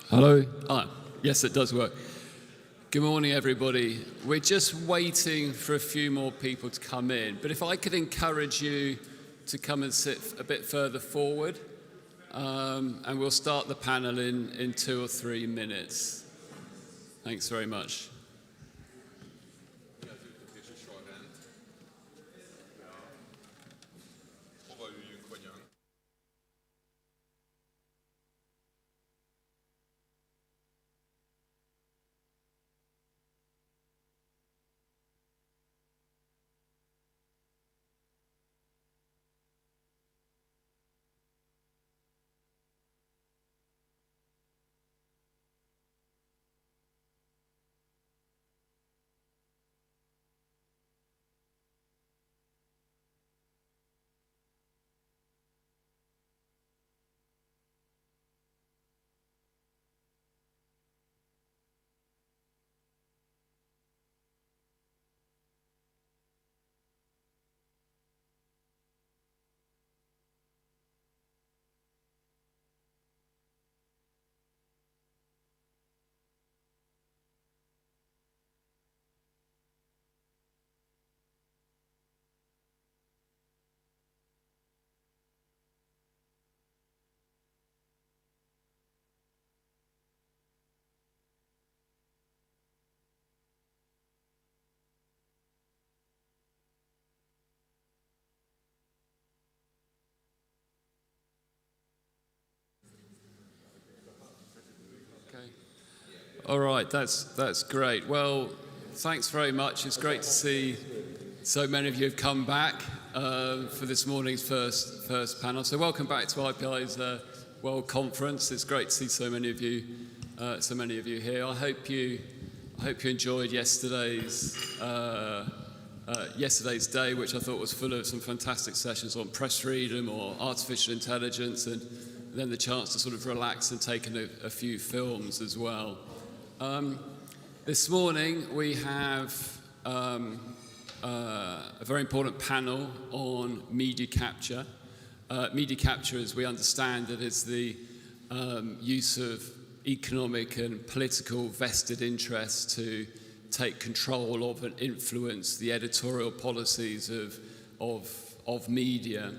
Hello? Yes, it does work. Good morning, everybody. We're just waiting for a few more people to come in, but if I could encourage you to come and sit a bit further forward, and we'll start the panel in 2 or 3 minutes. Thanks very much. All right, that's great. Well, thanks very much. It's great to see so many of you have come back for this morning's first panel. So welcome back to IPI's World Conference. It's great to see so many of you here. I hope you enjoyed yesterday's day, which I thought was full of some fantastic sessions on press freedom or artificial intelligence, and then the chance to sort of relax and take in a few films as well. This morning we have a very important panel on media capture. Media capture, as we understand it, is the use of economic and political vested interests to take control of and influence the editorial policies of media.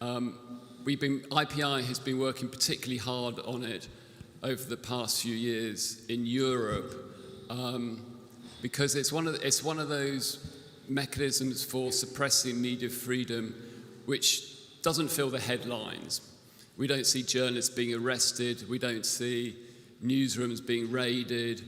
IPI has been working particularly hard on it over the past few years in Europe, because it's one of those mechanisms for suppressing media freedom which doesn't fill the headlines. We don't see journalists being arrested, we don't see newsrooms being raided,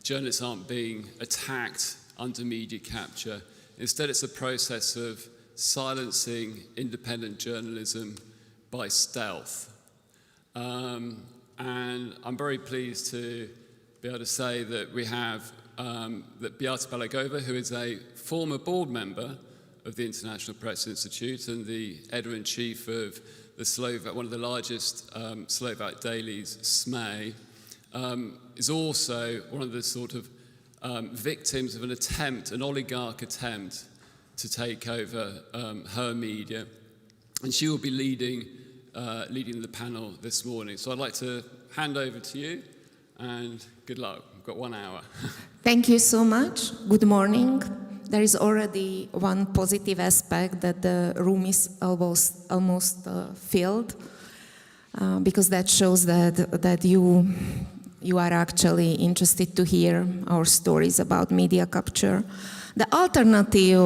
journalists aren't being attacked under media capture. Instead, it's a process of silencing independent journalism by stealth. And I'm very pleased to be able to say that we have that Beata Balagova, who is a former board member of the International Press Institute and the editor-in-chief of one of the largest Slovak dailies, SME, is also one of the sort of victims of an oligarch attempt to take over her media, and she will be leading the panel this morning. So I'd like to hand over to you, and good luck. We've got 1 hour. Thank you so much. Good morning. There is already one positive aspect, that the room is almost filled, because that shows that you are actually interested to hear our stories about media capture. The alternative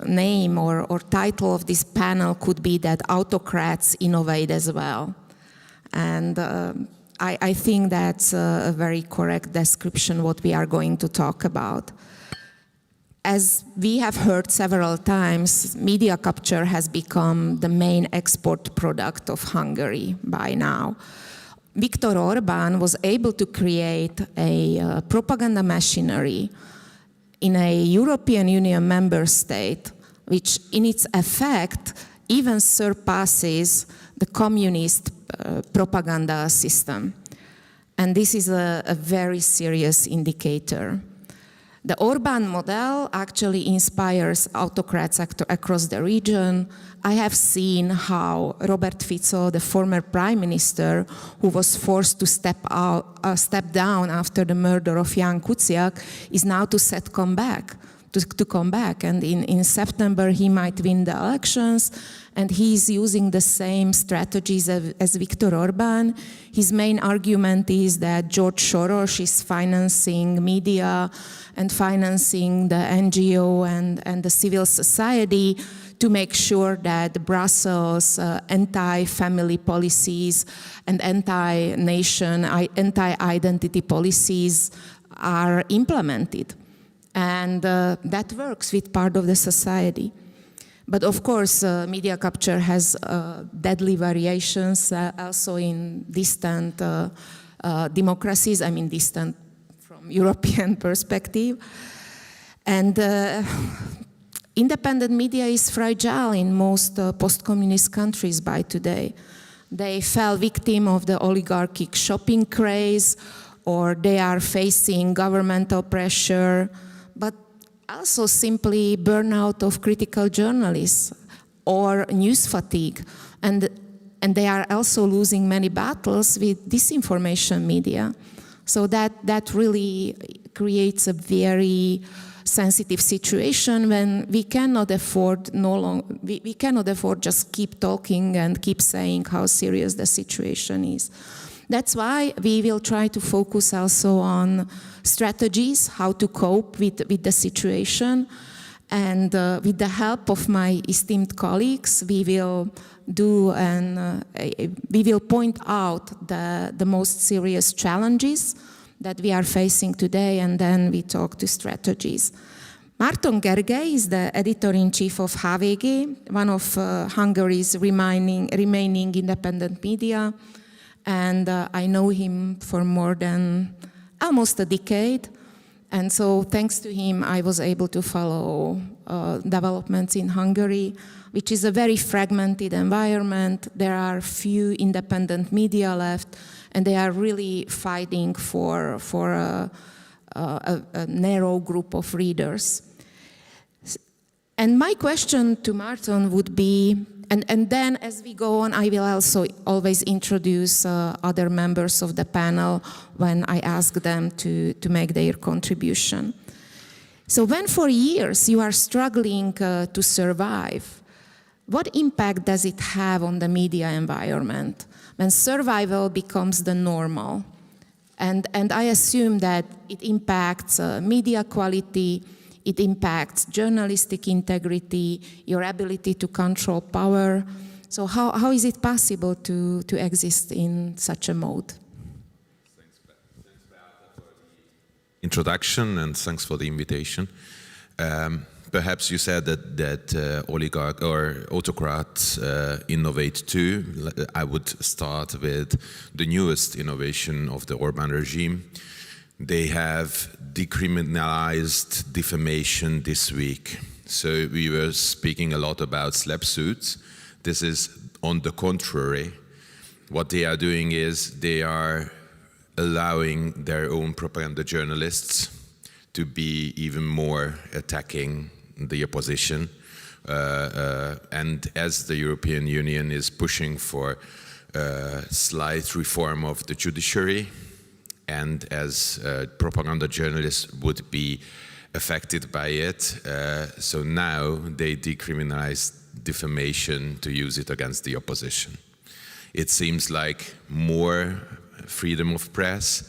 name or title of this panel could be that autocrats innovate as well. And I think that's a very correct description what we are going to talk about. As we have heard several times, media capture has become the main export product of Hungary by now. Viktor Orbán was able to create a propaganda machinery in a European Union member state, which in its effect even surpasses the communist propaganda system. And this is a very serious indicator. The Orban model actually inspires autocrats across the region. I have seen how Robert Fico, the former prime minister, who was forced to step down after the murder of Jan Kuciak, is now to come back. And in September, he might win the elections, and he's using the same strategies as Viktor Orban. His main argument is that George Soros is financing media and financing the NGO and the civil society to make sure that Brussels' anti-family policies and anti-nation, anti-identity policies are implemented. And that works with part of the society. But of course, media capture has deadly variations also in distant democracies, I mean distant from European perspective. And independent media is fragile in most post-communist countries by today. They fell victim of the oligarchic shopping craze, or they are facing governmental pressure, but also simply burnout of critical journalists or news fatigue. And they are also losing many battles with disinformation media. So that really creates a very sensitive situation when we cannot afford we cannot afford just keep talking and keep saying how serious the situation is. That's why we will try to focus also on strategies, how to cope with the situation. And with the help of my esteemed colleagues, we will we will point out the most serious challenges that we are facing today, and then we talk to strategies. Márton Gergely is the editor-in-chief of HVG, one of Hungary's remaining independent media. And I know him for more than almost a decade. And so thanks to him, I was able to follow developments in Hungary, which is a very fragmented environment. There are few independent media left, and they are really fighting for a narrow group of readers. And my question to Márton would be, and then as we go on, I will also always introduce other members of the panel when I ask them to make their contribution. So when for years you are struggling to survive, what impact does it have on the media environment when survival becomes the normal? And I assume that it impacts media quality, it impacts journalistic integrity, your ability to control power. So how is it possible to exist in such a mode? Thanks, Beata, for the introduction, and thanks for the invitation. Perhaps you said that oligarch or autocrats innovate too. I would start with the newest innovation of the Orban regime. They have decriminalized defamation this week. So we were speaking a lot about slap suits. This is on the contrary. What they are doing is they are allowing their own propaganda journalists to be even more attacking the opposition. And as the European Union is pushing for slight reform of the judiciary, and as propaganda journalists would be affected by it, so now they decriminalize defamation to use it against the opposition. It seems like more freedom of press,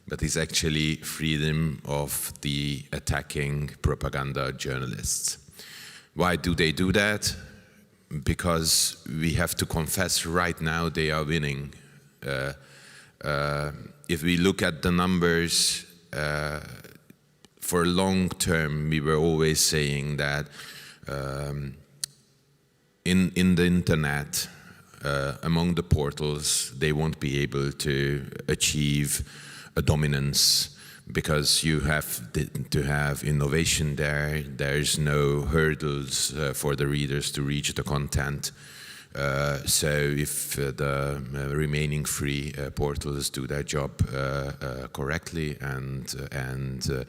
but it's actually freedom of the attacking propaganda journalists. Why do they do that? Because we have to confess right now they are winning. If we look at the numbers, for a long term, we were always saying that in the internet, among the portals, they won't be able to achieve a dominance because you have to have innovation there. There's no hurdles for the readers to reach the content. So if the remaining three portals do their job correctly and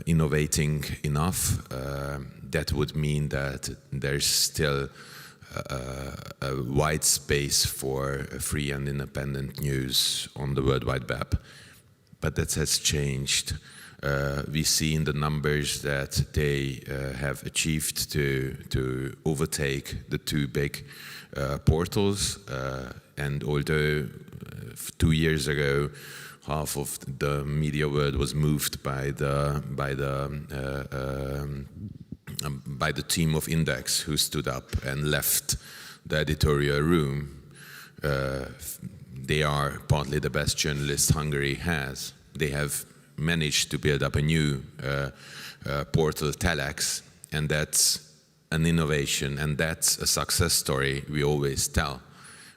innovating enough, that would mean that there's still a wide space for free and independent news on the World Wide Web. But that has changed. We see in the numbers that they have achieved to overtake the two big portals. And although 2 years ago, half of the media world was moved by the team of Index, who stood up and left the editorial room. They are partly the best journalists Hungary has. They have managed to build up a new portal, Telex, and that's an innovation, and that's a success story we always tell.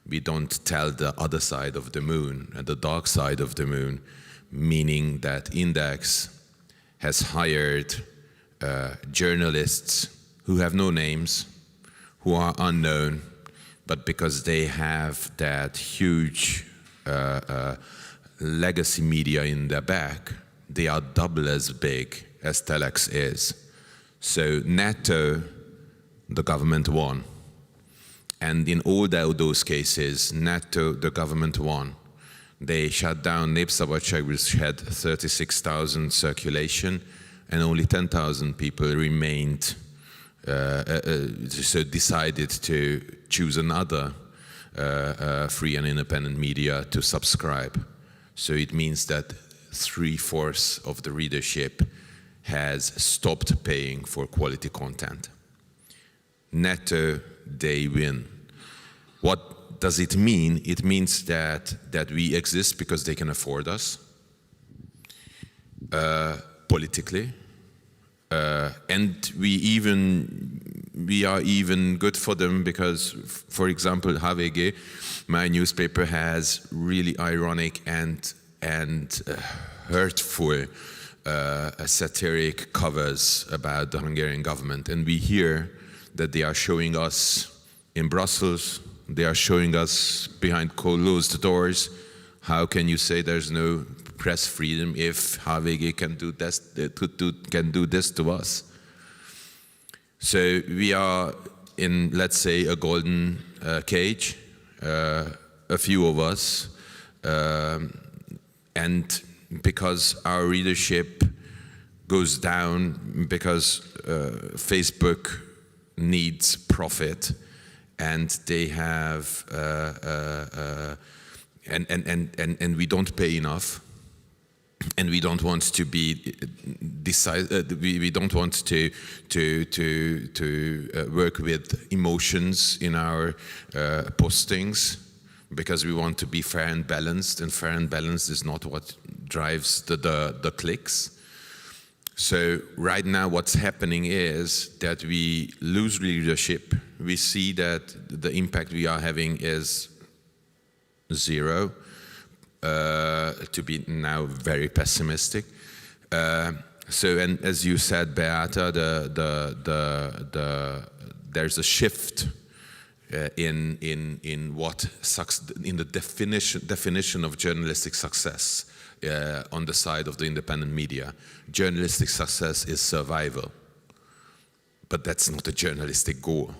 We don't tell the other side of the moon, the dark side of the moon, meaning that Index has hired journalists who have no names, who are unknown, but because they have that huge legacy media in their back, they are double as big as Telex is. So netto, the government won. And in all those cases, netto, the government won. They shut down Népszabadság, which had 36,000 circulation, and only 10,000 people remained, so decided to choose another free and independent media to subscribe. So it means that 3/4 of the readership has stopped paying for quality content. Netto, they win. What does it mean? It means that we exist because they can afford us, politically, and we are even good for them because, for example, HVG, my newspaper, has really ironic and hurtful satiric covers about the Hungarian government, and we hear that they are showing us in Brussels, they are showing us behind closed doors. How can you say there's no press freedom if HVG can do this to us? So we are in, let's say, a golden cage, a few of us, and because our readership goes down, because Facebook needs profit, and they have and we don't pay enough, and we don't want to be we don't want to work with emotions in our postings, because we want to be fair and balanced, and fair and balanced is not what drives the clicks. So right now what's happening is that we lose leadership. We see that the impact we are having is zero, to be now very pessimistic. So, and as you said, Beata, there's a shift in what in the definition of journalistic success on the side of the independent media. Journalistic success is survival, but that's not a journalistic goal.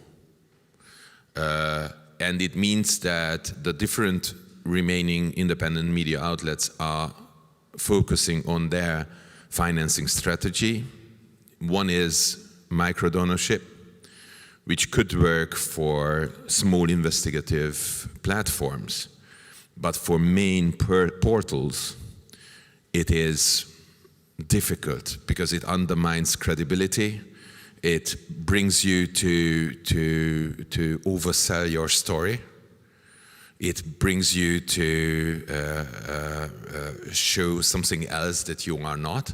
And it means that the different remaining independent media outlets are focusing on their financing strategy. One is micro-donorship, which could work for small investigative platforms, but for main portals, it is difficult because it undermines credibility. It brings you to oversell your story. It brings you to show something else that you are not.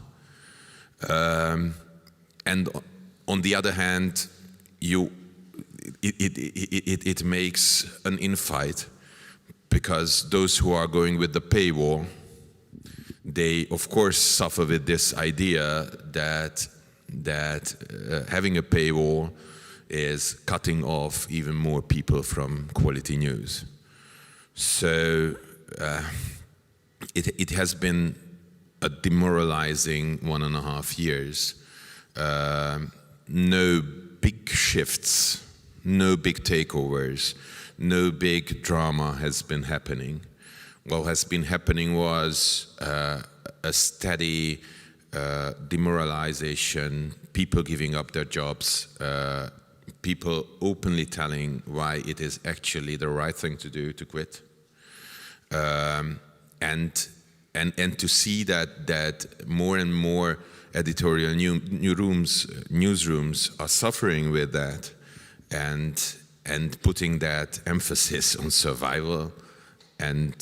And on the other hand, it makes an infight, because those who are going with the paywall, they of course suffer with this idea that having a paywall is cutting off even more people from quality news. So it has been a demoralizing 1.5 years. No big shifts, no big takeovers, no big drama has been happening. What has been happening was a steady demoralization, people giving up their jobs, people openly telling why it is actually the right thing to do to quit. And to see that more and more editorial newsrooms are suffering with that, and putting that emphasis on survival, and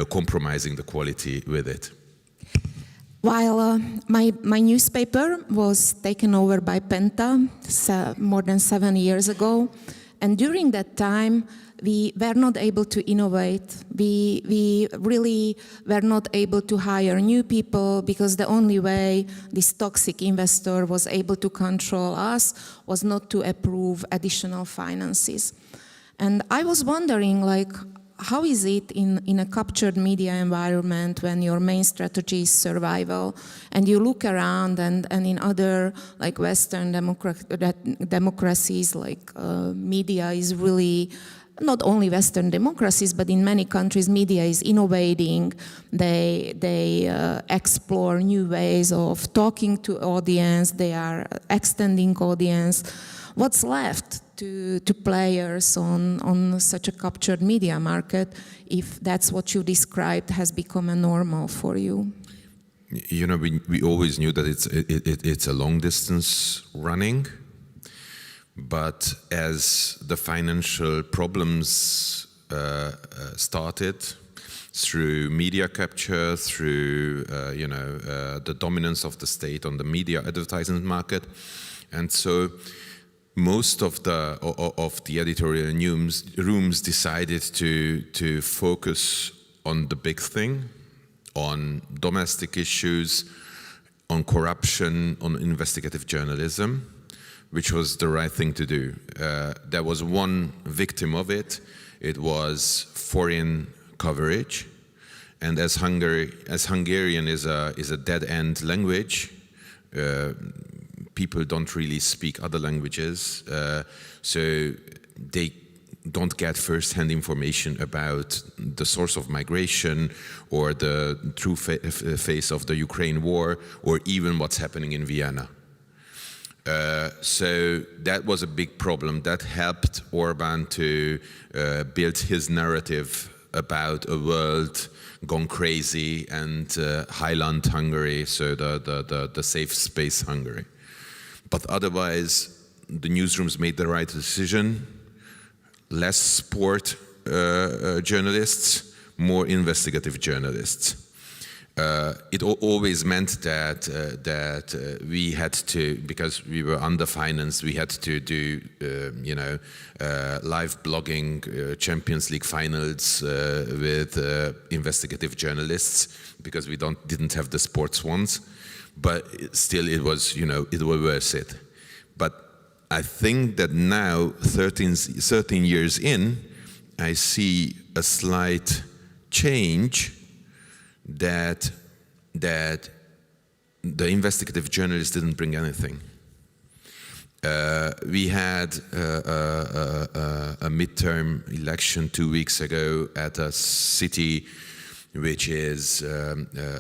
compromising the quality with it. While my newspaper was taken over by Penta more than 7 years ago, and during that time, we were not able to innovate. We really were not able to hire new people, because the only way this toxic investor was able to control us was not to approve additional finances. And I was wondering, how is it in a captured media environment when your main strategy is survival, and you look around and in other Western democracies, media is really, not only Western democracies, but in many countries, media is innovating. They explore new ways of talking to audience. They are extending audience. What's left to players on such a captured media market, if that's what you described has become a normal for you? We always knew that it's a long distance running. But as the financial problems started, through media capture, through the dominance of the state on the media advertising market, and so most of the editorial rooms decided to focus on the big thing, on domestic issues, on corruption, on investigative journalism, which was the right thing to do. There was one victim of it. It was foreign coverage, and as Hungarian is a dead-end language, people don't really speak other languages, so they don't get first-hand information about the source of migration or the true face of the Ukraine war, or even what's happening in Vienna. So that was a big problem. That helped Orban to build his narrative about a world gone crazy, and Highland Hungary, so the safe space Hungary. But otherwise, the newsrooms made the right decision. Less sport journalists, more investigative journalists. It always meant that we had to, because we were underfinanced, we had to do live blogging, Champions League finals with investigative journalists, because we didn't have the sports ones. But still, it was worth it. But I think that now, 13 years in, I see a slight change. That the investigative journalists didn't bring anything. We had a midterm election 2 weeks ago at a city which is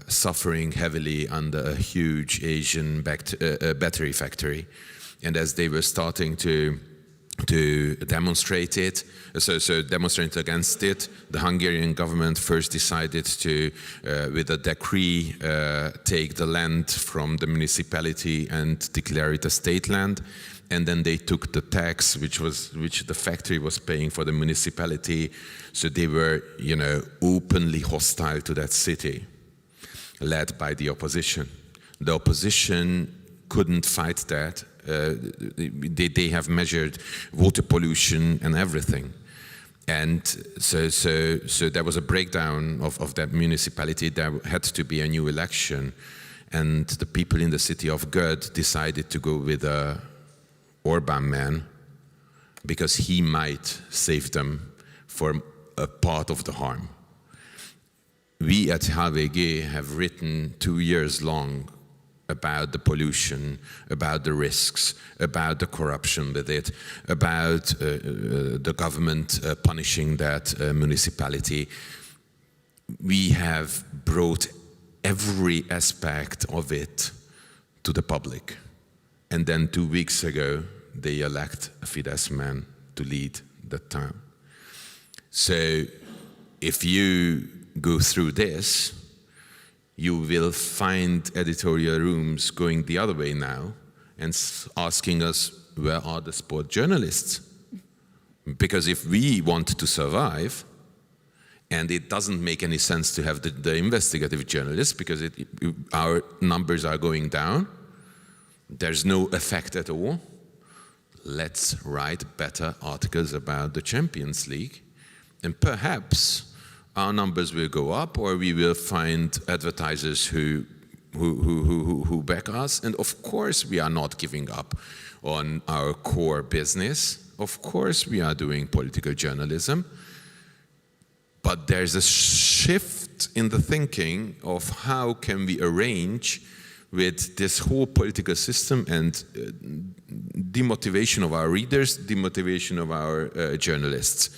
suffering heavily under a huge Asian battery factory. And as they were starting to demonstrate it, so demonstrate against it, the Hungarian government first decided to, with a decree, take the land from the municipality and declare it a state land. And then they took the tax, which the factory was paying for the municipality. So they were, openly hostile to that city, led by the opposition. The opposition couldn't fight that. They have measured water pollution and everything. And so there was a breakdown of that municipality. There had to be a new election. And the people in the city of Göd decided to go with a Orban man because he might save them from a part of the harm. We at HVG have written 2 years long about the pollution, about the risks, about the corruption with it, about the government punishing that municipality. We have brought every aspect of it to the public. And then 2 weeks ago, they elect a Fidesz man to lead the town. So if you go through this, you will find editorial rooms going the other way now and asking us, where are the sport journalists? Because if we want to survive, and it doesn't make any sense to have the investigative journalists because our numbers are going down, there's no effect at all. Let's write better articles about the Champions League, and perhaps our numbers will go up, or we will find advertisers who back us. And of course, we are not giving up on our core business. Of course, we are doing political journalism. But there's a shift in the thinking of how can we arrange with this whole political system and demotivation of our readers, demotivation of our journalists.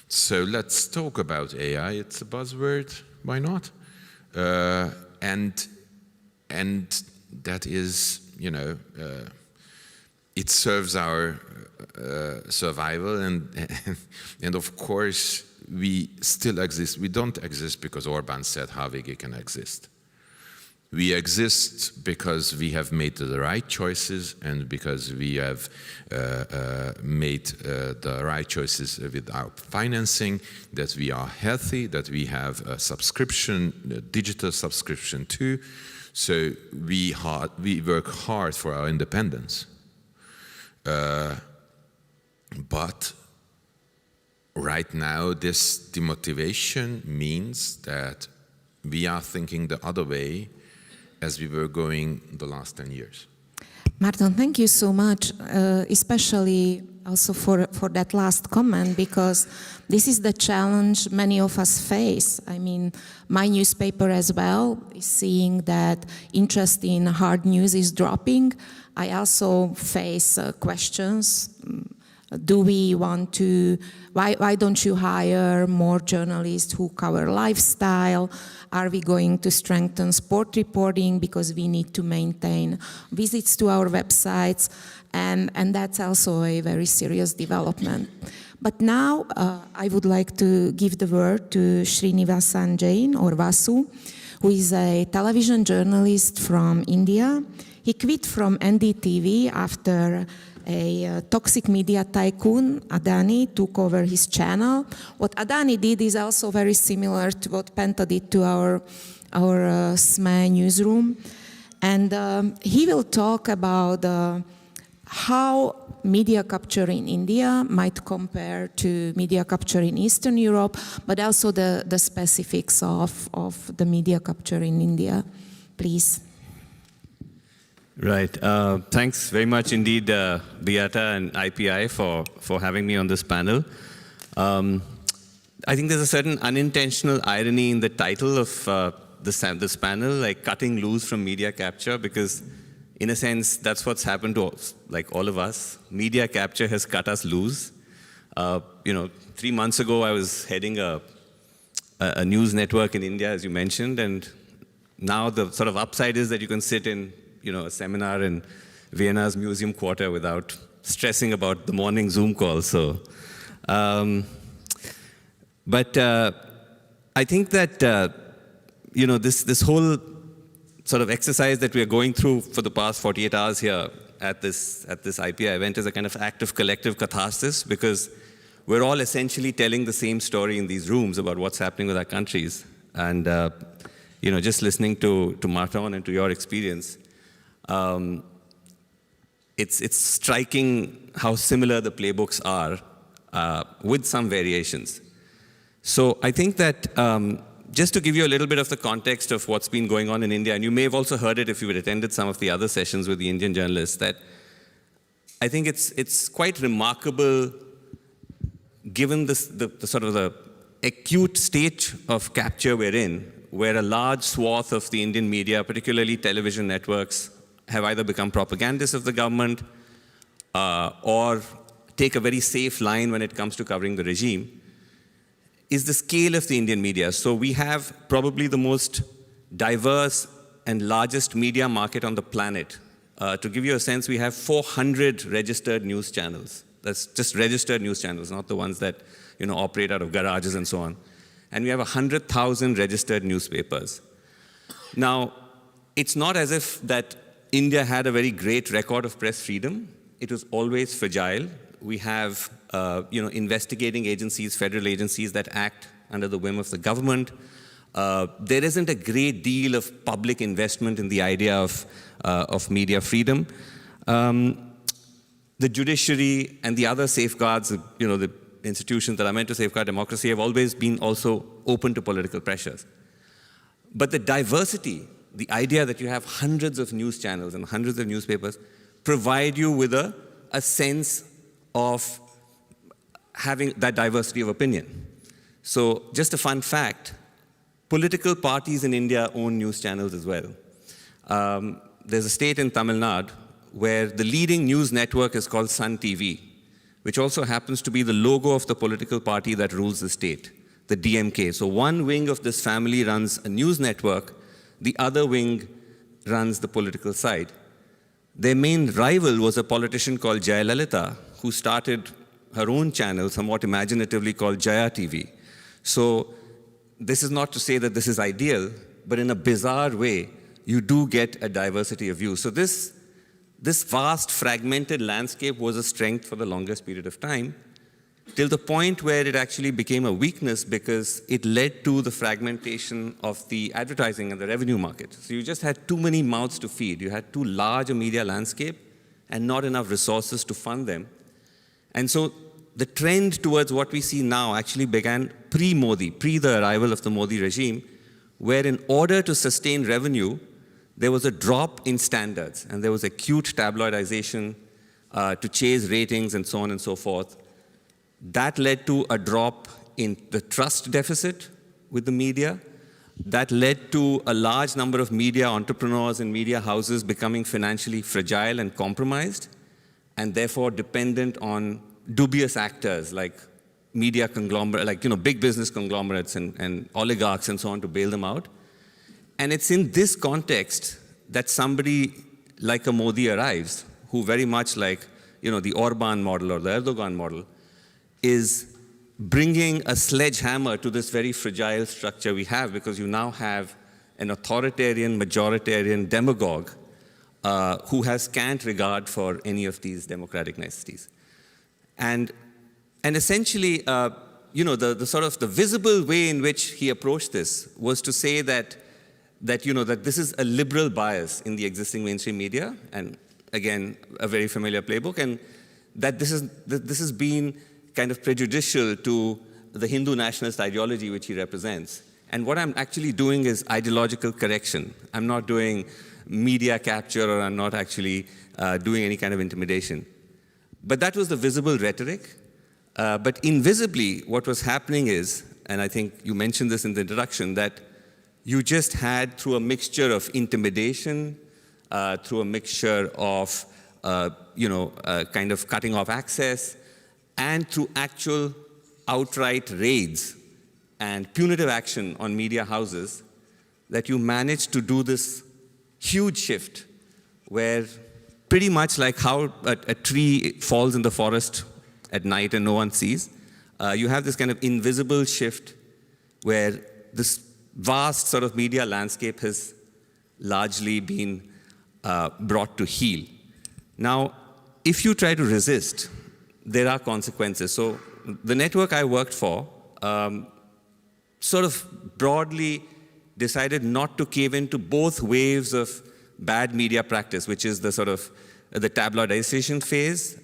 So let's talk about AI. It's a buzzword. Why not? And that is, you know, it serves our survival, and of course we still exist. We don't exist because Orban said HVG can exist. We exist because we have made the right choices, and because we have made the right choices with our financing, that we are healthy, that we have a subscription, a digital subscription too. So we work hard for our independence. But right now, this demotivation means that we are thinking the other way as we were going the last 10 years. Marton, thank you so much, especially also for that last comment, because this is the challenge many of us face. I mean, my newspaper as well is seeing that interest in hard news is dropping. I also face questions. Do we want to, why don't you hire more journalists who cover lifestyle? Are we going to strengthen sport reporting because we need to maintain visits to our websites? And that's also a very serious development. But now I would like to give the word to Srinivasan Jain, or Vasu, who is a television journalist from India. He quit from NDTV after a toxic media tycoon, Adani, took over his channel. What Adani did is also very similar to what Penta did to our SME newsroom. And he will talk about how media capture in India might compare to media capture in Eastern Europe, but also the specifics of the media capture in India. Please. Right. Thanks very much indeed, Beata and IPI for having me on this panel. I think there's a certain unintentional irony in the title of this panel, like cutting loose from media capture, because in a sense, that's what's happened to like all of us. Media capture has cut us loose. 3 months ago, I was heading a news network in India, as you mentioned, and now the sort of upside is that you can sit in a seminar in Vienna's museum quarter without stressing about the morning Zoom call. So, but I think that this whole sort of exercise that we are going through for the past 48 hours here at this IPI event is a kind of act of collective catharsis, because we're all essentially telling the same story in these rooms about what's happening with our countries. And just listening to Marton and to your experience, it's striking how similar the playbooks are, with some variations. So I think that just to give you a little bit of the context of what's been going on in India, and you may have also heard it if you had attended some of the other sessions with the Indian journalists, that I think it's quite remarkable, given the sort of the acute state of capture we're in, where a large swath of the Indian media, particularly television networks, have either become propagandists of the government or take a very safe line when it comes to covering the regime, is the scale of the Indian media. So we have probably the most diverse and largest media market on the planet. To give you a sense, we have 400 registered news channels. That's just registered news channels, not the ones that operate out of garages and so on. And we have 100,000 registered newspapers. Now, it's not as if that India had a very great record of press freedom. It was always fragile. We have investigating agencies, federal agencies that act under the whim of the government. There isn't a great deal of public investment in the idea of media freedom. The judiciary and the other safeguards, the institutions that are meant to safeguard democracy, have always been also open to political pressures. But the diversity, the idea that you have hundreds of news channels and hundreds of newspapers, provide you with a sense of having that diversity of opinion. So just a fun fact, political parties in India own news channels as well. There's a state in Tamil Nadu where the leading news network is called Sun TV, which also happens to be the logo of the political party that rules the state, the DMK. So one wing of this family runs a news network, the other wing runs the political side. Their main rival was a politician called Jayalalitha, who started her own channel, somewhat imaginatively called Jaya TV. So this is not to say that this is ideal, but in a bizarre way, you do get a diversity of views. So this vast fragmented landscape was a strength for the longest period of time, till the point where it actually became a weakness because it led to the fragmentation of the advertising and the revenue market. So you just had too many mouths to feed. You had too large a media landscape and not enough resources to fund them. And so the trend towards what we see now actually began pre-Modi, pre the arrival of the Modi regime, where in order to sustain revenue, there was a drop in standards, and there was acute tabloidization to chase ratings and so on and so forth. That led to a drop in the trust deficit with the media. That led to a large number of media entrepreneurs and media houses becoming financially fragile and compromised, and therefore dependent on dubious actors like media conglomerates, like big business conglomerates and oligarchs and so on to bail them out. And it's in this context that somebody like a Modi arrives, who very much like the Orban model or the Erdogan model, is bringing a sledgehammer to this very fragile structure we have, because you now have an authoritarian, majoritarian demagogue who has scant regard for any of these democratic niceties. And essentially, the sort of the visible way in which he approached this was to say that this is a liberal bias in the existing mainstream media, and again, a very familiar playbook, and that this has been kind of prejudicial to the Hindu nationalist ideology which he represents. And what I'm actually doing is ideological correction. I'm not doing media capture, or I'm not actually doing any kind of intimidation. But that was the visible rhetoric. But invisibly, what was happening is, and I think you mentioned this in the introduction, that you just had, through a mixture of intimidation, through a mixture of kind of cutting off access, and through actual outright raids and punitive action on media houses, that you managed to do this huge shift where, pretty much like how a tree falls in the forest at night and no one sees, you have this kind of invisible shift where this vast sort of media landscape has largely been brought to heel. Now, if you try to resist, there are consequences. So the network I worked for sort of broadly decided not to cave into both waves of bad media practice, which is the sort of the tabloidization phase.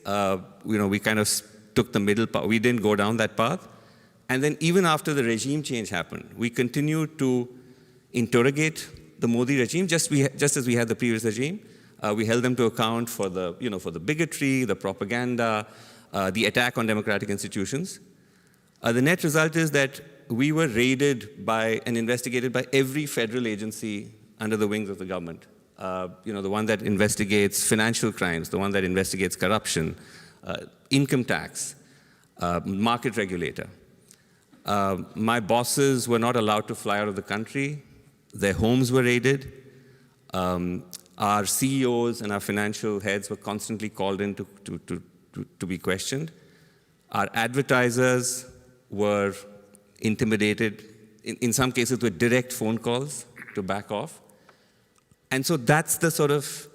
We kind of took the middle path. We didn't go down that path. And then even after the regime change happened, we continued to interrogate the Modi regime, just as we had the previous regime. We held them to account for the, for the bigotry, the propaganda, the attack on democratic institutions. The net result is that we were raided by and investigated by every federal agency under the wings of the government. The one that investigates financial crimes, the one that investigates corruption, income tax, market regulator. My bosses were not allowed to fly out of the country. Their homes were raided. Our CEOs and our financial heads were constantly called in to be questioned. Our advertisers were intimidated, in some cases with direct phone calls to back off. And so that's the sort of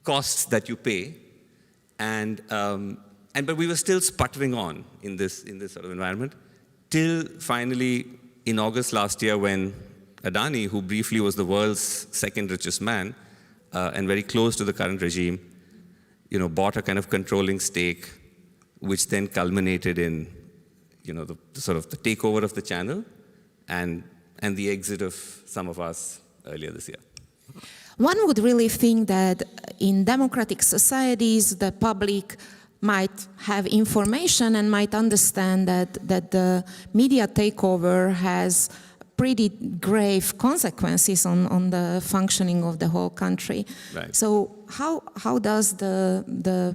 costs that you pay. But we were still sputtering on in this sort of environment, till finally in August last year when Adani, who briefly was the world's second richest man and very close to the current regime, bought a kind of controlling stake, which then culminated in, the sort of the takeover of the channel and the exit of some of us earlier this year. One would really think that in democratic societies, the public might have information and might understand that the media takeover has pretty grave consequences on the functioning of the whole country. Right. So how does the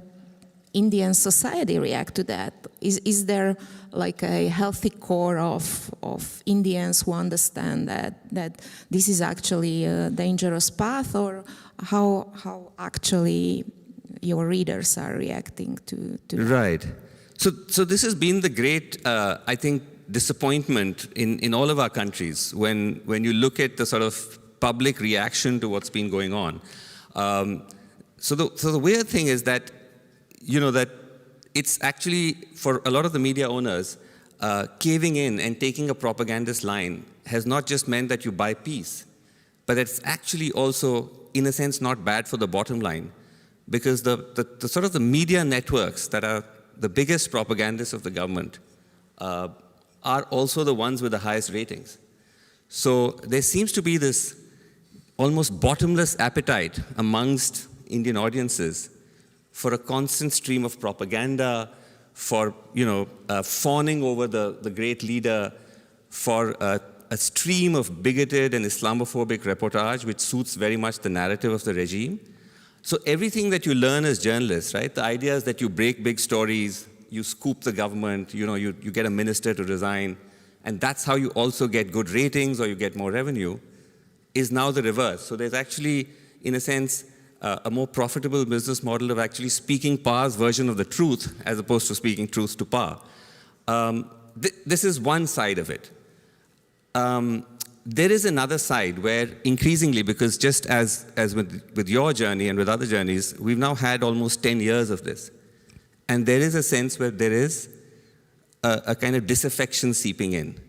Indian society react to that? Is there like a healthy core of Indians who understand that this is actually a dangerous path, or how actually your readers are reacting to that? Right. So this has been the great, I think, disappointment in all of our countries when you look at the sort of public reaction to what's been going on. So the weird thing is that, that it's actually, for a lot of the media owners, caving in and taking a propagandist line has not just meant that you buy peace, but it's actually also, in a sense, not bad for the bottom line, because the sort of the media networks that are the biggest propagandists of the government are also the ones with the highest ratings. So there seems to be this almost bottomless appetite amongst Indian audiences for a constant stream of propaganda, for fawning over the great leader, for a stream of bigoted and Islamophobic reportage, which suits very much the narrative of the regime. So everything that you learn as journalists, right? The idea is that you break big stories, you scoop the government, you get a minister to resign, and that's how you also get good ratings or you get more revenue, is now the reverse. So there's actually, in a sense, a more profitable business model of actually speaking power's version of the truth as opposed to speaking truth to power. This is one side of it. There is another side where increasingly, because just as with your journey and with other journeys, we've now had almost 10 years of this. And there is a sense where there is a kind of disaffection seeping in.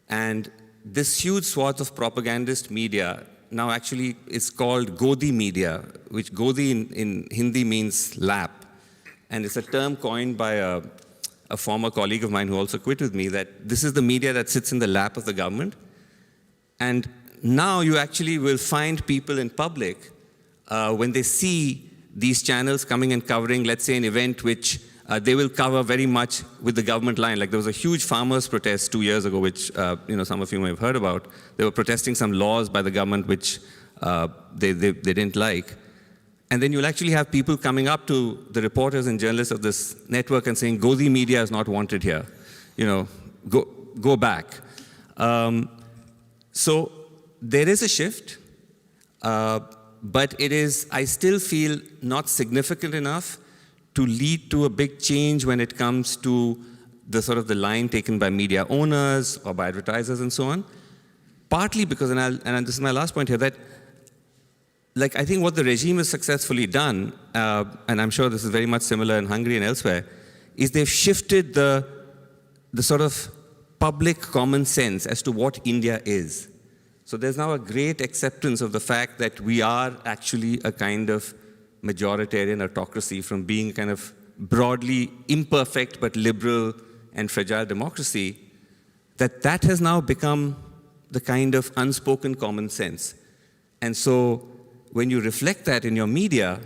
And this huge swath of propagandist media now actually is called Godi media, which Godi in Hindi means lap. And it's a term coined by a former colleague of mine who also quit with me, that this is the media that sits in the lap of the government. And now you actually will find people in public, when they see these channels coming and covering, let's say, an event which they will cover very much with the government line. Like there was a huge farmers' protest 2 years ago, which some of you may have heard about. They were protesting some laws by the government which they didn't like. And then you'll actually have people coming up to the reporters and journalists of this network and saying, Godi media is not wanted here. Go back. So there is a shift, but it is, I still feel, not significant enough to lead to a big change when it comes to the sort of the line taken by media owners or by advertisers and so on. Partly because, and this is my last point here, that I think what the regime has successfully done, and I'm sure this is very much similar in Hungary and elsewhere, is they've shifted the sort of public common sense as to what India is. So there's now a great acceptance of the fact that we are actually a kind of majoritarian autocracy, from being a kind of broadly imperfect but liberal and fragile democracy, that has now become the kind of unspoken common sense. And so when you reflect that in your media,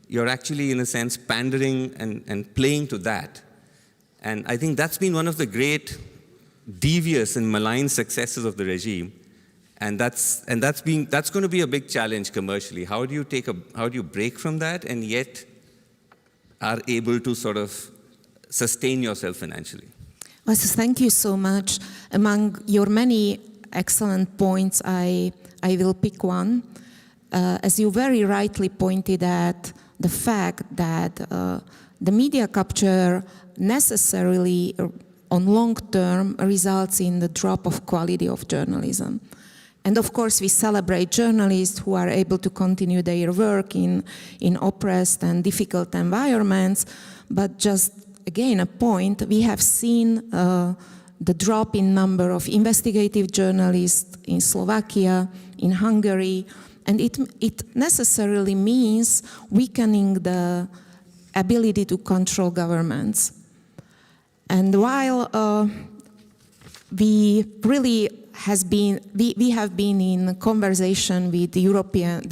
you're actually, in a sense, pandering and playing to that. And I think that's been one of the great devious and malign successes of the regime. And that's going to be a big challenge commercially. How do you break from that and yet are able to sort of sustain yourself financially? Well, so thank you so much. Among your many excellent points, I will pick one. As you very rightly pointed at, the fact that the media capture necessarily on long term results in the drop of quality of journalism. And of course we celebrate journalists who are able to continue their work in oppressed and difficult environments, but just again a point, we have seen the drop in number of investigative journalists in Slovakia, in Hungary, and it necessarily means weakening the ability to control governments. And while we have been in conversation with the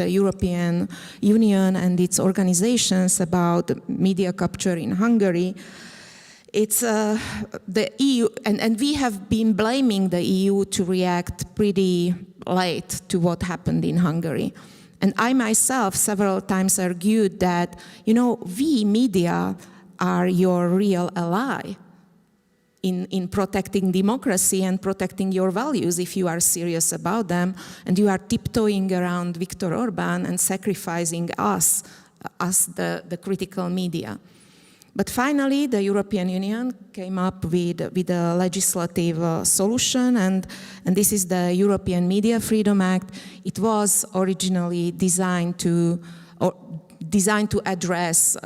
European Union and its organizations about media capture in Hungary, it's the EU, and we have been blaming the EU to react pretty late to what happened in Hungary. And I myself several times argued that, we media are your real ally in protecting democracy and protecting your values if you are serious about them, and you are tiptoeing around Viktor Orban and sacrificing us the critical media. But finally, the European Union came up with a legislative solution, and this is the European Media Freedom Act. It was originally designed to address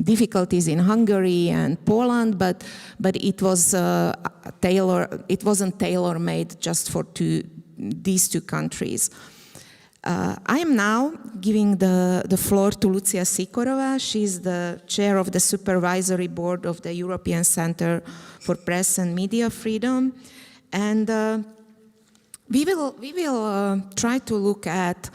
difficulties in Hungary and Poland, but it was it wasn't tailor-made just for these two countries. I am now giving the floor to Lucia Sikorova. She's the chair of the supervisory board of the European Center for Press and Media Freedom, and we will try to look at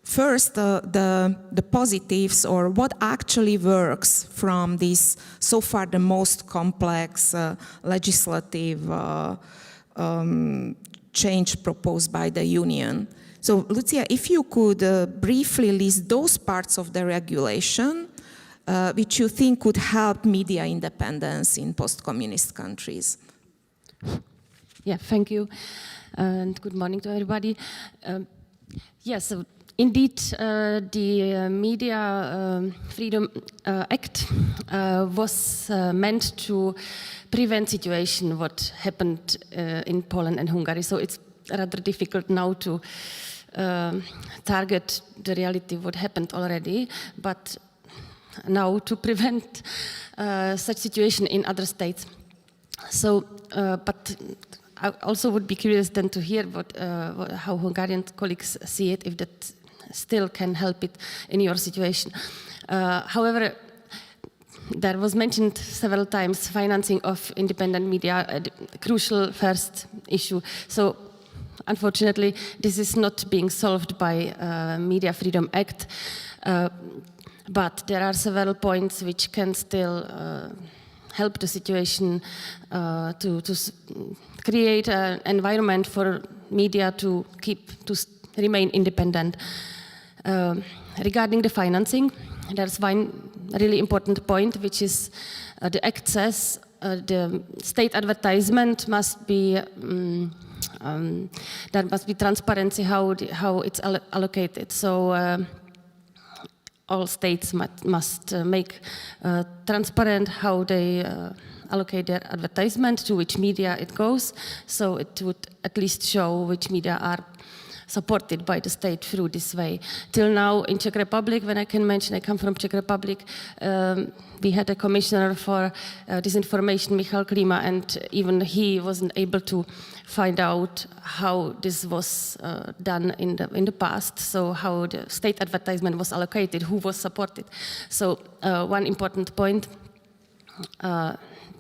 first the positives, or what actually works from this so far the most complex legislative change proposed by the Union. So, Lucia, if you could briefly list those parts of the regulation which you think could help media independence in post-communist countries. Yeah, thank you, and good morning to everybody. So indeed, the Media Freedom Act was meant to prevent situation what happened in Poland and Hungary. So it's rather difficult now to target the reality what happened already, but now to prevent such situation in other states. So, but I also would be curious then to hear how Hungarian colleagues see it, if that still can help it in your situation. However, there was mentioned several times financing of independent media, a crucial first issue. So unfortunately, this is not being solved by Media Freedom Act, but there are several points which can still help the situation to create an environment for media to remain independent. Regarding the financing, there's one really important point, which is the Act says the state advertisement must be there must be transparency how it's allocated. So all states must make transparent how they allocate their advertisement, to which media it goes. So it would at least show which media are supported by the state through this way. Till now in Czech Republic, when I can mention, I come from Czech Republic, we had a commissioner for disinformation, Michal Klima, and even he wasn't able to find out how this was done in the past, so how the state advertisement was allocated, who was supported. So one important point,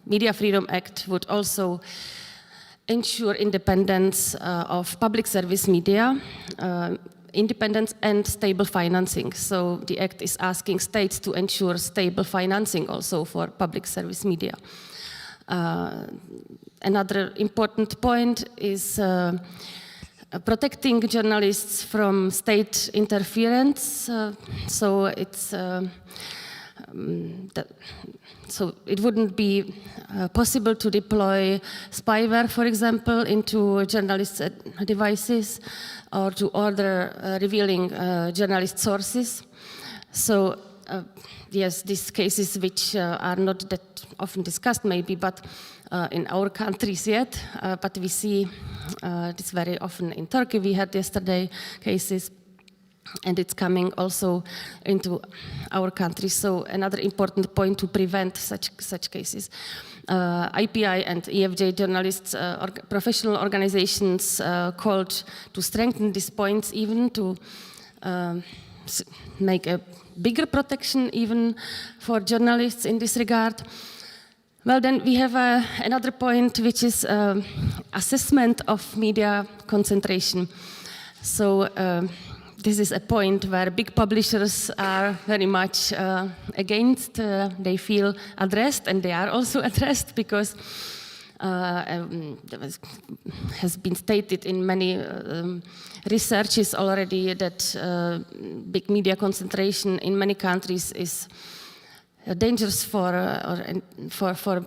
Media Freedom Act would also ensure independence of public service media, independence and stable financing. So the Act is asking states to ensure stable financing also for public service media. Another important point is protecting journalists from state interference. So it wouldn't be possible to deploy spyware, for example, into journalists' devices or to order revealing journalist sources. So yes, these cases which are not that often discussed maybe, but in our countries yet, but we see this very often in Turkey. We had yesterday cases, and it's coming also into our country. So another important point to prevent such cases. IPI and EFJ journalists, professional organizations called to strengthen these points, even to make a bigger protection even for journalists in this regard. Well, then we have another point, which is assessment of media concentration. So this is a point where big publishers are very much against. They feel addressed, and they are also addressed because has been stated in many researches already that big media concentration in many countries is dangerous for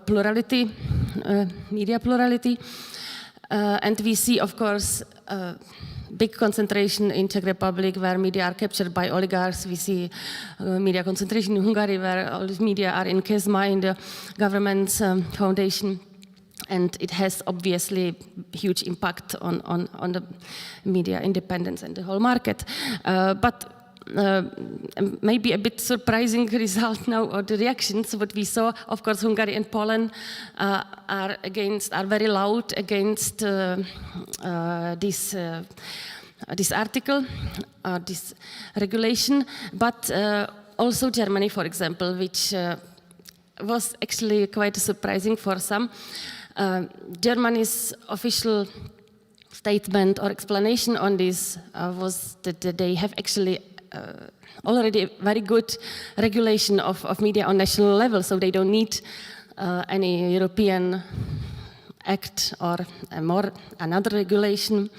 plurality, media plurality. And we see, of course, big concentration in Czech Republic where media are captured by oligarchs. We see media concentration in Hungary where all the media are in KESMA, in the government's foundation. And it has obviously huge impact on the media independence and the whole market. But maybe a bit surprising result now, or the reactions, what we saw, of course, Hungary and Poland are very loud against this article, this regulation, but also Germany, for example, which was actually quite surprising for some. Germany's official statement or explanation on this was that they have actually already a very good regulation of media on national level, so they don't need any European act or another regulation.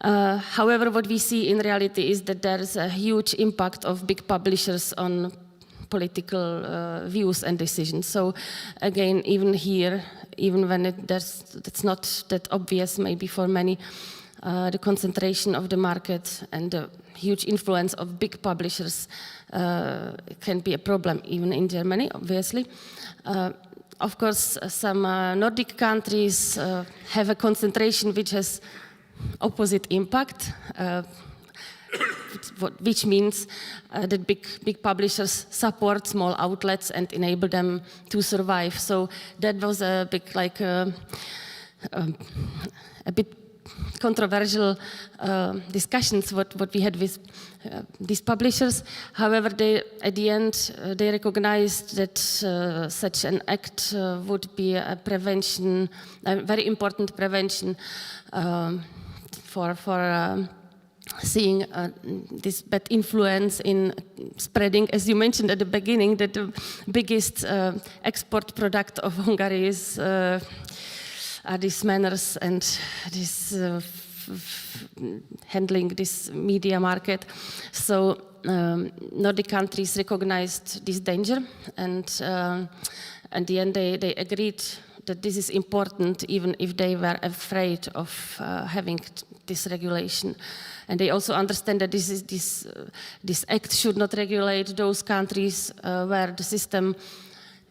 However, what we see in reality is that there is a huge impact of big publishers on political views and decisions. So again, even here, even when that's not that obvious maybe for many, the concentration of the market and the huge influence of big publishers can be a problem even in Germany, obviously. Of course, some Nordic countries have a concentration which has opposite impact, which means that big publishers support small outlets and enable them to survive. So that was a big, a bit controversial discussions what we had with these publishers. However, at the end they recognized that such an act would be a prevention, a very important prevention for seeing this bad influence in spreading, as you mentioned at the beginning, that the biggest export product of Hungary is are these manners and this handling this media market. So Nordic countries recognized this danger, and at the end they agreed that this is important, even if they were afraid of having this regulation. And they also understand that this act should not regulate those countries where the system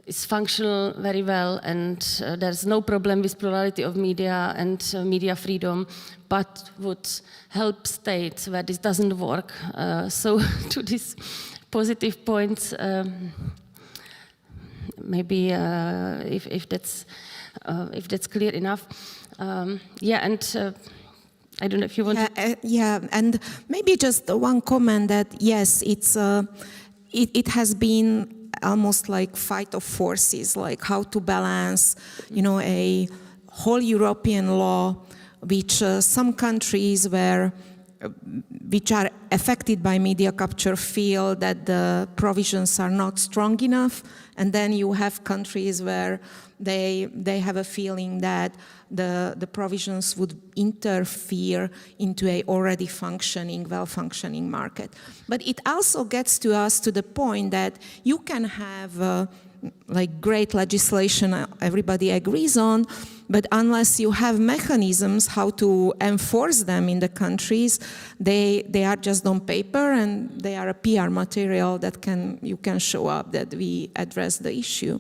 is functional very well and there's no problem with plurality of media and media freedom, but would help states where this doesn't work. So to these positive points, maybe if that's clear enough. I don't know if you want. And maybe just one comment that yes, it has been almost like fight of forces, like how to balance, a whole European law, which some countries which are affected by media capture feel that the provisions are not strong enough, and then you have countries where they have a feeling that the provisions would interfere into a already well-functioning market. But it also gets to us to the point that you can have like great legislation everybody agrees on, but unless you have mechanisms how to enforce them in the countries, they are just on paper and they are a PR material that you can show up that we address the issue.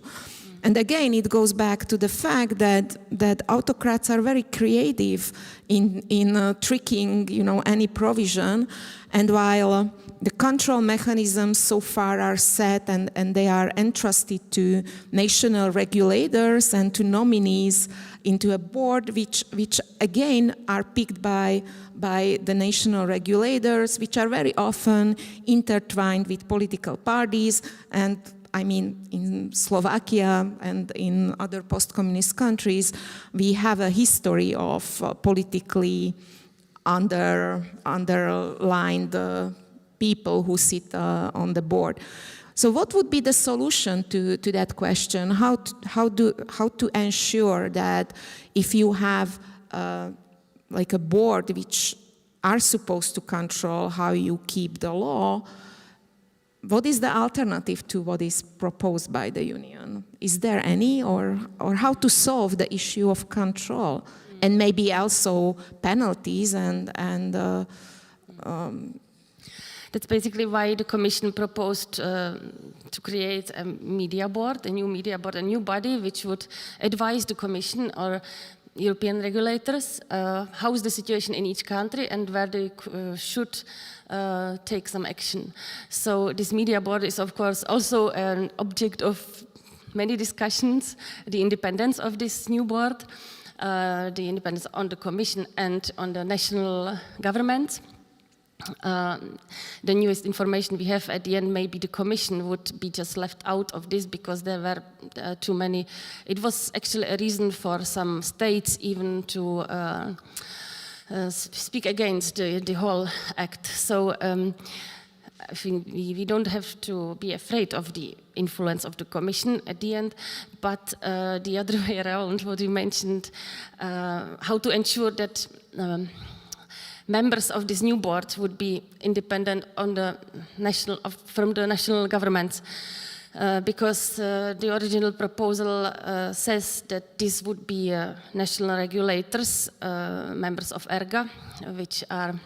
And again, it goes back to the fact that autocrats are very creative in tricking, any provision. And while the control mechanisms so far are set and they are entrusted to national regulators and to nominees into a board, which again are picked by the national regulators, which are very often intertwined with political parties. And I mean, in Slovakia and in other post-communist countries, we have a history of politically underlined people who sit on the board. So what would be the solution to that question? How to ensure that if you have like a board which are supposed to control how you keep the law, what is the alternative to what is proposed by the Union? Is there any, or how to solve the issue of control? And maybe also penalties and that's basically why the Commission proposed to create a media board, a new body which would advise the Commission or European regulators how is the situation in each country and where they should take some action. So this media board is of course also an object of many discussions, the independence of this new board, the independence on the Commission and on the national governments. The newest information we have at the end, maybe the Commission would be just left out of this because there were too many. It was actually a reason for some states even to speak against the whole act. So I think we don't have to be afraid of the influence of the Commission at the end, but the other way around, what you mentioned, how to ensure that members of this new board would be independent on the from the national governments, because the original proposal says that this would be national regulators, members of ERGA, which are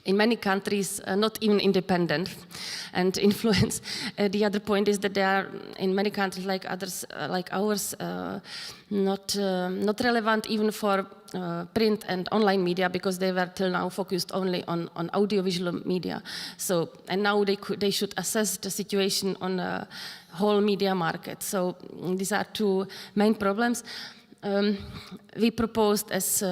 in many countries not even independent and influence. The other point is that they are in many countries like ours not relevant even for print and online media because they were till now focused only on audiovisual media. So and now they should assess the situation on the whole media market. So these are two main problems. We proposed as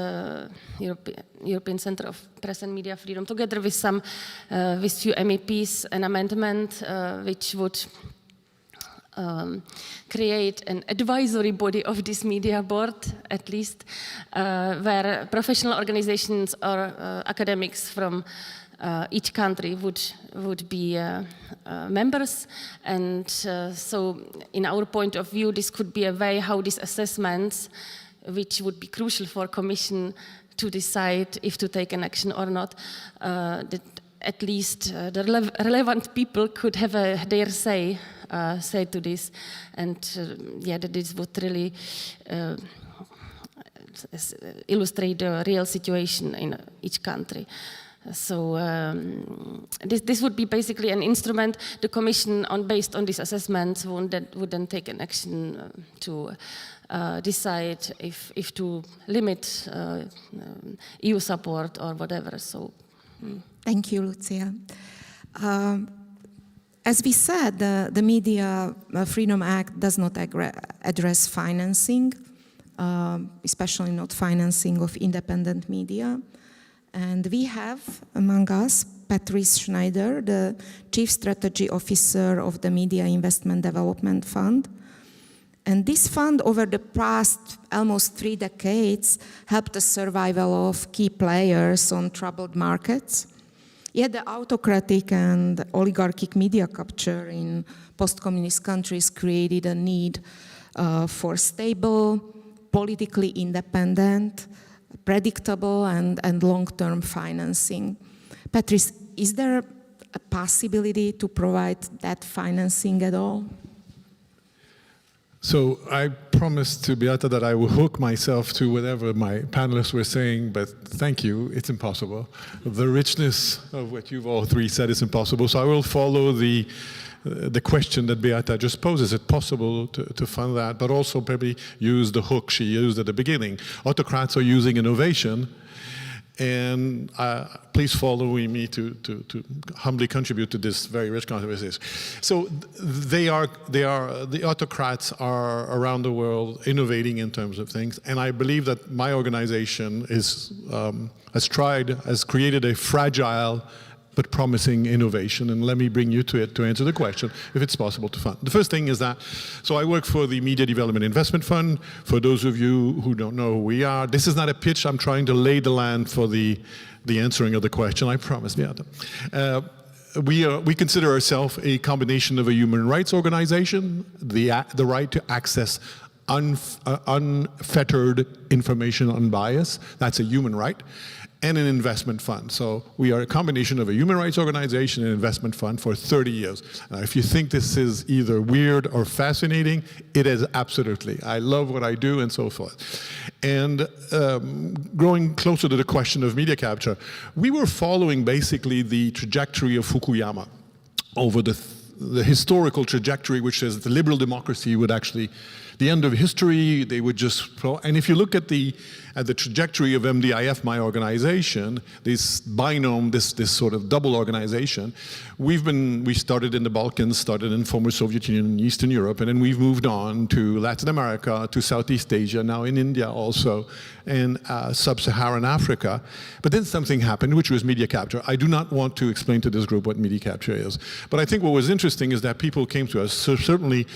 European Centre of Press and Media Freedom, together with few MEPs, an amendment which would create an advisory body of this media board, at least, where professional organizations or academics from each country would be members, and so in our point of view this could be a way how these assessments, which would be crucial for Commission to decide if to take an action or not, that at least the relevant people could have their say to this, and that this would really illustrate the real situation in each country. So this would be basically an instrument. The Commission, based on these assessments, would then take an action to decide if to limit EU support or whatever. So, Thank you, Lucia. As we said, the Media Freedom Act does not address financing, especially not financing of independent media. And we have among us Patrice Schneider, the Chief Strategy Officer of the Media Investment Development Fund. And this fund, over the past almost 3 decades, helped the survival of key players on troubled markets. Yet the autocratic and oligarchic media capture in post-communist countries created a need for stable, politically independent, predictable, and long-term financing. Patrice, is there a possibility to provide that financing at all? So I promised to Beata that I will hook myself to whatever my panelists were saying, but thank you, it's impossible. The richness of what you've all three said is impossible, so I will follow the question that Beata just posed. Is it possible to fund that, but also probably use the hook she used at the beginning. Autocrats are using innovation, and please follow me to humbly contribute to this very rich controversy. So the autocrats are around the world innovating in terms of things, and I believe that my organization has created a fragile but promising innovation, and let me bring you to it to answer the question if it's possible to fund. The first thing is that, so I work for the Media Development Investment Fund. For those of you who don't know who we are, this is not a pitch. I'm trying to lay the land for the answering of the question, I promise, Beata. We consider ourselves a combination of a human rights organization, the right to access unfettered information unbiased, that's a human right, and an investment fund. So we are a combination of a human rights organization and investment fund for 30 years. If you think this is either weird or fascinating, it is absolutely. I love what I do and so forth. And growing closer to the question of media capture, we were following basically the trajectory of Fukuyama over the historical trajectory, which is the liberal democracy would actually, the end of history, they would just, and if you look at the trajectory of MDIF, my organization, this binome, this sort of double organization, we started in the Balkans, started in former Soviet Union and Eastern Europe, and then we've moved on to Latin America, to Southeast Asia, now in India also, and Sub-Saharan Africa. But then something happened, which was media capture. I do not want to explain to this group what media capture is, but I think what was interesting is that people came to us, so certainly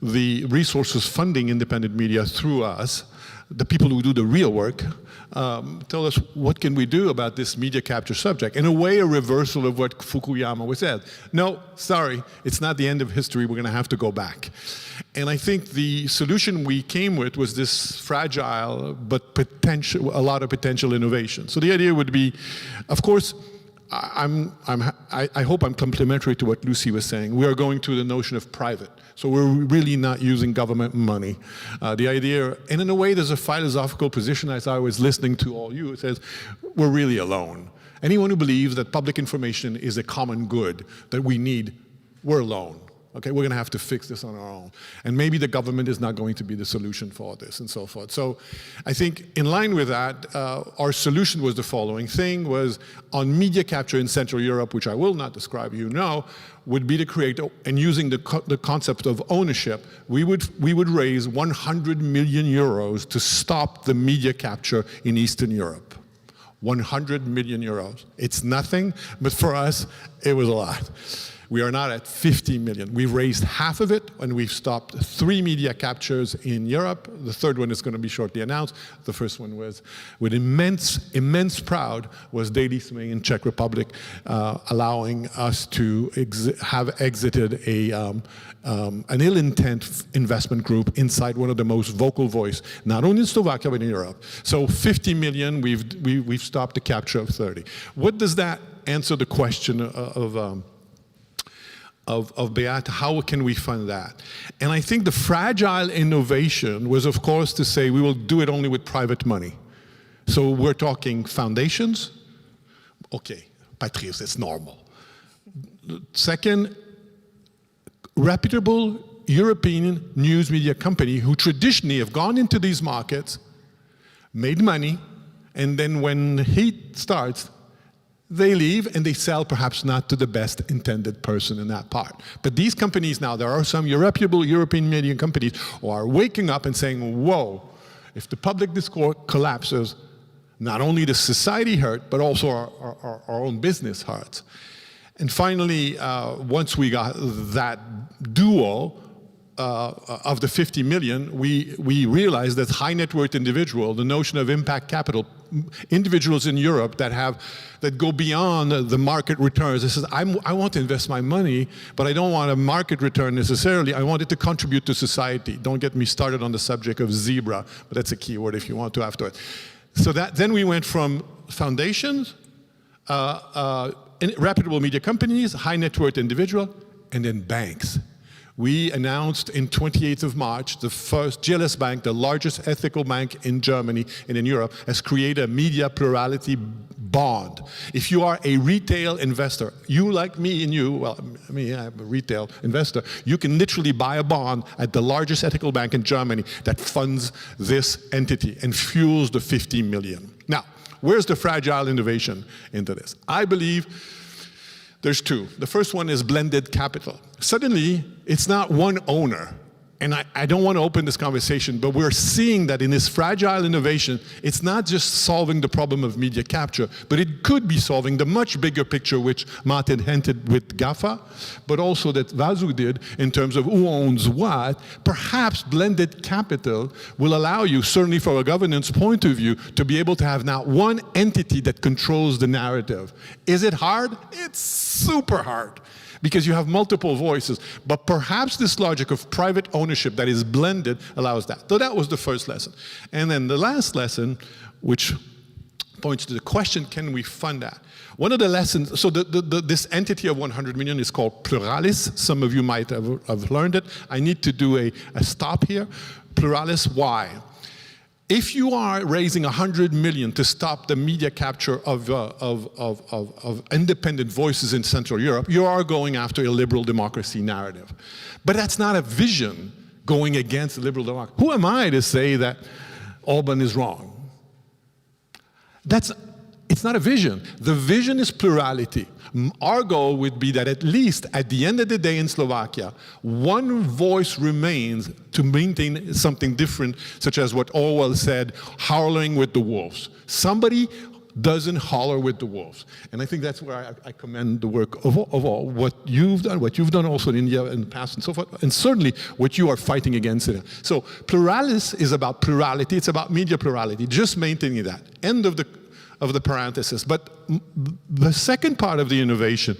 the resources funding independent media through us, the people who do the real work, tell us what can we do about this media capture subject. In a way, a reversal of what Fukuyama was said. No, sorry, it's not the end of history, we're going to have to go back. And I think the solution we came with was this fragile but a lot of potential innovation. So the idea would be, of course, I hope I'm complementary to what Lucy was saying. We are going to the notion of private. So we're really not using government money. The idea, and in a way there's a philosophical position as I was listening to all you, it says, we're really alone. Anyone who believes that public information is a common good that we need, we're alone. Okay, we're going to have to fix this on our own. And maybe the government is not going to be the solution for this and so forth. So I think in line with that, our solution was the following thing, was on media capture in Central Europe, which I will not describe, you know, would be to create, and using the concept of ownership, we would raise 100 million euros to stop the media capture in Eastern Europe. 100 million euros. It's nothing, but for us, it was a lot. We are not at 50 million. We've raised half of it, and we've stopped 3 media captures in Europe. The third one is going to be shortly announced. The first one was, with immense pride, was Daily Swing in Czech Republic, allowing us to have exited an ill-intent investment group inside one of the most vocal voice, not only in Slovakia, but in Europe. So 50 million, we've stopped the capture of 30. What does that answer the question of Beata, how can we fund that? And I think the fragile innovation was, of course, to say we will do it only with private money. So we're talking foundations. Okay, Patrice, it's normal. Second, reputable European news media company who traditionally have gone into these markets, made money, and then when heat starts, they leave and they sell perhaps not to the best intended person in that part. But these companies now, there are some reputable European media companies who are waking up and saying, whoa, if the public discourse collapses, not only the society hurt, but also our own business hurts. And finally, once we got that duo, of the 50 million, we realized that high net worth individual, the notion of impact capital, individuals in Europe that go beyond the market returns. They says, I want to invest my money, but I don't want a market return necessarily. I want it to contribute to society. Don't get me started on the subject of zebra, but that's a key word if you want to afterwards. So then we went from foundations, reputable media companies, high net worth individual, and then banks. We announced in 28th of March, the first GLS Bank, the largest ethical bank in Germany and in Europe, has created a media plurality bond. If you are a retail investor, you like me and you, well, I mean, I'm a retail investor, you can literally buy a bond at the largest ethical bank in Germany that funds this entity and fuels the 50 million. Now, where's the fragile innovation into this? I believe there's two. The first one is blended capital. Suddenly, it's not one owner. And I don't want to open this conversation, but we're seeing that in this fragile innovation, it's not just solving the problem of media capture, but it could be solving the much bigger picture which Martin hinted with GAFA, but also that Vasu did in terms of who owns what. Perhaps blended capital will allow you, certainly from a governance point of view, to be able to have now one entity that controls the narrative. Is it hard? It's super hard, because you have multiple voices. But perhaps this logic of private ownership that is blended allows that. So that was the first lesson. And then the last lesson, which points to the question, can we fund that? One of the lessons, so this entity of 100 million is called Pluralis. Some of you might have learned it. I need to do a stop here. Pluralis, why? If you are raising 100 million to stop the media capture of independent voices in Central Europe, you are going after a liberal democracy narrative. But that's not a vision going against liberal democracy. Who am I to say that Orban is wrong? It's not a vision. The vision is plurality. Our goal would be that at least at the end of the day in Slovakia, one voice remains to maintain something different, such as what Orwell said, howling with the wolves. Somebody doesn't holler with the wolves. And I think that's where I commend the work of all, what you've done also in India in the past and so forth, and certainly what you are fighting against it. So pluralis is about plurality, it's about media plurality, just maintaining that. End of the parenthesis. But the second part of the innovation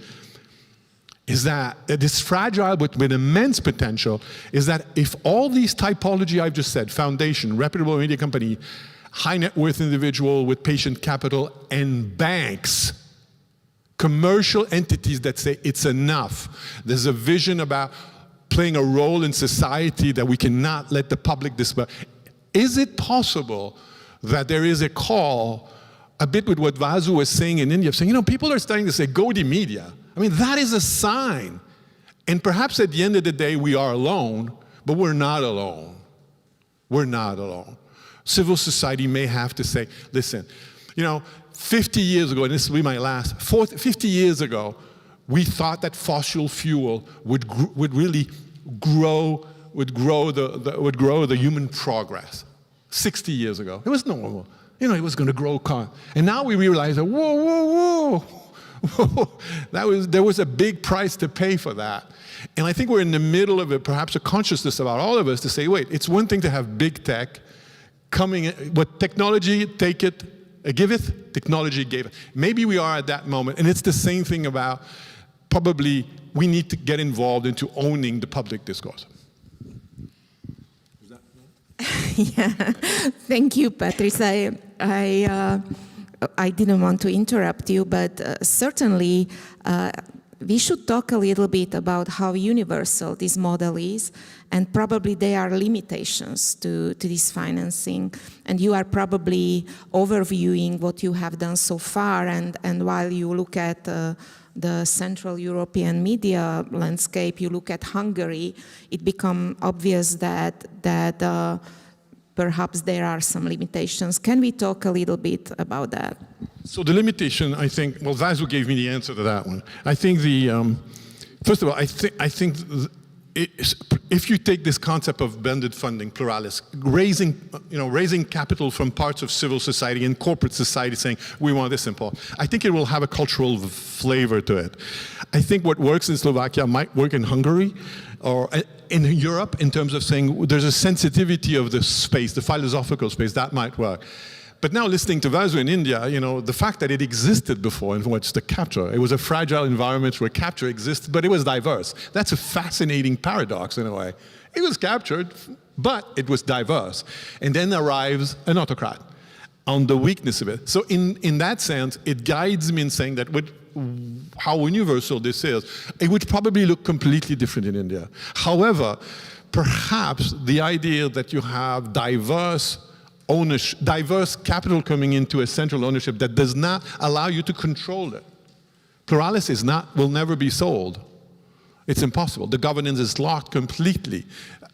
is that this fragile but with immense potential is that if all these typology I've just said, foundation, reputable media company, high net worth individual with patient capital, and banks, commercial entities that say it's enough. There's a vision about playing a role in society that we cannot let the public display. Is it possible that there is a call, a bit with what Vasu was saying in India, saying, people are starting to say, go to media. I mean, that is a sign. And perhaps at the end of the day, we are alone, but we're not alone. We're not alone. Civil society may have to say, listen, 50 years ago, and this will be my last, 50 years ago, we thought that fossil fuel would really grow the human progress. 60 years ago, it was normal. It was going to grow car. And now we realize that, whoa, there was a big price to pay for that. And I think we're in the middle of perhaps a consciousness about all of us to say, wait, it's one thing to have big tech coming, what technology giveth, technology gave it. Maybe we are at that moment, and it's the same thing about probably we need to get involved into owning the public discourse. Yeah, thank you, Patrice. I didn't want to interrupt you, but certainly we should talk a little bit about how universal this model is, and probably there are limitations to this financing. And you are probably overviewing what you have done so far, and while you look at the Central European media landscape, you look at Hungary, it becomes obvious that perhaps there are some limitations. Can we talk a little bit about that? So the limitation, I think, Vasu gave me the answer to that one. I think first of all, I think if you take this concept of blended funding, pluralis, raising capital from parts of civil society and corporate society saying, we want this simple, I think it will have a cultural flavor to it. I think what works in Slovakia might work in Hungary or in Europe in terms of saying there's a sensitivity of the space, the philosophical space, that might work. But now listening to Vasu in India, the fact that it existed before, in which the capture, it was a fragile environment where capture existed, but it was diverse. That's a fascinating paradox in a way. It was captured, but it was diverse. And then arrives an autocrat on the weakness of it. So in that sense, it guides me in saying that how universal this is. It would probably look completely different in India. However, perhaps the idea that you have diverse capital coming into a central ownership that does not allow you to control it. Pluralis will never be sold. It's impossible. The governance is locked completely.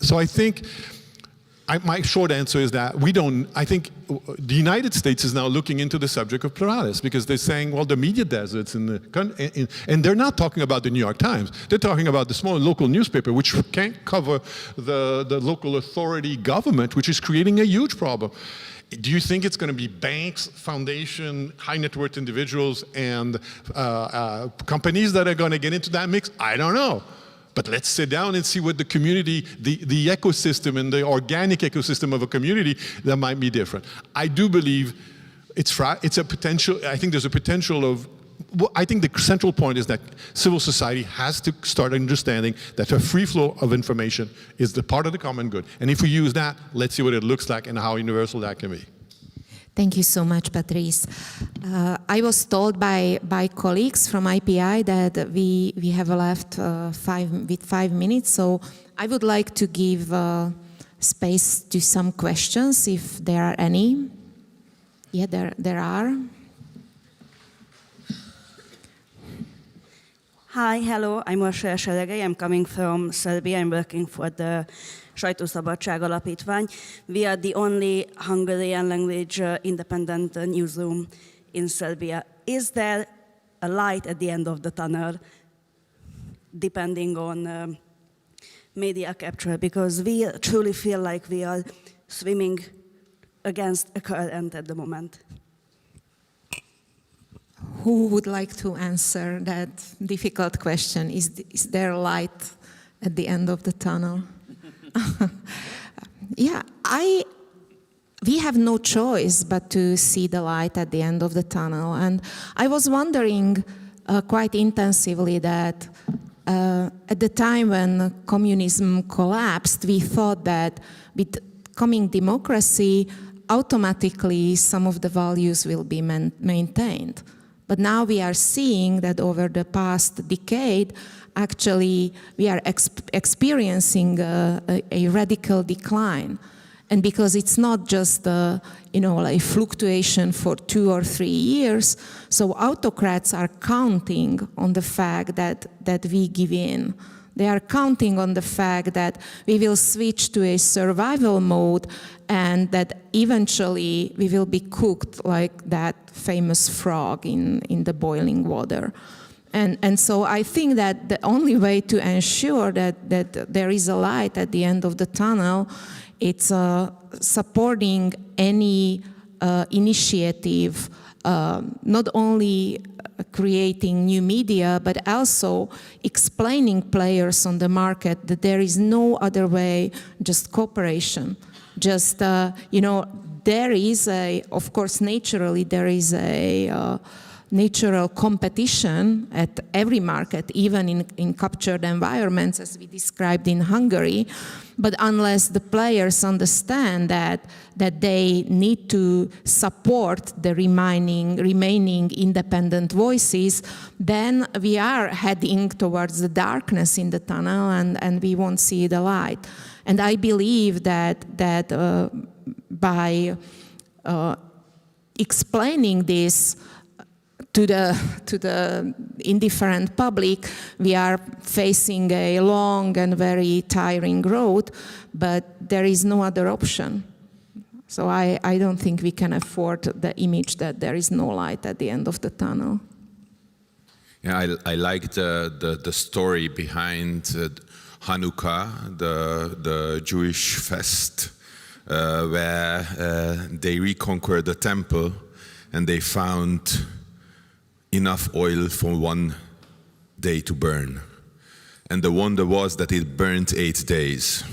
So I think my short answer is that I think the United States is now looking into the subject of pluralis because they're saying, well, the media deserts and they're not talking about the New York Times. They're talking about the small local newspaper, which can't cover the local authority government, which is creating a huge problem. Do you think it's going to be banks, foundation, high net worth individuals, and companies that are going to get into that mix? I don't know. But let's sit down and see what the community, the ecosystem and the organic ecosystem of a community that might be different. I do believe it's a potential, I think there's a potential of, I think the central point is that civil society has to start understanding that a free flow of information is the part of the common good. And if we use that, let's see what it looks like and how universal that can be. Thank you so much, Patrice. I was told by colleagues from IPI that we have left 5 minutes, so I would like to give space to some questions if there are any. Yeah, there are. Hi, hello, I'm Orsolya Seregei. I'm coming from Serbia. I'm working for the Sajtószabadság Alapítvány. We are the only Hungarian language independent newsroom in Serbia. Is there a light at the end of the tunnel, depending on media capture? Because we truly feel like we are swimming against a current at the moment. Who would like to answer that difficult question? Is there light at the end of the tunnel? Yeah, we have no choice but to see the light at the end of the tunnel. And I was wondering quite intensively that at the time when communism collapsed, we thought that with coming democracy, automatically some of the values will be maintained. But now we are seeing that over the past decade, actually we are experiencing a radical decline. And because it's not just a fluctuation for 2 or 3 years, so autocrats are counting on the fact that we give in. They are counting on the fact that we will switch to a survival mode and that eventually we will be cooked like that famous frog in the boiling water. And so I think that the only way to ensure that there is a light at the end of the tunnel, it's supporting any initiative, not only creating new media, but also explaining players on the market that there is no other way, just cooperation. Just, there is of course, naturally, there is a natural competition at every market, even in captured environments, as we described in Hungary. But unless the players understand that they need to support the remaining independent voices, then we are heading towards the darkness in the tunnel, and we won't see the light. And I believe that by explaining this to the indifferent public, we are facing a long and very tiring road, but there is no other option. So I don't think we can afford the image that there is no light at the end of the tunnel. Yeah, I like the story behind Hanukkah, the Jewish fest, where they reconquered the temple and they found enough oil for one day to burn. And the wonder was that it burned 8 days.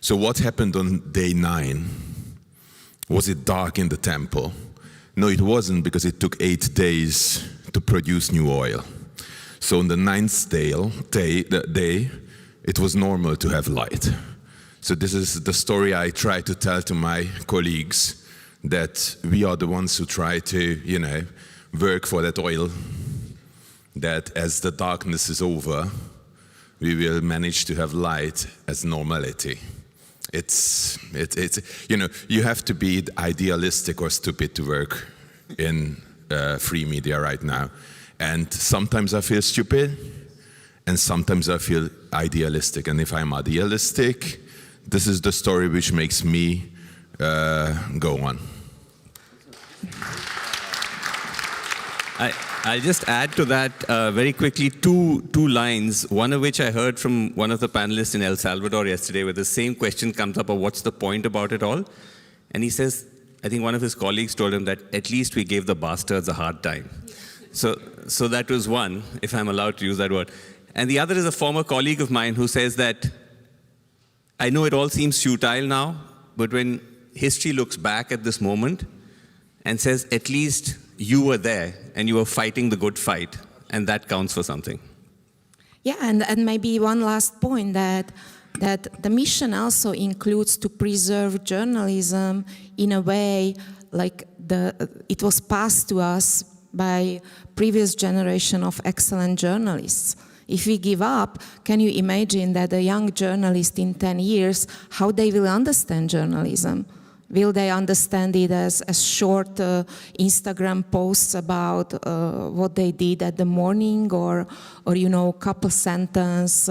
So what happened on day 9? Was it dark in the temple? No, it wasn't, because it took 8 days to produce new oil. So on the 9th day, it was normal to have light. So this is the story I try to tell to my colleagues, that we are the ones who try to, work for that oil, that as the darkness is over, we will manage to have light as normality. It's you have to be idealistic or stupid to work in free media right now. And sometimes I feel stupid, and sometimes I feel idealistic. And if I'm idealistic, this is the story which makes me go on. I'll just add to that very quickly two lines, one of which I heard from one of the panelists in El Salvador yesterday, where the same question comes up of what's the point about it all. And he says, I think one of his colleagues told him that at least we gave the bastards a hard time. So that was one, if I'm allowed to use that word. And the other is a former colleague of mine who says that, I know it all seems futile now, but when history looks back at this moment and says, at least you were there and you were fighting the good fight, and that counts for something. Yeah, and maybe one last point, that the mission also includes to preserve journalism in a way like it was passed to us by previous generation of excellent journalists. If we give up, can you imagine that a young journalist in 10 years, how they will understand journalism? Will they understand it as short Instagram posts about what they did at the morning, or couple sentence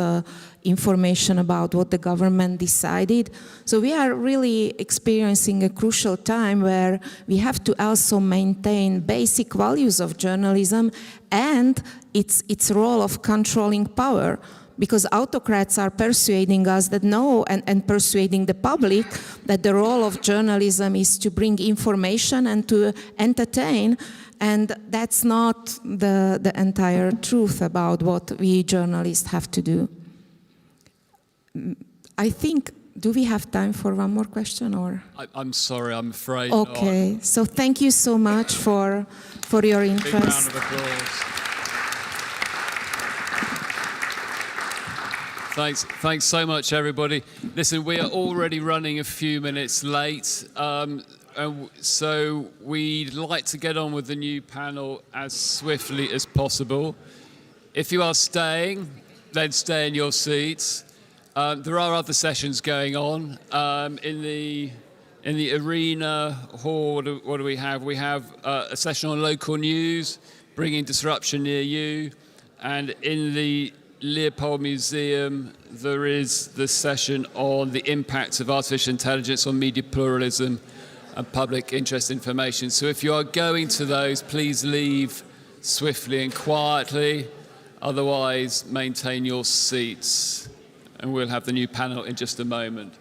information about what the government decided? So we are really experiencing a crucial time where we have to also maintain basic values of journalism and its role of controlling power. Because autocrats are persuading us that no, and persuading the public that the role of journalism is to bring information and to entertain, and that's not the entire truth about what we journalists have to do. I think, do we have time for one more question, or? I'm sorry, I'm afraid okay, not. so thank you so much for your interest. Big round of applause. Thanks so much, everybody. Listen, we are already running a few minutes late, so we'd like to get on with the new panel as swiftly as possible. If you are staying, then stay in your seats. There are other sessions going on in the arena hall. What do we have? We have a session on local news, bringing disruption near you, and in the Leopold Museum, there is the session on the impact of artificial intelligence on media pluralism and public interest information. So if you are going to those, please leave swiftly and quietly. Otherwise, maintain your seats. And we'll have the new panel in just a moment.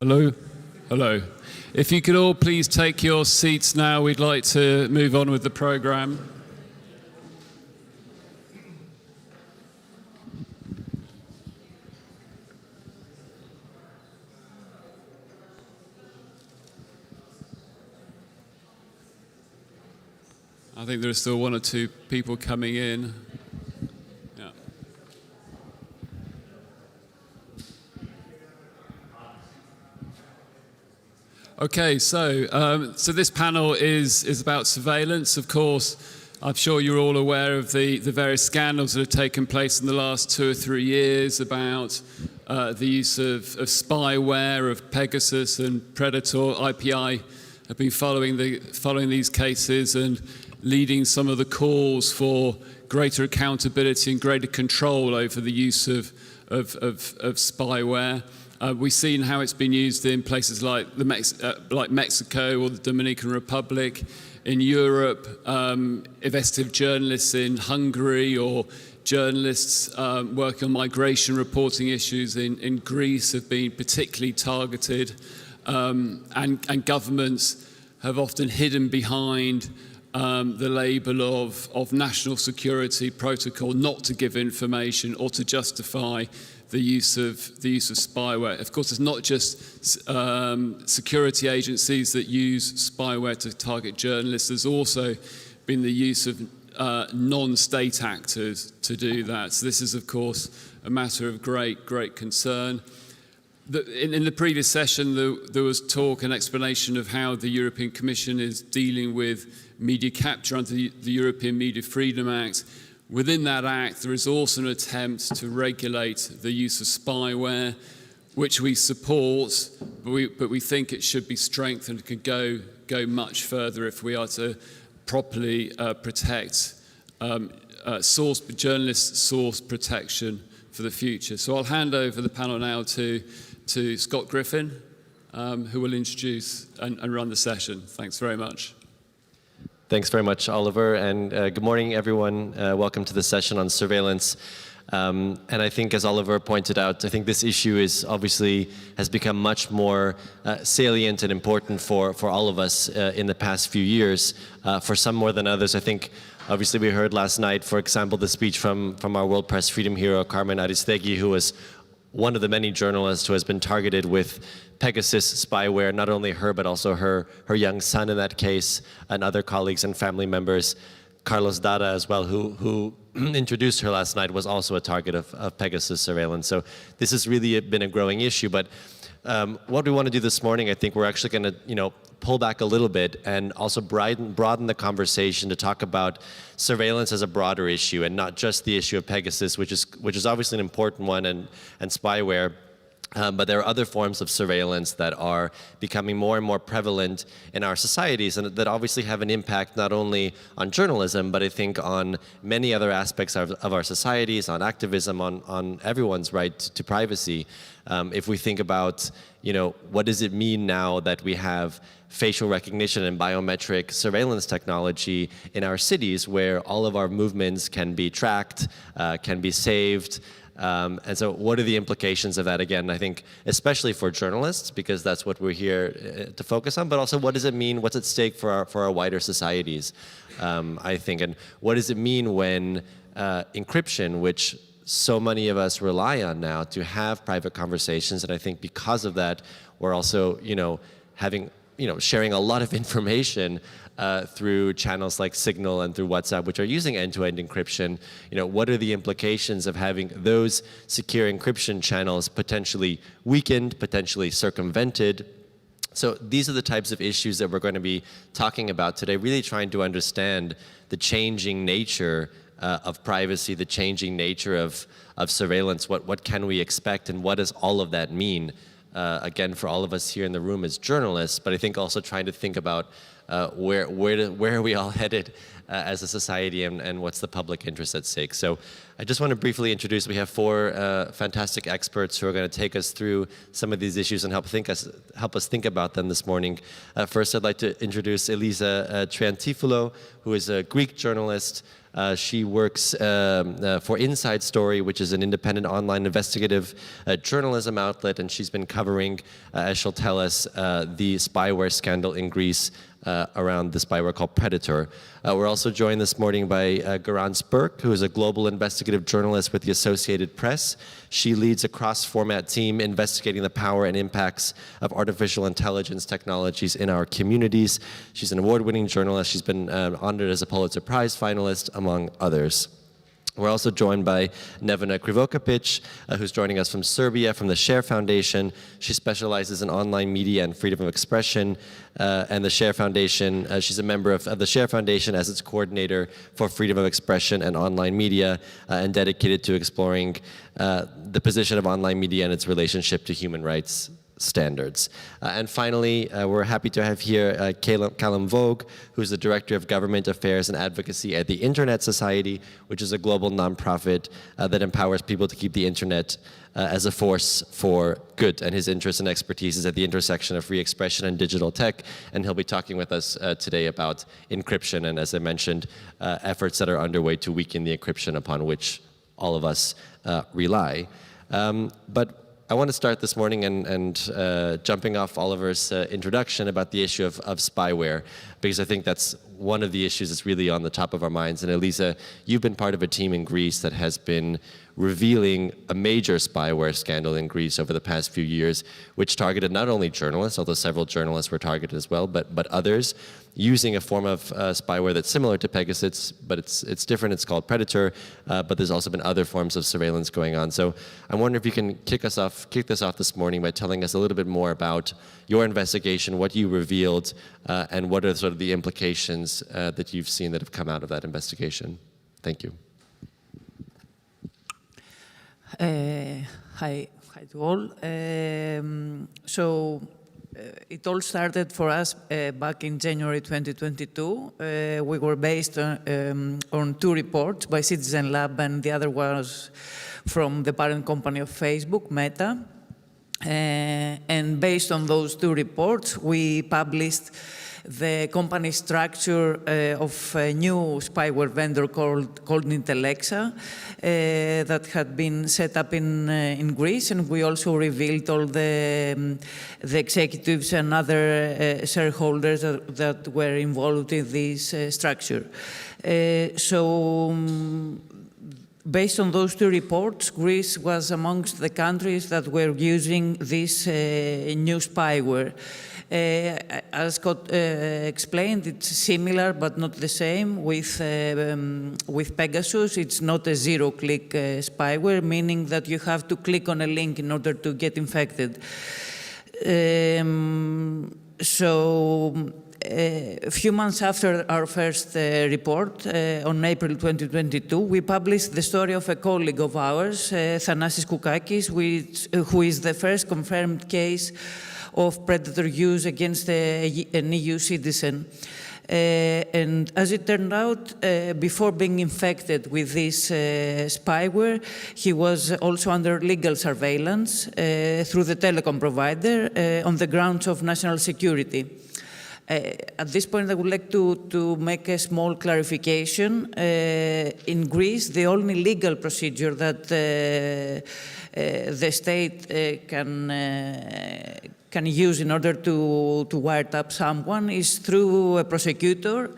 Hello? Hello. If you could all please take your seats now, we'd like to move on with the program. I think there are still one or two people coming in. Yeah. Okay, so this panel is about surveillance. Of course, I'm sure you're all aware of the various scandals that have taken place in the last 2 or 3 years about the use of spyware, of Pegasus and Predator. IPI have been following these cases and leading some of the calls for greater accountability and greater control over the use of spyware. We've seen how it's been used in places like Mexico or the Dominican Republic, in Europe, investigative journalists in Hungary, or journalists working on migration reporting issues in Greece have been particularly targeted, and governments have often hidden behind the label of national security protocol not to give information or to justify the use of spyware. Of course, it's not just security agencies that use spyware to target journalists. There's also been the use of non-state actors to do that. So this is, of course, a matter of great concern. In the previous session, there was talk and explanation of how the European Commission is dealing with media capture under the European Media Freedom Act. Within that act, there is also an attempt to regulate the use of spyware, which we support, but we think it should be strengthened and could go much further if we are to properly protect journalist source protection for the future. So I'll hand over the panel now to Scott Griffin, who will introduce and run the session. Thanks very much. Thanks very much, Oliver, and good morning, everyone. Welcome to the session on surveillance. And I think, as Oliver pointed out, I think this issue has become much more salient and important for all of us in the past few years, for some more than others. I think, obviously, we heard last night, for example, the speech from our World Press Freedom hero, Carmen Aristegui, who was one of the many journalists who has been targeted with Pegasus spyware, not only her, but also her young son in that case, and other colleagues and family members. Carlos Dada as well, who introduced her last night, was also a target of Pegasus surveillance. So this has really been a growing issue. But what we want to do this morning, I think we're actually going to, pull back a little bit and also broaden the conversation to talk about surveillance as a broader issue, and not just the issue of Pegasus, which is obviously an important one, and spyware. But there are other forms of surveillance that are becoming more and more prevalent in our societies, and that obviously have an impact not only on journalism, but I think on many other aspects of our societies, on activism, on everyone's right to privacy. If we think about, what does it mean now that we have facial recognition and biometric surveillance technology in our cities, where all of our movements can be tracked, can be saved. And so what are the implications of that? Again, I think especially for journalists, because that's what we're here to focus on, but also what does it mean, what's at stake for our wider societies, I think, and what does it mean when encryption, which so many of us rely on now to have private conversations, and I think because of that, we're also, sharing a lot of information through channels like Signal and through WhatsApp, which are using end-to-end encryption. What are the implications of having those secure encryption channels potentially weakened, potentially circumvented? So these are the types of issues that we're going to be talking about today, really trying to understand the changing nature of privacy, the changing nature of surveillance. What can we expect, and what does all of that mean? Again, for all of us here in the room as journalists, but I think also trying to think about where are we all headed as a society, and what's the public interest at stake. So I just want to briefly introduce, we have four fantastic experts who are going to take us through some of these issues and help us think about them this morning. First, I'd like to introduce Elisa Triantifoulo, who is a Greek journalist. She works for Inside Story, which is an independent online investigative journalism outlet, and she's been covering, as she'll tell us, the spyware scandal in Greece around the spyware called Predator. We're also joined this morning by Garance Burke, who is a global investigative journalist with the Associated Press. She leads a cross-format team investigating the power and impacts of artificial intelligence technologies in our communities. She's an award-winning journalist. She's been honored as a Pulitzer Prize finalist, among others. We're also joined by Nevena Krivokapic, who's joining us from Serbia, from the Share Foundation. She specializes in online media and freedom of expression. And the Share Foundation, she's a member of the Share Foundation as its coordinator for freedom of expression and online media, and dedicated to exploring the position of online media and its relationship to human rights standards. And finally, we're happy to have here Callum Vogue, who's the Director of Government Affairs and Advocacy at the Internet Society, which is a global nonprofit that empowers people to keep the internet as a force for good. And his interest and expertise is at the intersection of free expression and digital tech, and he'll be talking with us today about encryption and, as I mentioned, efforts that are underway to weaken the encryption upon which all of us rely. But I want to start this morning and jumping off Oliver's introduction about the issue of spyware, because I think that's one of the issues that's really on the top of our minds. And Elisa, you've been part of a team in Greece that has been revealing a major spyware scandal in Greece over the past few years, which targeted not only journalists, although several journalists were targeted as well, but others, using a form of spyware that's similar to Pegasus, but it's different. It's called Predator, but there's also been other forms of surveillance going on. So I wonder if you can kick this off this morning by telling us a little bit more about your investigation, what you revealed, and what are sort of the implications that you've seen that have come out of that investigation. Thank you. Hi to all. It all started for us back in January 2022. We were based on two reports by Citizen Lab, and the other was from the parent company of Facebook, Meta. And based on those two reports, we published the company structure of a new spyware vendor called Intellexa that had been set up in Greece, and we also revealed all the executives and other shareholders that were involved in this structure. Based on those two reports, Greece was amongst the countries that were using this new spyware. As Scott explained, it's similar but not the same with Pegasus. It's not a zero-click spyware, meaning that you have to click on a link in order to get infected. A few months after our first report, on April 2022, we published the story of a colleague of ours, Thanasis Koukakis, who is the first confirmed case of predator use against an EU citizen. And as it turned out, before being infected with this spyware, he was also under legal surveillance through the telecom provider on the grounds of national security. At this point, I would like to make a small clarification. In Greece, the only legal procedure that the state can use in order to wiretap someone is through a prosecutor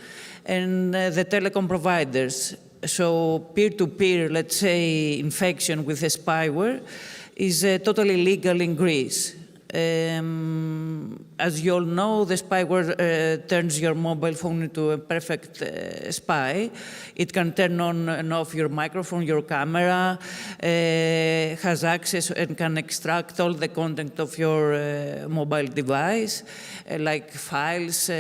and the telecom providers. So peer-to-peer, let's say, infection with a spyware is totally legal in Greece. As you all know, the spyware turns your mobile phone into a perfect spy. It can turn on and off your microphone, your camera, has access and can extract all the content of your mobile device, like files,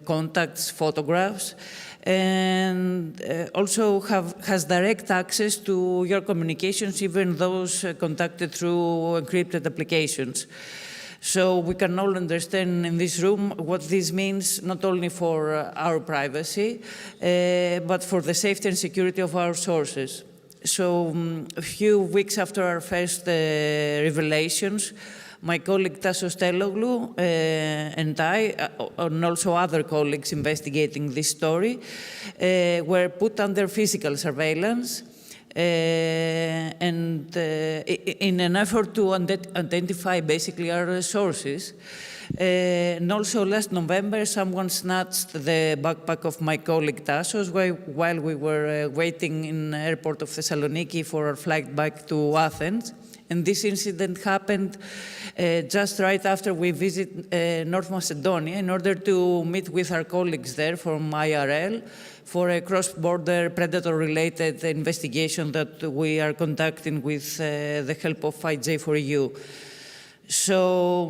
contacts, photographs, and also has direct access to your communications, even those conducted through encrypted applications. So we can all understand in this room what this means, not only for our privacy, but for the safety and security of our sources. So a few weeks after our first revelations, my colleague Tassos Teloglu and I, and also other colleagues investigating this story, were put under physical surveillance and in an effort to identify basically our sources. And also last November, someone snatched the backpack of my colleague Tassos while we were waiting in the airport of Thessaloniki for our flight back to Athens. And this incident happened just right after we visit North Macedonia in order to meet with our colleagues there from IRL for a cross-border predator-related investigation that we are conducting with the help of IJ4EU. So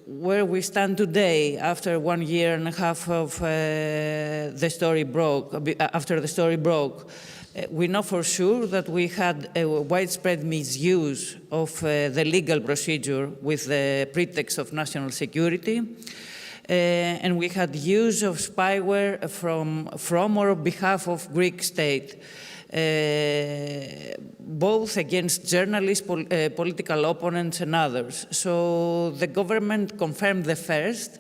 where we stand today, after 1 year and a half of the story broke, after the story broke, we know for sure that we had a widespread misuse of the legal procedure with the pretext of national security. And we had use of spyware from or on behalf of Greek state, both against journalists, political opponents and others. So the government confirmed the first,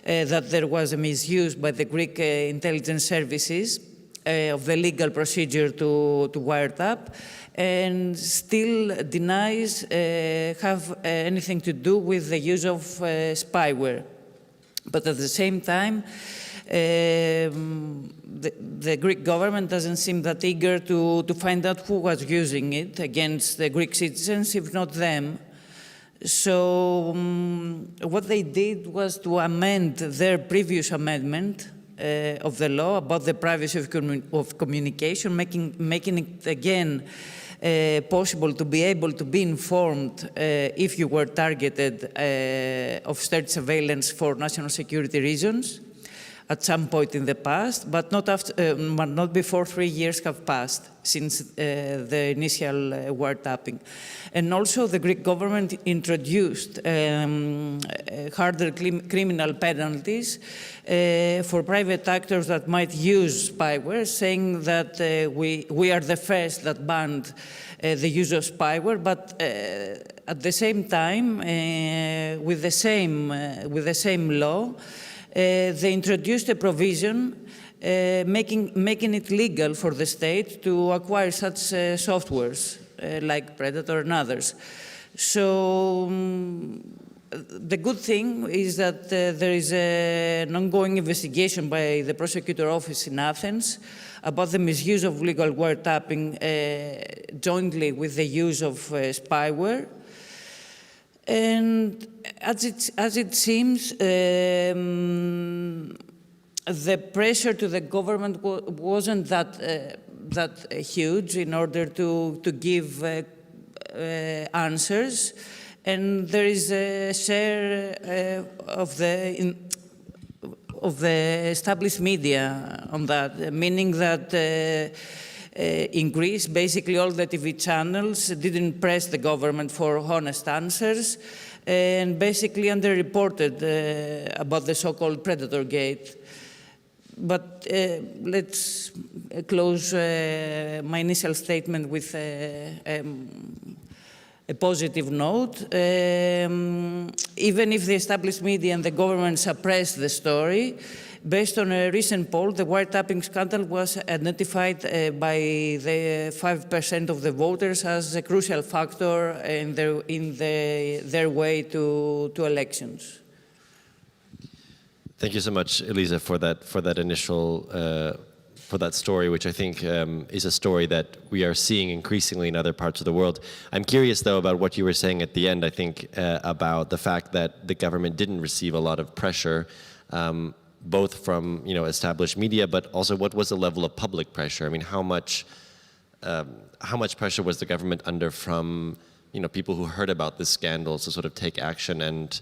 that there was a misuse by the Greek intelligence services of the legal procedure to wiretap, and still denies have anything to do with the use of spyware. But at the same time, the Greek government doesn't seem that eager to find out who was using it against the Greek citizens, if not them. So what they did was to amend their previous amendment of the law about the privacy of communication, making it again possible to be able to be informed if you were targeted of state surveillance for national security reasons at some point in the past, but not before 3 years have passed since the initial wiretapping. And also the Greek government introduced harder criminal penalties for private actors that might use spyware, saying that we are the first that banned the use of spyware, but at the same time, with the same law, they introduced a provision making it legal for the state to acquire such softwares like Predator and others. So the good thing is that there is an ongoing investigation by the prosecutor office in Athens about the misuse of legal wiretapping jointly with the use of spyware. And as it seems, the pressure to the government wasn't that huge in order to give answers, and there is a share of the established media on that, meaning that in Greece, basically all the TV channels didn't press the government for honest answers and basically underreported about the so-called Predator Gate. But let's close my initial statement with a positive note. Even if the established media and the government suppressed the story, based on a recent poll, the wiretapping scandal was identified by the 5% of the voters as a crucial factor in their way to elections. Thank you so much, Elisa, for that initial for that story, which I think is a story that we are seeing increasingly in other parts of the world. I'm curious, though, about what you were saying at the end. I think about the fact that the government didn't receive a lot of pressure, both from established media, but also what was the level of public pressure? I mean, how much pressure was the government under from people who heard about this scandal to sort of take action and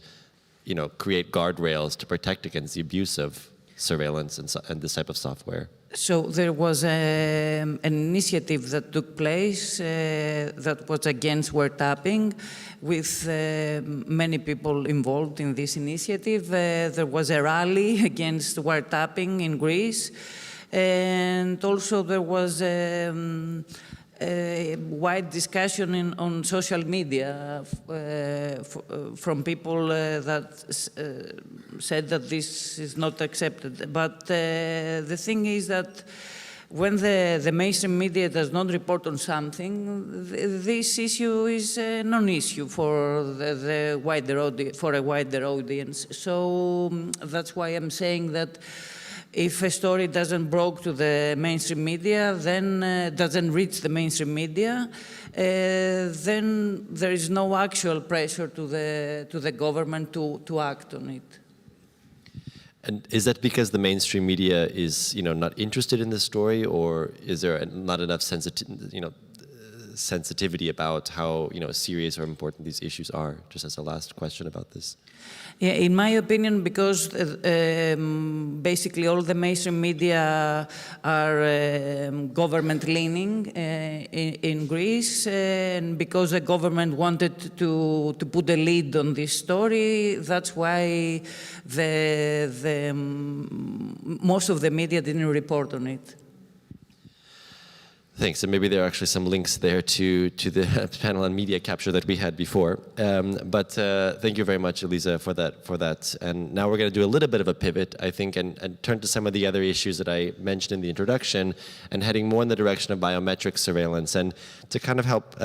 create guardrails to protect against the abuse of surveillance and this type of software? So there was an initiative that took place that was against wiretapping, with many people involved in this initiative. There was a rally against wiretapping in Greece, and also there was a wide discussion on social media from people that said that this is not accepted. But the thing is that when the mainstream media does not report on something, this issue is a non-issue for a wider audience. So that's why I'm saying that if a story doesn't broke to the mainstream media, then doesn't reach the mainstream media, then there is no actual pressure to the government to act on it. And is that because the mainstream media is, not interested in this story, or is there not enough sensitivity about how, serious or important these issues are? Just as a last question about this. Yeah, in my opinion, because basically all the mainstream media are government-leaning in Greece, and because the government wanted to put a lead on this story, that's why most of the media didn't report on it. Thanks, and maybe there are actually some links there to the panel on media capture that we had before. But thank you very much, Elisa, for that. And now we're going to do a little bit of a pivot, I think, and turn to some of the other issues that I mentioned in the introduction, and heading more in the direction of biometric surveillance. And to kind of help,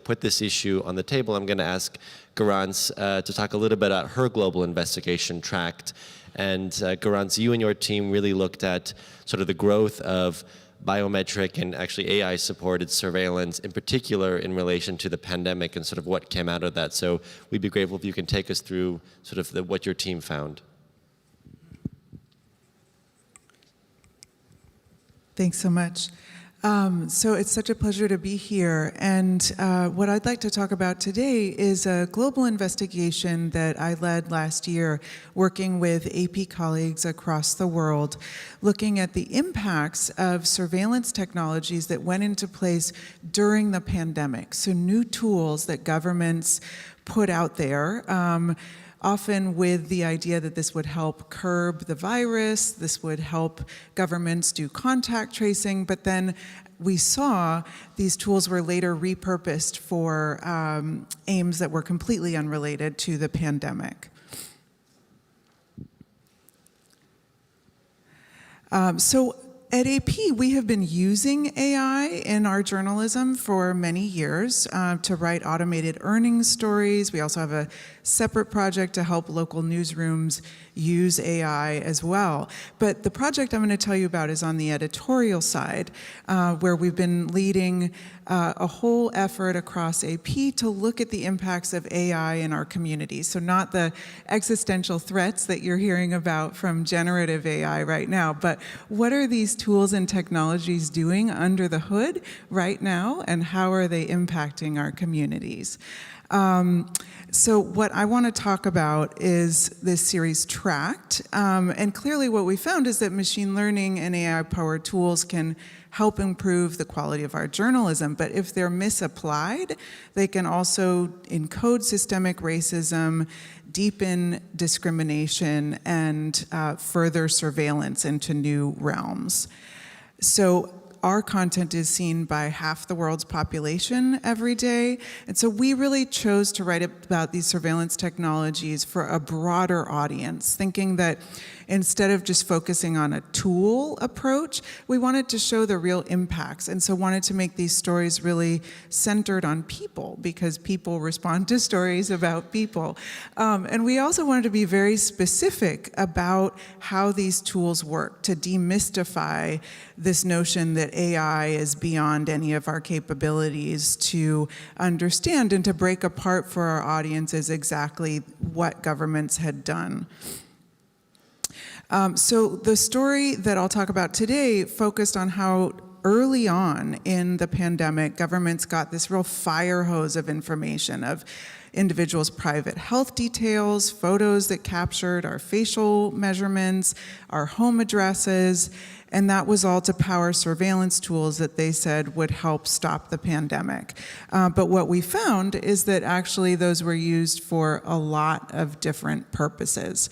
put this issue on the table, I'm going to ask Garance to talk a little bit about her global investigation tract. And Garance, you and your team really looked at sort of the growth of biometric and actually AI-supported surveillance, in particular in relation to the pandemic and sort of what came out of that. So we'd be grateful if you can take us through sort of what your team found. Thanks so much. So it's such a pleasure to be here. And what I'd like to talk about today is a global investigation that I led last year, working with AP colleagues across the world, looking at the impacts of surveillance technologies that went into place during the pandemic. So new tools that governments put out there, often with the idea that this would help curb the virus, this would help governments do contact tracing, but then we saw these tools were later repurposed for aims that were completely unrelated to the pandemic. So at AP, we have been using AI in our journalism for many years to write automated earnings stories. We also have a separate project to help local newsrooms use AI as well. But the project I'm going to tell you about is on the editorial side, where we've been leading a whole effort across AP to look at the impacts of AI in our communities. So not the existential threats that you're hearing about from generative AI right now, but what are these tools and technologies doing under the hood right now, and how are they impacting our communities? So what I want to talk about is this series Tracked, and clearly what we found is that machine learning and AI-powered tools can help improve the quality of our journalism, but if they're misapplied, they can also encode systemic racism, deepen discrimination, and further surveillance into new realms. So our content is seen by half the world's population every day. And so we really chose to write about these surveillance technologies for a broader audience, thinking that instead of just focusing on a tool approach, we wanted to show the real impacts. And so wanted to make these stories really centered on people, because people respond to stories about people. And we also wanted to be very specific about how these tools work, to demystify this notion that AI is beyond any of our capabilities to understand, and to break apart for our audiences exactly what governments had done. So the story that I'll talk about today focused on how early on in the pandemic, governments got this real fire hose of information of individuals' private health details, photos that captured our facial measurements, our home addresses, and that was all to power surveillance tools that they said would help stop the pandemic. But what we found is that actually those were used for a lot of different purposes.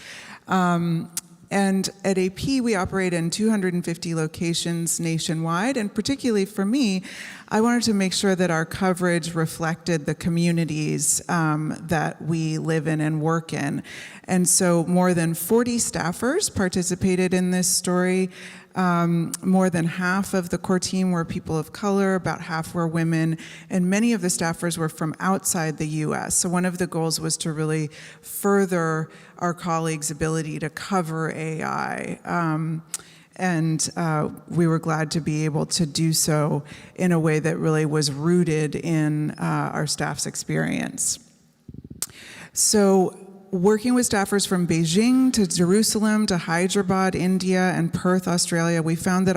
And at AP, we operate in 250 locations nationwide, and particularly for me, I wanted to make sure that our coverage reflected the communities that we live in and work in. And so more than 40 staffers participated in this story. More than half of the core team were people of color, about half were women, and many of the staffers were from outside the US. So one of the goals was to really further our colleagues' ability to cover AI. We were glad to be able to do so in a way that really was rooted in our staff's experience. So working with staffers from Beijing to Jerusalem to Hyderabad, India, and Perth, Australia, we found that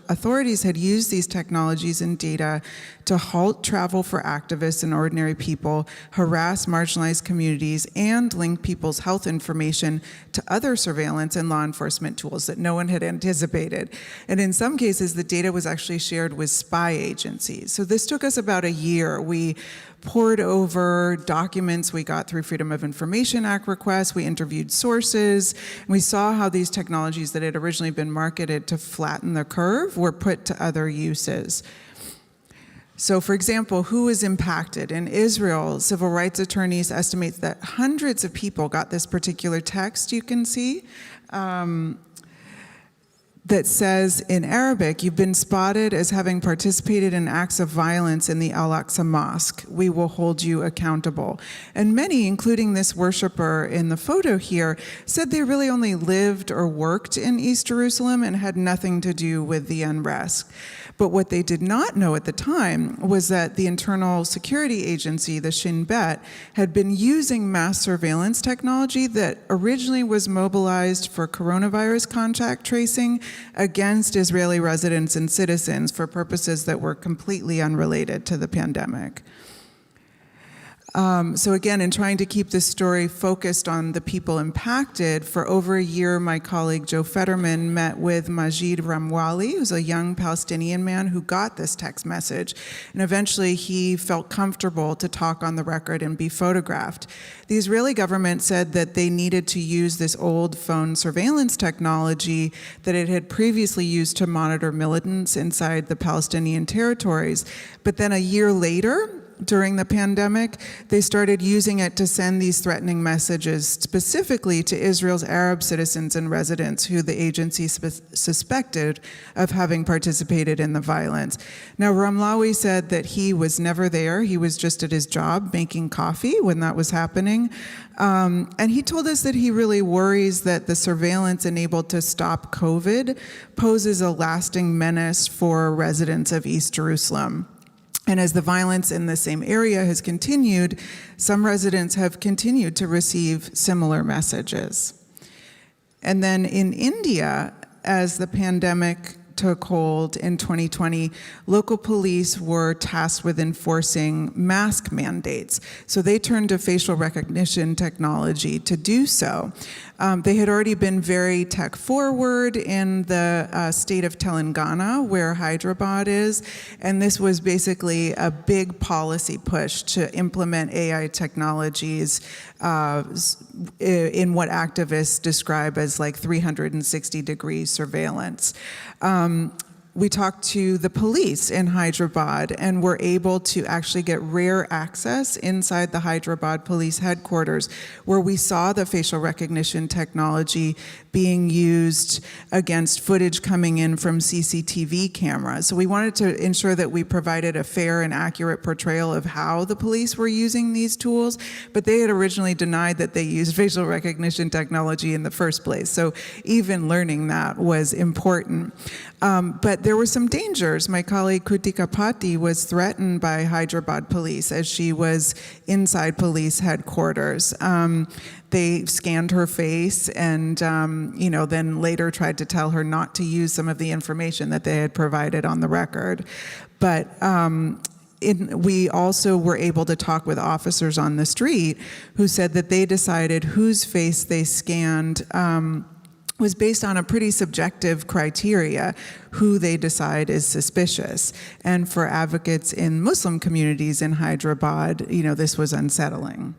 authorities had used these technologies and data to halt travel for activists and ordinary people, harass marginalized communities, and link people's health information to other surveillance and law enforcement tools that no one had anticipated. And in some cases, the data was actually shared with spy agencies. So this took us about a year. We pored over documents we got through Freedom of Information Act requests, we interviewed sources, and we saw how these technologies that had originally been marketed to flatten the curve were put to other uses. So for example, who was impacted? In Israel, civil rights attorneys estimate that hundreds of people got this particular text you can see, that says in Arabic, "You've been spotted as having participated in acts of violence in the Al-Aqsa Mosque. We will hold you accountable." And many, including this worshiper in the photo here, said they really only lived or worked in East Jerusalem and had nothing to do with the unrest. But what they did not know at the time was that the Internal Security Agency, the Shin Bet, had been using mass surveillance technology that originally was mobilized for coronavirus contact tracing against Israeli residents and citizens for purposes that were completely unrelated to the pandemic. So again, in trying to keep this story focused on the people impacted, for over a year, my colleague Joe Fetterman met with Majid Ramwali, who's a young Palestinian man who got this text message. And eventually he felt comfortable to talk on the record and be photographed. The Israeli government said that they needed to use this old phone surveillance technology that it had previously used to monitor militants inside the Palestinian territories. But then a year later, during the pandemic, they started using it to send these threatening messages specifically to Israel's Arab citizens and residents who the agency suspected of having participated in the violence. Now, Ramlawi said that he was never there. He was just at his job making coffee when that was happening. And he told us that he really worries that the surveillance enabled to stop COVID poses a lasting menace for residents of East Jerusalem. And as the violence in the same area has continued, some residents have continued to receive similar messages. And then in India, as the pandemic took hold in 2020, local police were tasked with enforcing mask mandates. So they turned to facial recognition technology to do so. They had already been very tech forward in the state of Telangana, where Hyderabad is, and this was basically a big policy push to implement AI technologies in what activists describe as like 360-degree surveillance. We talked to the police in Hyderabad and were able to actually get rare access inside the Hyderabad police headquarters, where we saw the facial recognition technology being used against footage coming in from CCTV cameras. So we wanted to ensure that we provided a fair and accurate portrayal of how the police were using these tools, but they had originally denied that they used facial recognition technology in the first place. So even learning that was important. But there were some dangers. My colleague Kritika Pati was threatened by Hyderabad police as she was inside police headquarters. They scanned her face and then later tried to tell her not to use some of the information that they had provided on the record. But we also were able to talk with officers on the street who said that they decided whose face they scanned was based on a pretty subjective criteria, who they decide is suspicious. And for advocates in Muslim communities in Hyderabad, this was unsettling.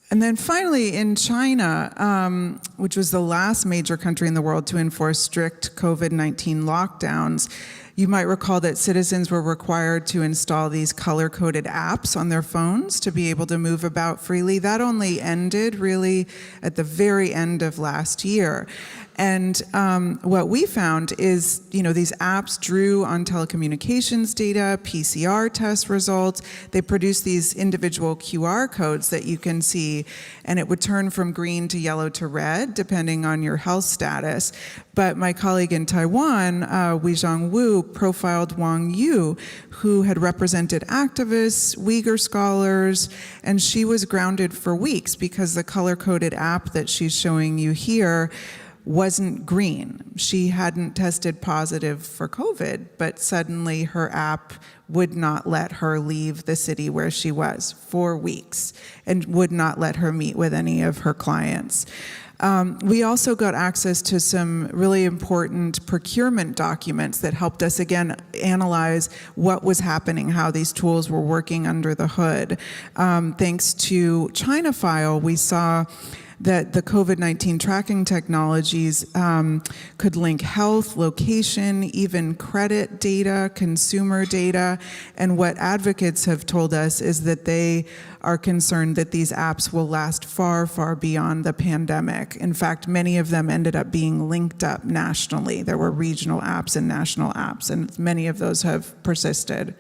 And then finally, in China, which was the last major country in the world to enforce strict COVID-19 lockdowns, you might recall that citizens were required to install these color-coded apps on their phones to be able to move about freely. That only ended really at the very end of last year. And what we found is, these apps drew on telecommunications data, PCR test results. They produced these individual QR codes that you can see, and it would turn from green to yellow to red, depending on your health status. But my colleague in Taiwan, Weizhang Wu, profiled Wang Yu, who had represented activists, Uyghur scholars, and she was grounded for weeks because the color-coded app that she's showing you here wasn't green. She hadn't tested positive for COVID, but suddenly her app would not let her leave the city where she was for weeks and would not let her meet with any of her clients. We also got access to some really important procurement documents that helped us, again, analyze what was happening, how these tools were working under the hood. Thanks to ChinaFile, we saw that the COVID-19 tracking technologies could link health, location, even credit data, consumer data. And what advocates have told us is that they are concerned that these apps will last far, far beyond the pandemic. In fact, many of them ended up being linked up nationally. There were regional apps and national apps, and many of those have persisted.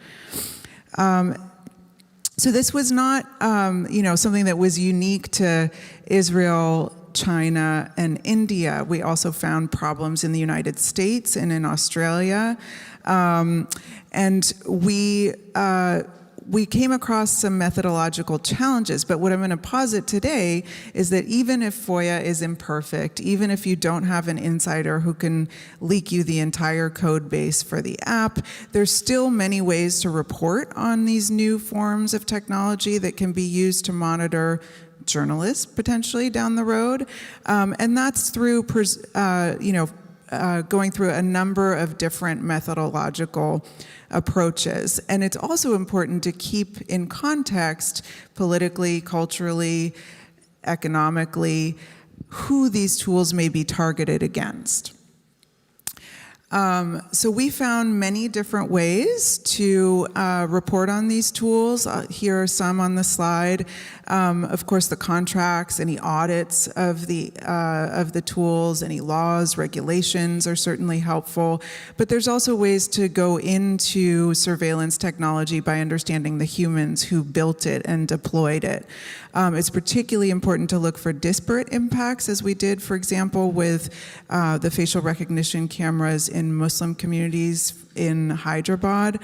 So this was not, something that was unique to Israel, China, and India. We also found problems in the United States and in Australia. And we came across some methodological challenges, but what I'm going to posit today is that even if FOIA is imperfect, even if you don't have an insider who can leak you the entire code base for the app, there's still many ways to report on these new forms of technology that can be used to monitor journalists potentially down the road. And that's through, going through a number of different methodological approaches. And it's also important to keep in context, politically, culturally, economically, who these tools may be targeted against. So we found many different ways to report on these tools. Here are some on the slide. Of course, the contracts, any audits of the tools, any laws, regulations are certainly helpful. But there's also ways to go into surveillance technology by understanding the humans who built it and deployed it. It's particularly important to look for disparate impacts, as we did, for example, with the facial recognition cameras in Muslim communities in Hyderabad.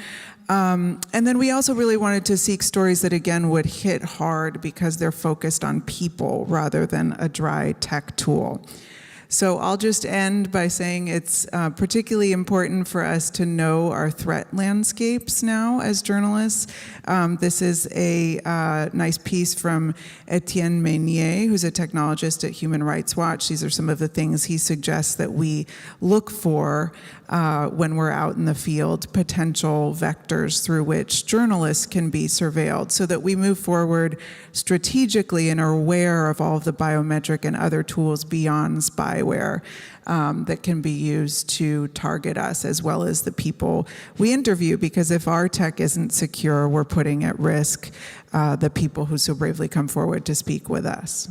And then we also really wanted to seek stories that, again, would hit hard because they're focused on people rather than a dry tech tool. So I'll just end by saying it's particularly important for us to know our threat landscapes now as journalists. This is a nice piece from Etienne Meunier, who's a technologist at Human Rights Watch. These are some of the things he suggests that we look for when we're out in the field, potential vectors through which journalists can be surveilled, so that we move forward strategically and are aware of all of the biometric and other tools beyond spyware that can be used to target us as well as the people we interview, because if our tech isn't secure, we're putting at risk the people who so bravely come forward to speak with us.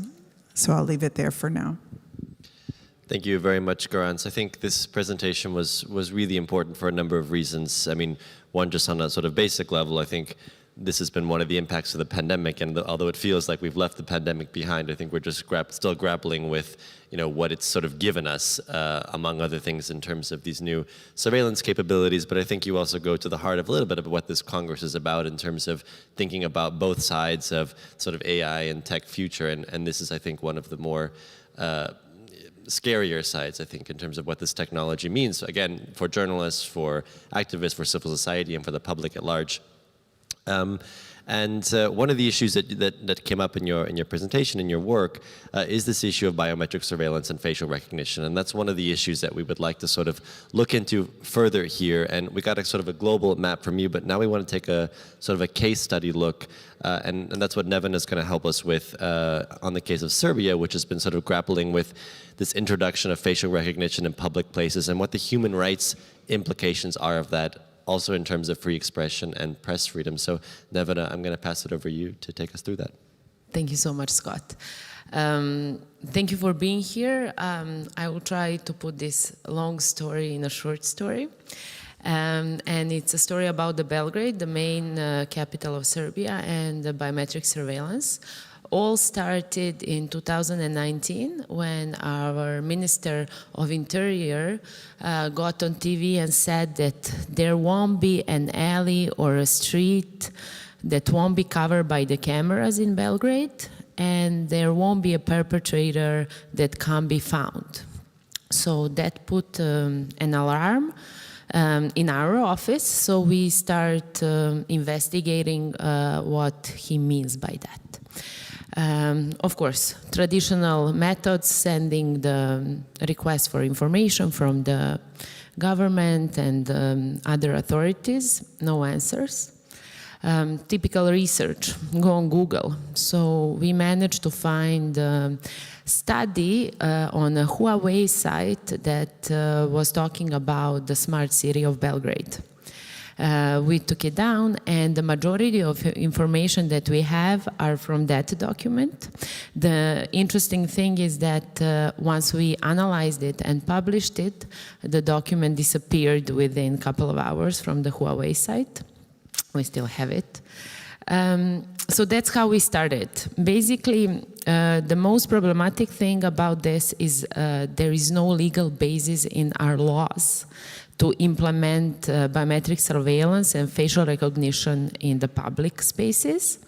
So I'll leave it there for now. Thank you very much, Garance. I think this presentation was really important for a number of reasons. I mean, one, just on a sort of basic level, I think this has been one of the impacts of the pandemic, and although it feels like we've left the pandemic behind, I think we're just still grappling with, what it's sort of given us, among other things, in terms of these new surveillance capabilities. But I think you also go to the heart of a little bit of what this Congress is about in terms of thinking about both sides of sort of AI and tech future, and this is, I think, one of the more scarier sides, I think, in terms of what this technology means, again, for journalists, for activists, for civil society, and for the public at large. One of the issues that came up in your presentation, in your work, is this issue of biometric surveillance and facial recognition. And that's one of the issues that we would like to sort of look into further here. And we got a sort of a global map from you, but now we want to take a sort of a case study look. And that's what Nevin is going to help us with on the case of Serbia, which has been sort of grappling with this introduction of facial recognition in public places and what the human rights implications are of that, also in terms of free expression and press freedom. So, Nevena, I'm going to pass it over to you to take us through that. Thank you so much, Scott. Thank you for being here. I will try to put this long story in a short story. And it's a story about the Belgrade, the main capital of Serbia, and the biometric surveillance. All started in 2019 when our Minister of Interior got on TV and said that there won't be an alley or a street that won't be covered by the cameras in Belgrade, and there won't be a perpetrator that can't be found. So that put an alarm in our office, so we start investigating what he means by that. Of course, traditional methods, sending the request for information from the government and other authorities, no answers. Typical research, go on Google. So we managed to find a study on a Huawei site that was talking about the smart city of Belgrade. We took it down, and the majority of information that we have are from that document. The interesting thing is that once we analyzed it and published it, the document disappeared within a couple of hours from the Huawei site. We still have it. So that's how we started. Basically, the most problematic thing about this is there is no legal basis in our laws to implement biometric surveillance and facial recognition in the public spaces.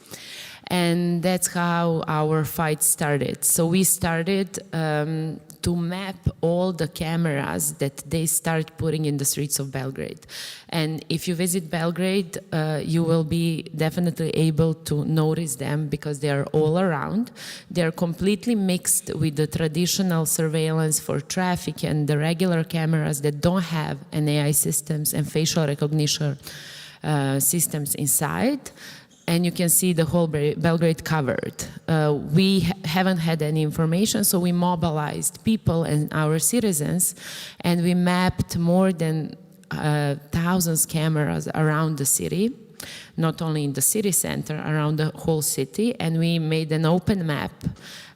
And that's how our fight started. So we started to map all the cameras that they start putting in the streets of Belgrade. And if you visit Belgrade, you will be definitely able to notice them because they are all around. They are completely mixed with the traditional surveillance for traffic and the regular cameras that don't have an AI systems and facial recognition systems inside. And you can see the whole Belgrade covered. We haven't had any information, so we mobilized people and our citizens, and we mapped more than thousands cameras around the city, not only in the city center, around the whole city, and we made an open map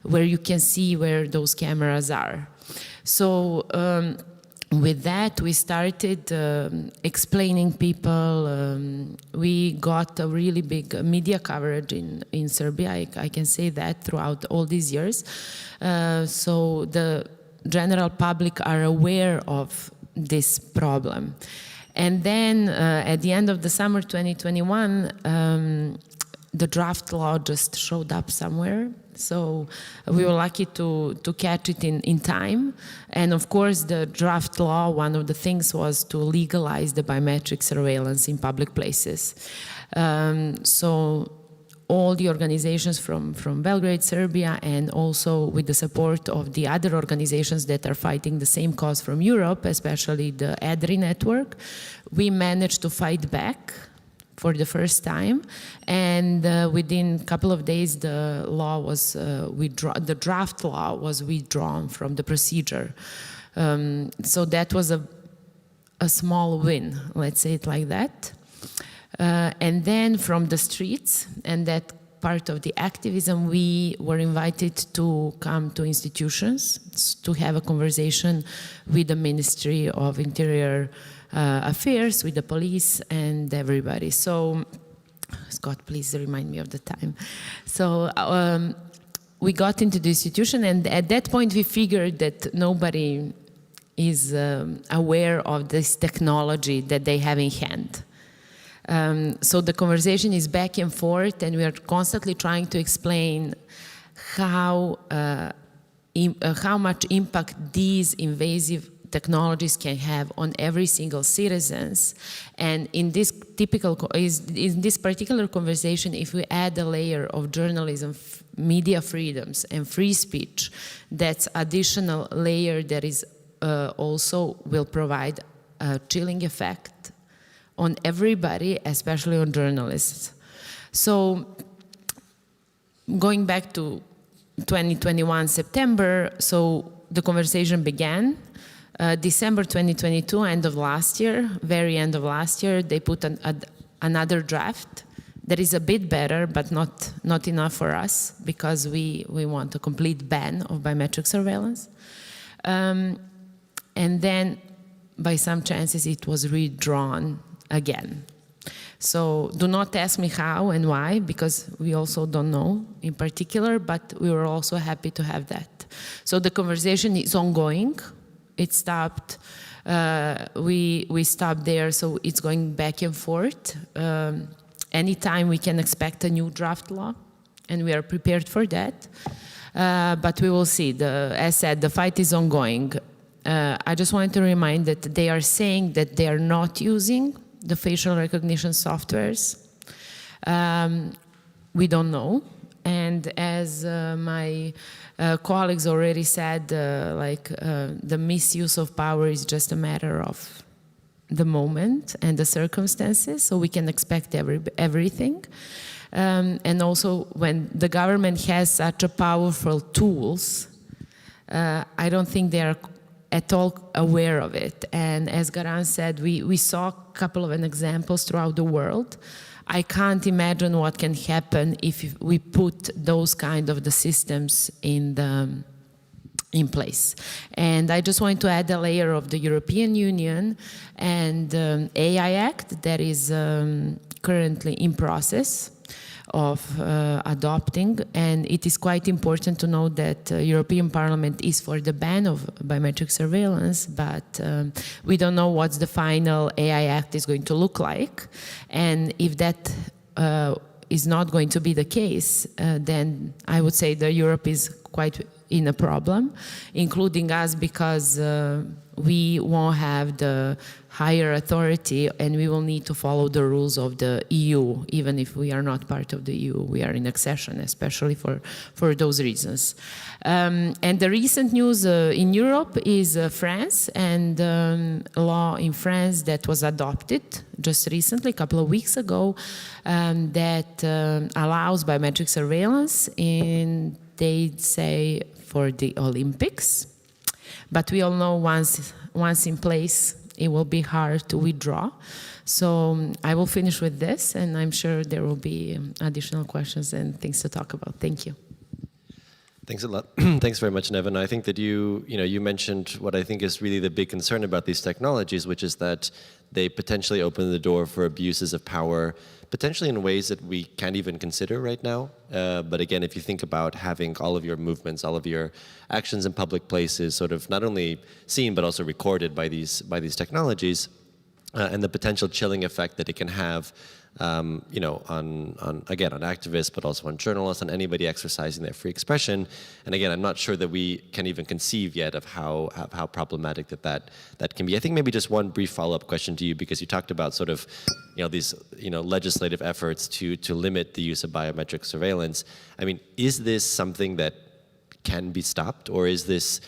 where you can see where those cameras are. So with that, we started explaining people. We got a really big media coverage in Serbia, I can say that, throughout all these years. So the general public are aware of this problem. And then at the end of the summer 2021, the draft law just showed up somewhere. So we were lucky to catch it in time. And of course, the draft law, one of the things was to legalize the biometric surveillance in public places. So all the organizations from Belgrade, Serbia, and also with the support of the other organizations that are fighting the same cause from Europe, especially the ADRI network, we managed to fight back for the first time, and within a couple of days, the law was the draft law was withdrawn from the procedure. So that was a small win, let's say it like that. And then from the streets and that part of the activism, we were invited to come to institutions to have a conversation with the Ministry of Interior Affairs, with the police and everybody. So, Scott, please remind me of the time. So we got into the institution, and at that point we figured that nobody is aware of this technology that they have in hand. So the conversation is back and forth, and we are constantly trying to explain how how much impact these invasive technologies can have on every single citizens. And in this particular conversation, if we add a layer of journalism, media freedoms, and free speech, that's additional layer that is also will provide a chilling effect on everybody, especially on journalists. So going back to 2021 September, so the conversation began. December 2022, end of last year, very end of last year, they put another draft that is a bit better, but not enough for us, because we want a complete ban of biometric surveillance. And then, by some chances, it was redrawn again. So do not ask me how and why, because we also don't know in particular, but we were also happy to have that. So the conversation is ongoing. It stopped, we stopped there, so it's going back and forth. Anytime we can expect a new draft law, and we are prepared for that. But we will see. As said, the fight is ongoing. I just wanted to remind that they are saying that they are not using the facial recognition softwares. We don't know. And as my colleagues already said, the misuse of power is just a matter of the moment and the circumstances, so we can expect everything. And also, when the government has such a powerful tools, I don't think they are at all aware of it. And as Garan said, we saw a couple of examples throughout the world. I can't imagine what can happen if we put those kind of the systems in place. And I just wanted to add a layer of the European Union and AI Act that is currently in process of adopting, and it is quite important to know that European Parliament is for the ban of biometric surveillance, but we don't know what the final AI Act is going to look like. And if that is not going to be the case, then I would say that Europe is quite in a problem, including us, because we won't have the higher authority, and we will need to follow the rules of the EU, even if we are not part of the EU. We are in accession, especially for those reasons. And the recent news in Europe is France, and a law in France that was adopted just recently, a couple of weeks ago, that allows biometric surveillance in, they say, for the Olympics. But we all know once in place, it will be hard to withdraw. So I will finish with this, and I'm sure there will be additional questions and things to talk about. Thank you. Thanks a lot. Thanks very much, Neven. I think that you mentioned what I think is really the big concern about these technologies, which is that they potentially open the door for abuses of power, potentially in ways that we can't even consider right now. But again, if you think about having all of your movements, all of your actions in public places sort of not only seen but also recorded by these technologies, and the potential chilling effect that it can have, on activists, but also on journalists, on anybody exercising their free expression. And again, I'm not sure that we can even conceive yet of how problematic that can be. I think maybe just one brief follow-up question to you, because you talked about sort of, these, legislative efforts to limit the use of biometric surveillance. I mean, is this something that can be stopped, or is this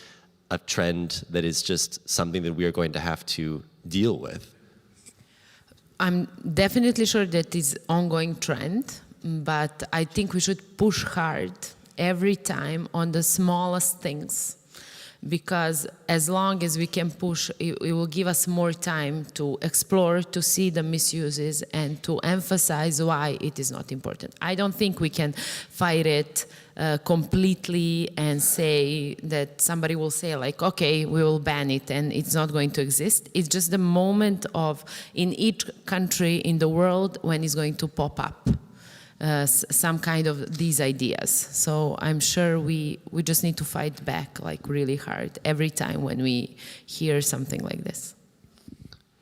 a trend that is just something that we are going to have to deal with? I'm definitely sure that it's an ongoing trend, but I think we should push hard every time on the smallest things, because as long as we can push, it will give us more time to explore, to see the misuses, and to emphasize why it is not important. I don't think we can fight it completely and say that somebody will say like, okay, we will ban it and it's not going to exist. It's just the moment of, in each country in the world, when it's going to pop up some kind of these ideas. So I'm sure we just need to fight back like really hard every time when we hear something like this.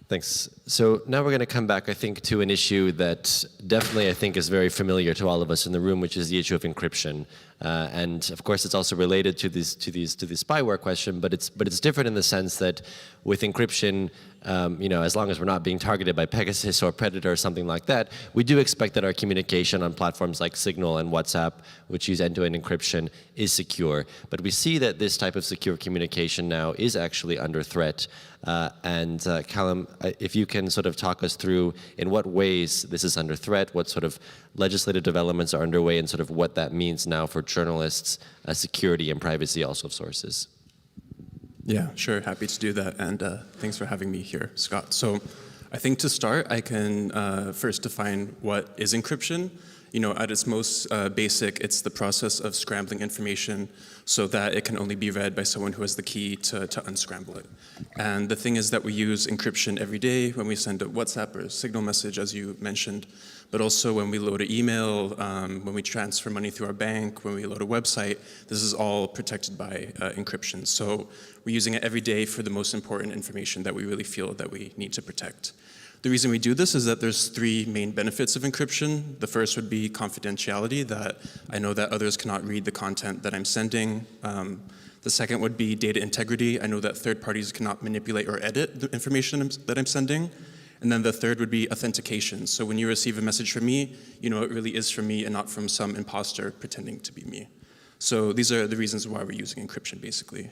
Thanks. So now we're going to come back, I think, to an issue that definitely, I think, is very familiar to all of us in the room, which is the issue of encryption. And of course, it's also related to the spyware question, but it's different in the sense that with encryption, as long as we're not being targeted by Pegasus or Predator or something like that, we do expect that our communication on platforms like Signal and WhatsApp, which use end-to-end encryption, is secure. But we see that this type of secure communication now is actually under threat. And Callum, if you can sort of talk us through in what ways this is under threat, what sort of legislative developments are underway, and sort of what that means now for journalists' security and privacy also of sources. Yeah, sure, happy to do that, and thanks for having me here, Scott. So I think to start, I can first define what is encryption. At its most basic, it's the process of scrambling information so that it can only be read by someone who has the key to unscramble it. And the thing is that we use encryption every day when we send a WhatsApp or a Signal message, as you mentioned, but also when we load an email, when we transfer money through our bank, when we load a website, this is all protected by encryption. So we're using it every day for the most important information that we really feel that we need to protect. The reason we do this is that there's three main benefits of encryption. The first would be confidentiality, that I know that others cannot read the content that I'm sending. The second would be data integrity. I know that third parties cannot manipulate or edit the information that I'm sending. And then the third would be authentication. So when you receive a message from me, it really is from me and not from some imposter pretending to be me. So these are the reasons why we're using encryption, basically.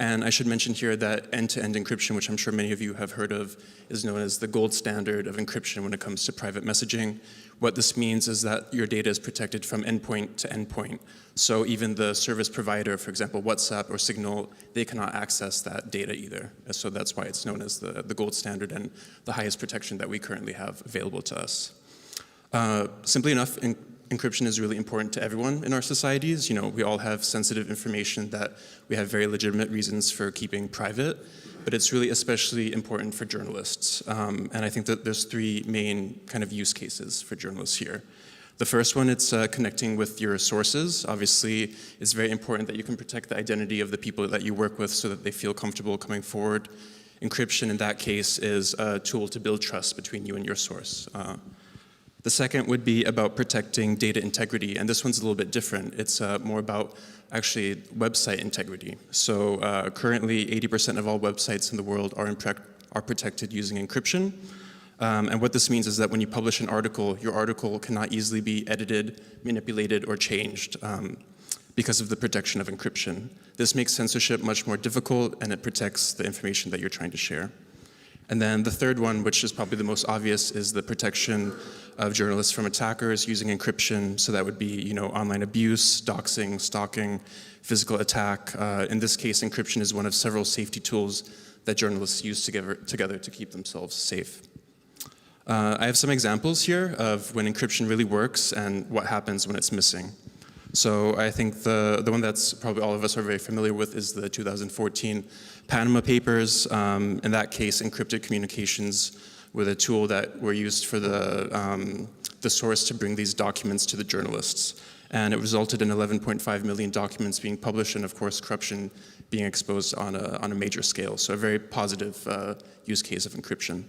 And I should mention here that end-to-end encryption, which I'm sure many of you have heard of, is known as the gold standard of encryption when it comes to private messaging. What this means is that your data is protected from endpoint to endpoint. So even the service provider, for example, WhatsApp or Signal, they cannot access that data either. So that's why it's known as the gold standard and the highest protection that we currently have available to us. Simply enough, encryption is really important to everyone in our societies. We all have sensitive information that we have very legitimate reasons for keeping private, but it's really especially important for journalists. And I think that there's three main kind of use cases for journalists here. The first one, it's connecting with your sources. Obviously, it's very important that you can protect the identity of the people that you work with so that they feel comfortable coming forward. Encryption in that case is a tool to build trust between you and your source. The second would be about protecting data integrity, and this one's a little bit different. It's more about actually website integrity. So currently 80% of all websites in the world are protected using encryption. And what this means is that when you publish an article, your article cannot easily be edited, manipulated, or changed because of the protection of encryption. This makes censorship much more difficult, and it protects the information that you're trying to share. And then the third one, which is probably the most obvious, is the protection of journalists from attackers using encryption. So that would be, online abuse, doxing, stalking, physical attack. In this case, encryption is one of several safety tools that journalists use together to keep themselves safe. I have some examples here of when encryption really works and what happens when it's missing. So I think the one that's probably all of us are very familiar with is the 2014 Panama Papers. In that case, encrypted communications were the tool that were used for the source to bring these documents to the journalists. And it resulted in 11.5 million documents being published and, of course, corruption being exposed on a major scale. So a very positive use case of encryption.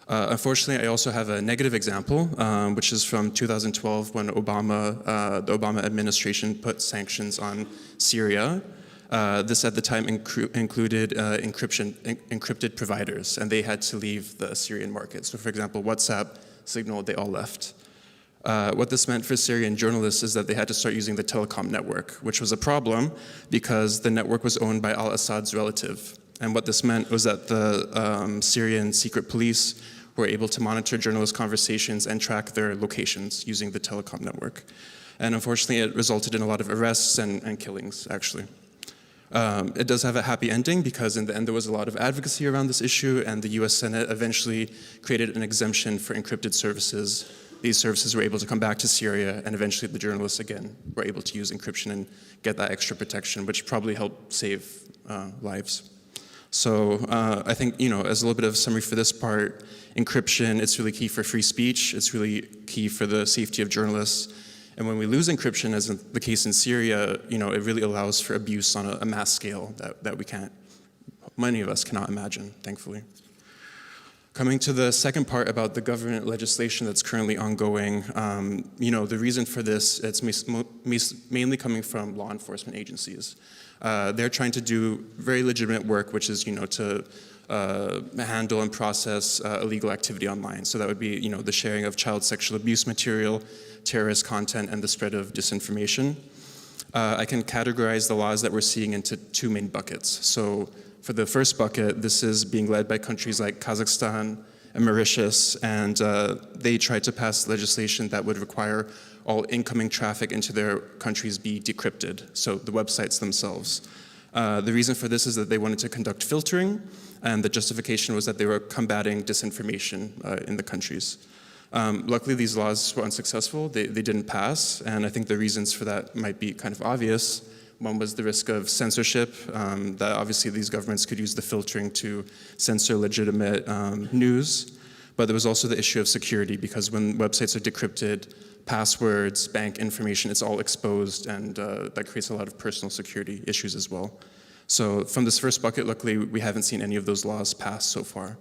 Unfortunately, I also have a negative example, which is from 2012 when the Obama administration put sanctions on Syria. This at the time included encrypted providers, and they had to leave the Syrian market. So for example, WhatsApp, Signal, they all left. What this meant for Syrian journalists is that they had to start using the telecom network, which was a problem because the network was owned by al-Assad's relative. And what this meant was that the Syrian secret police were able to monitor journalist conversations and track their locations using the telecom network. And unfortunately, it resulted in a lot of arrests and killings, actually. It does have a happy ending because in the end there was a lot of advocacy around this issue, and the US Senate eventually created an exemption for encrypted services. These services were able to come back to Syria, and eventually the journalists again were able to use encryption and get that extra protection, which probably helped save lives. So I think, as a little bit of a summary for this part, encryption, it's really key for free speech, it's really key for the safety of journalists. And when we lose encryption, as in the case in Syria, it really allows for abuse on a mass scale that many of us cannot imagine, thankfully. Coming to the second part about the government legislation that's currently ongoing, the reason for this, it's mainly coming from law enforcement agencies. They're trying to do very legitimate work, which is, to handle and process illegal activity online. So that would be, the sharing of child sexual abuse material, terrorist content, and the spread of disinformation. I can categorize the laws that we're seeing into two main buckets. So for the first bucket, this is being led by countries like Kazakhstan and Mauritius, and they tried to pass legislation that would require all incoming traffic into their countries be decrypted, so the websites themselves. The reason for this is that they wanted to conduct filtering, and the justification was that they were combating disinformation in the countries. Luckily, these laws were unsuccessful. They didn't pass, and I think the reasons for that might be kind of obvious. One was the risk of censorship, that obviously these governments could use the filtering to censor legitimate news. But there was also the issue of security, because when websites are decrypted, passwords, bank information, it's all exposed, and that creates a lot of personal security issues as well. So from this first bucket, luckily, we haven't seen any of those laws pass so far.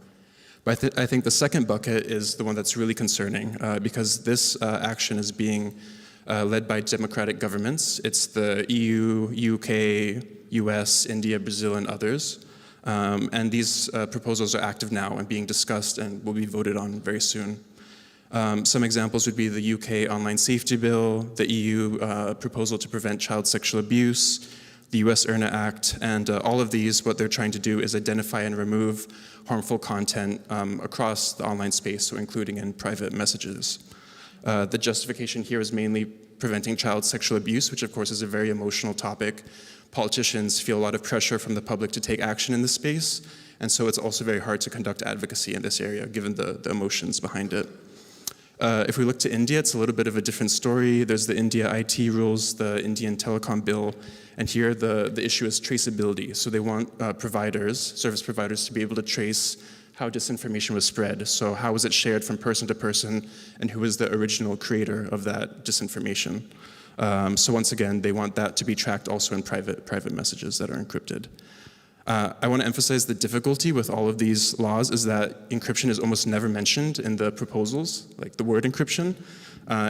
But I think the second bucket is the one that's really concerning, because this action is being led by democratic governments. It's the EU, UK, US, India, Brazil, and others. And these proposals are active now and being discussed and will be voted on very soon. Some examples would be the UK Online Safety Bill, the EU proposal to prevent child sexual abuse, the US IRNA Act, and all of these, what they're trying to do is identify and remove harmful content across the online space, so including in private messages. The justification here is mainly preventing child sexual abuse, which of course is a very emotional topic. Politicians feel a lot of pressure from the public to take action in this space, and so it's also very hard to conduct advocacy in this area, given the emotions behind it. If we look to India, it's a little bit of a different story. There's the India IT rules, the Indian Telecom Bill, and here the issue is traceability. So they want service providers to be able to trace how disinformation was spread. So how was it shared from person to person, and who was the original creator of that disinformation? So once again, they want that to be tracked also in private messages that are encrypted. I want to emphasize the difficulty with all of these laws is that encryption is almost never mentioned in the proposals, like the word encryption.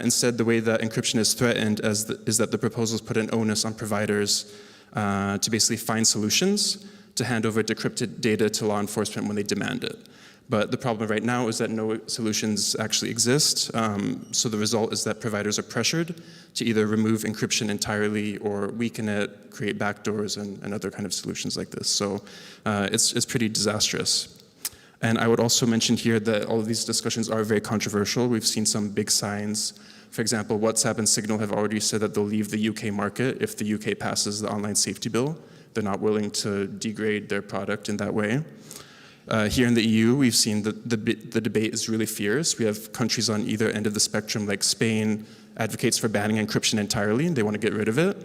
Instead, the way that encryption is threatened is that the proposals put an onus on providers to basically find solutions to hand over decrypted data to law enforcement when they demand it. But the problem right now is that no solutions actually exist. So the result is that providers are pressured to either remove encryption entirely or weaken it, create backdoors, and other kind of solutions like this. So it's pretty disastrous. And I would also mention here that all of these discussions are very controversial. We've seen some big signs. For example, WhatsApp and Signal have already said that they'll leave the UK market if the UK passes the online safety bill. They're not willing to degrade their product in that way. Here in the EU, we've seen that the debate is really fierce. We have countries on either end of the spectrum, like Spain advocates for banning encryption entirely, and they want to get rid of it.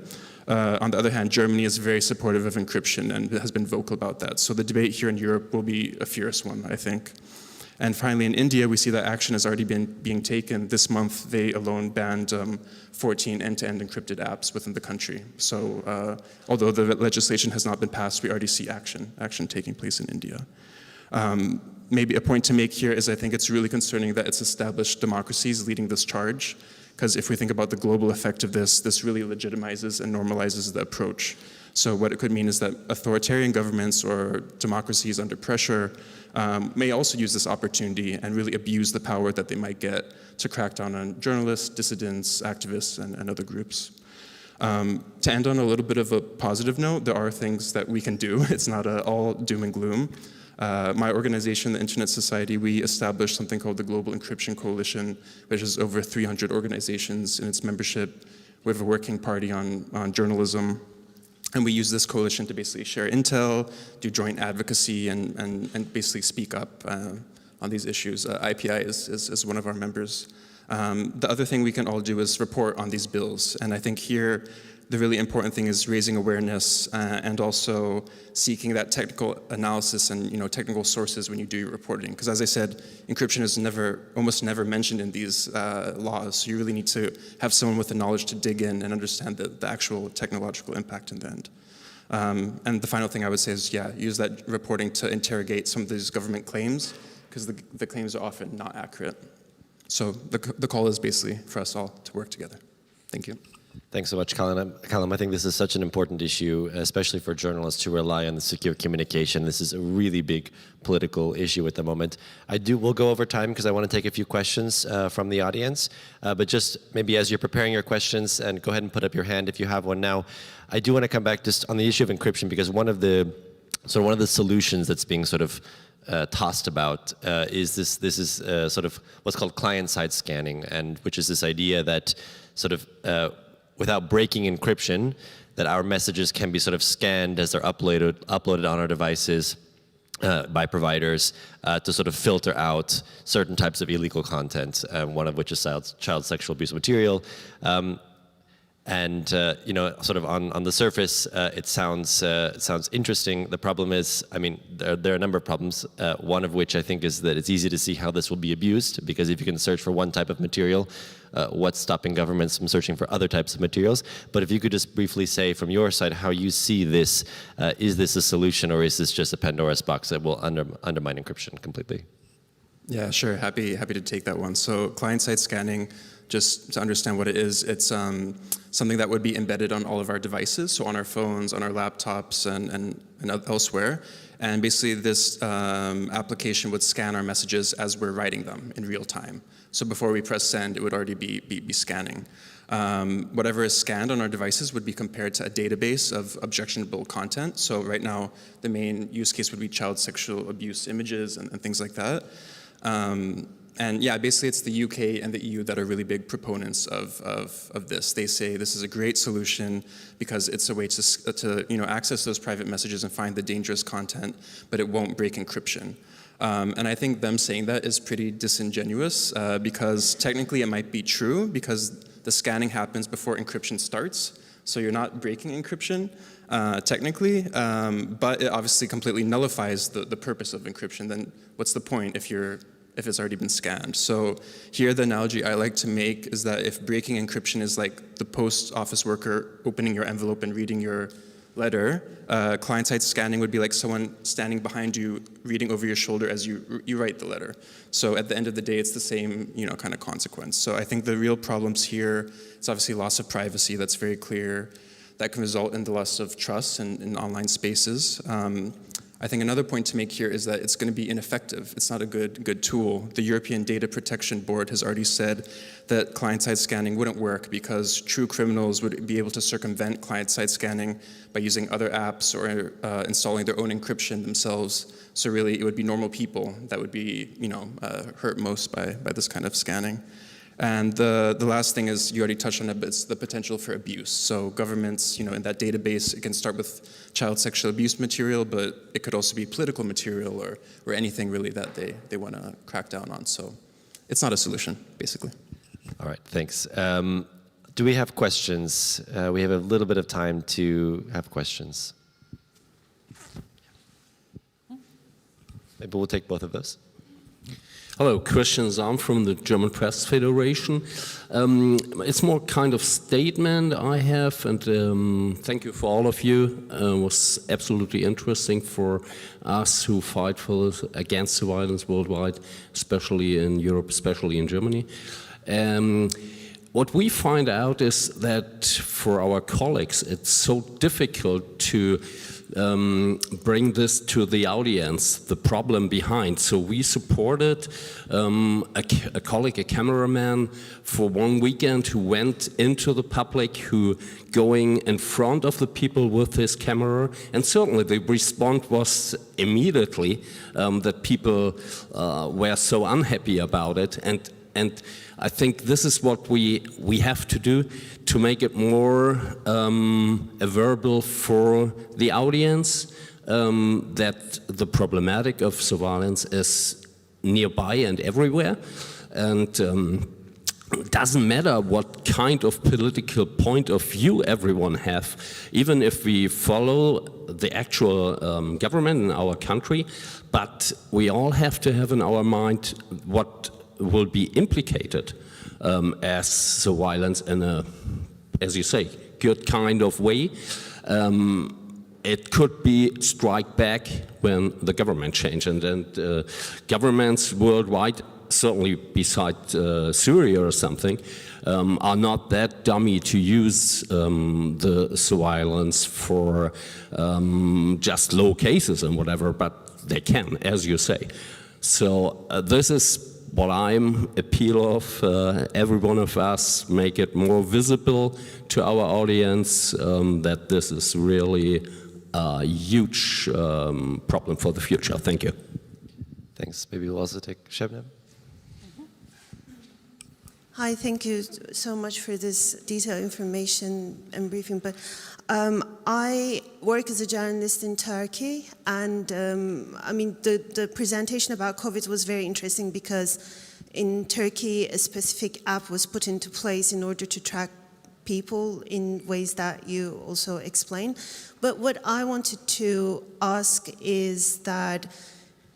On the other hand, Germany is very supportive of encryption and has been vocal about that. So the debate here in Europe will be a fierce one, I think. And finally, in India, we see that action has already been being taken. This month, they alone banned 14 end-to-end encrypted apps within the country. So although the legislation has not been passed, we already see action taking place in India. Maybe a point to make here is I think it's really concerning that it's established democracies leading this charge, because if we think about the global effect of this really legitimizes and normalizes the approach. So what it could mean is that authoritarian governments or democracies under pressure may also use this opportunity and really abuse the power that they might get to crack down on journalists, dissidents, activists, and other groups. To end on a little bit of a positive note, there are things that we can do. It's not all doom and gloom. My organization, the Internet Society, we established something called the Global Encryption Coalition, which is over 300 organizations in its membership. We have a working party on journalism. And we use this coalition to basically share intel, do joint advocacy, and basically speak up on these issues. IPI is one of our members. The other thing we can all do is report on these bills. And I think here, the really important thing is raising awareness and also seeking that technical analysis and technical sources when you do your reporting. Because as I said, encryption is almost never mentioned in these laws. So you really need to have someone with the knowledge to dig in and understand the actual technological impact in the end. And the final thing I would say is, use that reporting to interrogate some of these government claims, because the claims are often not accurate. So the call is basically for us all to work together. Thank you. Thanks so much, Callum. I think this is such an important issue, especially for journalists who rely on the secure communication. This is a really big political issue at the moment. We'll go over time because I want to take a few questions from the audience. But just maybe as you're preparing your questions, and go ahead and put up your hand if you have one now. I do want to come back just on the issue of encryption, because one of the solutions that's being sort of tossed about is this is sort of what's called client-side scanning, and which is this idea that sort of without breaking encryption, that our messages can be sort of scanned as they're uploaded on our devices by providers to sort of filter out certain types of illegal content, one of which is child sexual abuse material. You know, sort of on the surface, it sounds interesting. The problem is, I mean, there are a number of problems. One of which I think is that it's easy to see how this will be abused, because if you can search for one type of material, what's stopping governments from searching for other types of materials? But if you could just briefly say from your side how you see this, is this a solution, or is this just a Pandora's box that will undermine encryption completely? Yeah, sure. Happy to take that one. So client-side scanning, just to understand what it is, it's something that would be embedded on all of our devices, so on our phones, on our laptops, and elsewhere. And basically this application would scan our messages as we're writing them in real time. So before we press send, it would already be scanning. Whatever is scanned on our devices would be compared to a database of objectionable content. So right now, the main use case would be child sexual abuse images and things like that. And yeah, basically it's the UK and the EU that are really big proponents of this. They say this is a great solution because it's a way to access those private messages and find the dangerous content, but it won't break encryption. And I think them saying that is pretty disingenuous because technically it might be true because the scanning happens before encryption starts. So you're not breaking encryption technically, but it obviously completely nullifies the purpose of encryption. Then what's the point if it's already been scanned? So here the analogy I like to make is that if breaking encryption is like the post office worker opening your envelope and reading your letter, client-side scanning would be like someone standing behind you reading over your shoulder as you write the letter. So at the end of the day, it's the same kind of consequence. So I think the real problems here, it's obviously loss of privacy, that's very clear. That can result in the loss of trust in online spaces. I think another point to make here is that it's going to be ineffective. It's not a good tool. The European Data Protection Board has already said that client-side scanning wouldn't work because true criminals would be able to circumvent client-side scanning by using other apps or installing their own encryption themselves. So really, it would be normal people that would be, hurt most by this kind of scanning. And the last thing is, you already touched on it, but it's the potential for abuse. So governments, in that database, it can start with child sexual abuse material, but it could also be political material or anything really that they want to crack down on. So it's not a solution, basically. All right, thanks. Do we have questions? We have a little bit of time to have questions. Maybe we'll take both of those. Hello, Christian Zahm from the German Press Federation. It's more kind of statement I have, and thank you for all of you. It was absolutely interesting for us who fight against the violence worldwide, especially in Europe, especially in Germany. What we find out is that for our colleagues, it's so difficult to bring this to the audience, the problem behind. So we supported a colleague, a cameraman, for one weekend who went into the public, who going in front of the people with his camera, and certainly the response was immediately that people were so unhappy about it. And I think this is what we have to do to make it more available for the audience, that the problematic of surveillance is nearby and everywhere. And it doesn't matter what kind of political point of view everyone have, even if we follow the actual government in our country, but we all have to have in our mind what will be implicated as surveillance in a, as you say, good kind of way. it could be strike back when the government change, and governments worldwide, certainly besides Syria or something, are not that dummy to use the surveillance for just low cases and whatever, but they can, as you say. So this is what I'm appeal of. Every one of us make it more visible to our audience that this is really a huge problem for the future. Thank you. Thanks. Maybe we'll also take Shebnem. Hi, thank you so much for this detailed information and briefing. But I work as a journalist in Turkey, and I mean, the presentation about COVID was very interesting because in Turkey, a specific app was put into place in order to track people in ways that you also explained. But what I wanted to ask is that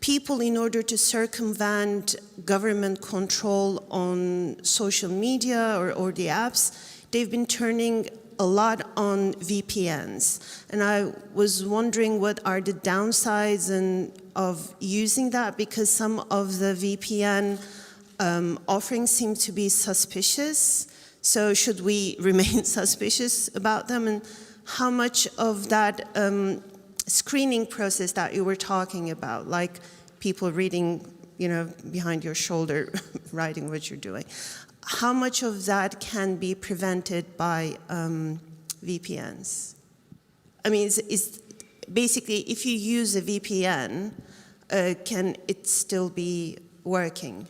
people, in order to circumvent government control on social media or the apps, they've been turning a lot on VPNs. And I was wondering what are the downsides of using that, because some of the VPN offerings seem to be suspicious. So should we remain suspicious about them? And how much of that screening process that you were talking about, like people reading, you know, behind your shoulder, writing what you're doing, how much of that can be prevented by VPNs? I mean, is basically, if you use a VPN, can it still be working?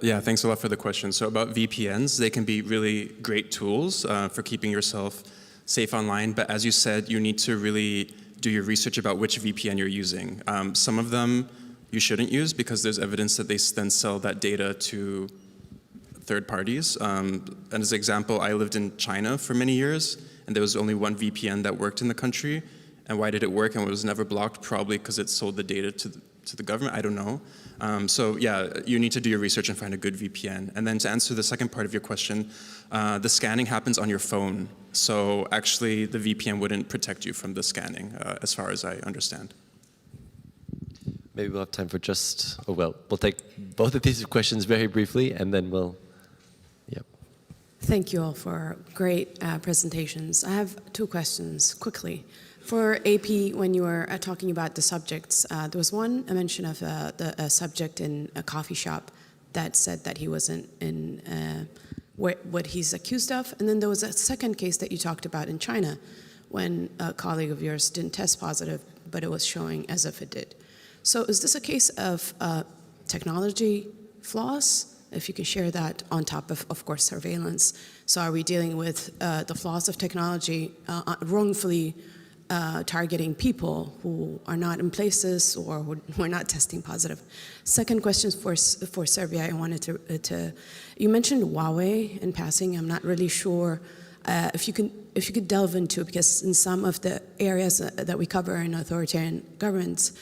Yeah, thanks a lot for the question. So about VPNs, they can be really great tools for keeping yourself safe online. But as you said, you need to really do your research about which VPN you're using. Some of them you shouldn't use because there's evidence that they then sell that data to third parties. And as an example, I lived in China for many years, and there was only one VPN that worked in the country. And why did it work and it was never blocked? Probably because it sold the data to the government. I don't know. So yeah, you need to do your research and find a good VPN. And then to answer the second part of your question, the scanning happens on your phone. So actually the VPN wouldn't protect you from the scanning, as far as I understand. Maybe we'll have time for just, oh well, we'll take both of these questions very briefly and then we'll, yep. Thank you all for great presentations. I have two questions quickly. For AP, when you were talking about the subjects, there was a mention of a subject in a coffee shop that said that he wasn't in what he's accused of. And then there was a second case that you talked about in China when a colleague of yours didn't test positive, but it was showing as if it did. So is this a case of technology flaws? If you can share that on top of course, surveillance. So are we dealing with the flaws of technology wrongfully targeting people who are not in places or who are not testing positive? Second question for Serbia, I wanted to you mentioned Huawei in passing. I'm not really sure if you could delve into, because in some of the areas that we cover in authoritarian governments,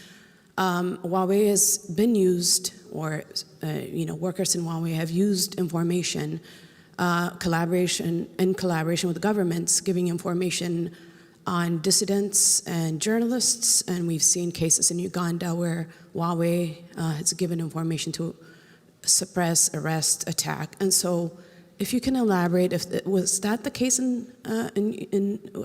Huawei has been used, or workers in Huawei have used information, collaboration with governments, giving information on dissidents and journalists, and we've seen cases in Uganda where Huawei has given information to suppress, arrest, attack. And so if you can elaborate, was that the case in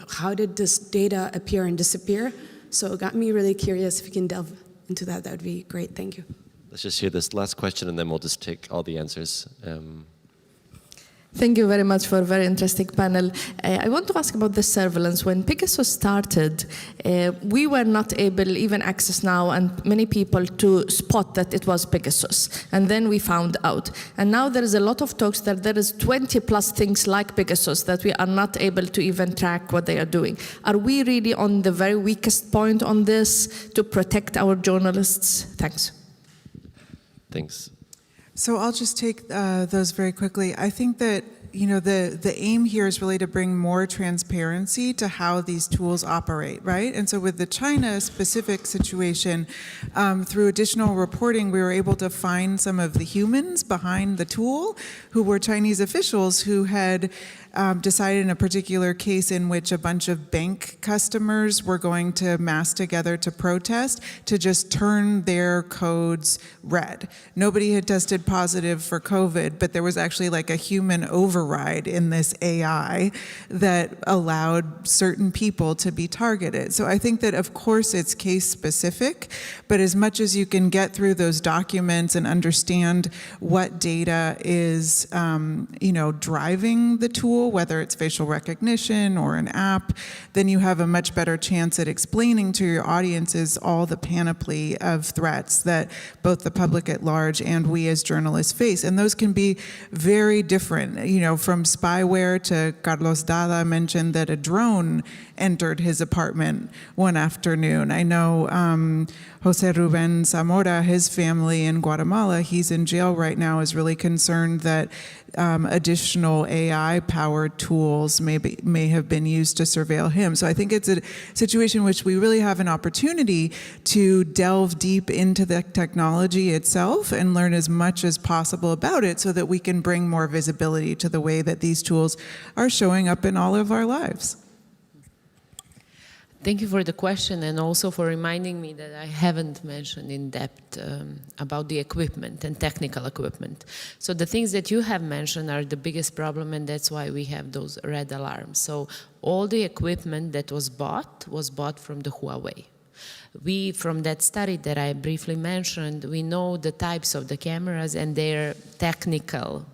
how did this data appear and disappear? So it got me really curious. If you can delve into that, that would be great. Thank you. Let's just hear this last question and then we'll just take all the answers. Thank you very much for a very interesting panel. I want to ask about the surveillance. When Pegasus started, we were not able, even Access Now and many people, to spot that it was Pegasus. And then we found out. And now there is a lot of talks that there is 20 plus things like Pegasus that we are not able to even track what they are doing. Are we really on the very weakest point on this to protect our journalists? Thanks. Thanks. So I'll just take those very quickly. I think that the aim here is really to bring more transparency to how these tools operate, right? And so with the China specific situation, through additional reporting, we were able to find some of the humans behind the tool who were Chinese officials who had decided in a particular case in which a bunch of bank customers were going to mass together to protest to just turn their codes red. Nobody had tested positive for COVID, but there was actually like a human override in this AI that allowed certain people to be targeted. So I think that of course it's case specific, but as much as you can get through those documents and understand what data is driving the tool, whether it's facial recognition or an app, then you have a much better chance at explaining to your audiences all the panoply of threats that both the public at large and we as journalists face. And those can be very different, from spyware to Carlos Dada mentioned that a drone entered his apartment one afternoon. I know Jose Ruben Zamora, his family in Guatemala, he's in jail right now, is really concerned that additional AI-powered tools may have been used to surveil him. So I think it's a situation in which we really have an opportunity to delve deep into the technology itself and learn as much as possible about it so that we can bring more visibility to the way that these tools are showing up in all of our lives. Thank you for the question and also for reminding me that I haven't mentioned in depth about the equipment and technical equipment. So the things that you have mentioned are the biggest problem, and that's why we have those red alarms. So all the equipment that was bought from the Huawei. From that study that I briefly mentioned, we know the types of the cameras and their technical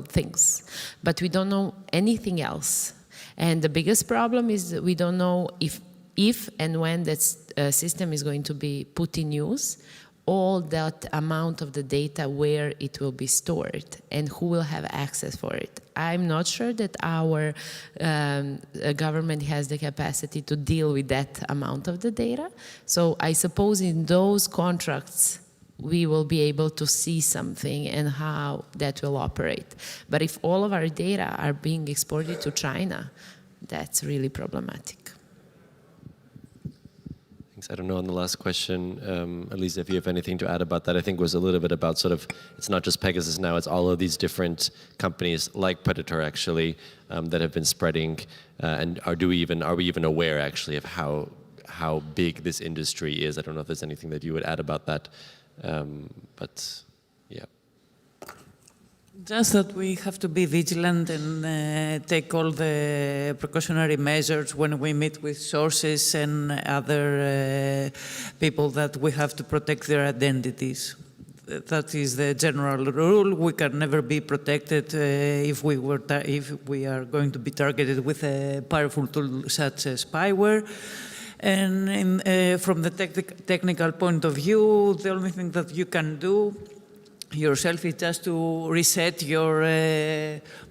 things, but we don't know anything else. And the biggest problem is that we don't know if and when that system is going to be put in use, all that amount of the data, where it will be stored, and who will have access for it. I'm not sure that our government has the capacity to deal with that amount of the data. So I suppose in those contracts, we will be able to see something and how that will operate. But if all of our data are being exported to China, that's really problematic. Thanks. I don't know on the last question, Elisa, if you have anything to add about that. I think was a little bit about sort of, it's not just Pegasus now, it's all of these different companies like Predator actually that have been spreading. And are we even aware actually of how big this industry is? I don't know if there's anything that you would add about that. But yeah. Just that we have to be vigilant and take all the precautionary measures when we meet with sources and other people that we have to protect their identities. That is the general rule. We can never be protected if we are going to be targeted with a powerful tool such as spyware. And from the technical point of view, the only thing that you can do yourself is just to reset your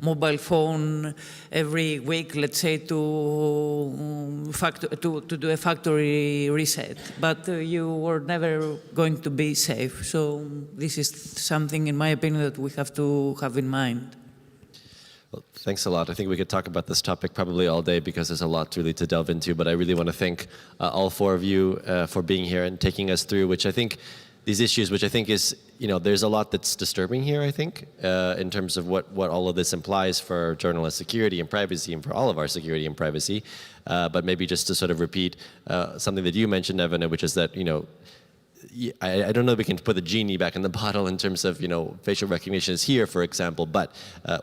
mobile phone every week, let's say, to do a factory reset. But you are never going to be safe. So this is something, in my opinion, that we have to have in mind. Well, thanks a lot. I think we could talk about this topic probably all day because there's a lot really to delve into, but I really want to thank all four of you for being here and taking us through, which I think these issues, which I think is, there's a lot that's disturbing here, I think, in terms of what all of this implies for journalist security and privacy and for all of our security and privacy. But maybe just to sort of repeat something that you mentioned, Evan, which is that, I don't know if we can put the genie back in the bottle in terms of, facial recognition is here, for example, but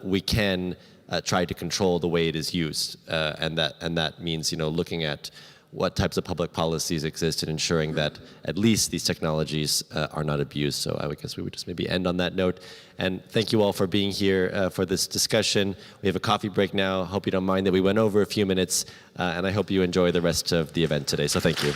we can try to control the way it is used. And that means, looking at what types of public policies exist and ensuring that at least these technologies are not abused. So I guess we would just maybe end on that note. And thank you all for being here for this discussion. We have a coffee break now. Hope you don't mind that we went over a few minutes. And I hope you enjoy the rest of the event today. So thank you.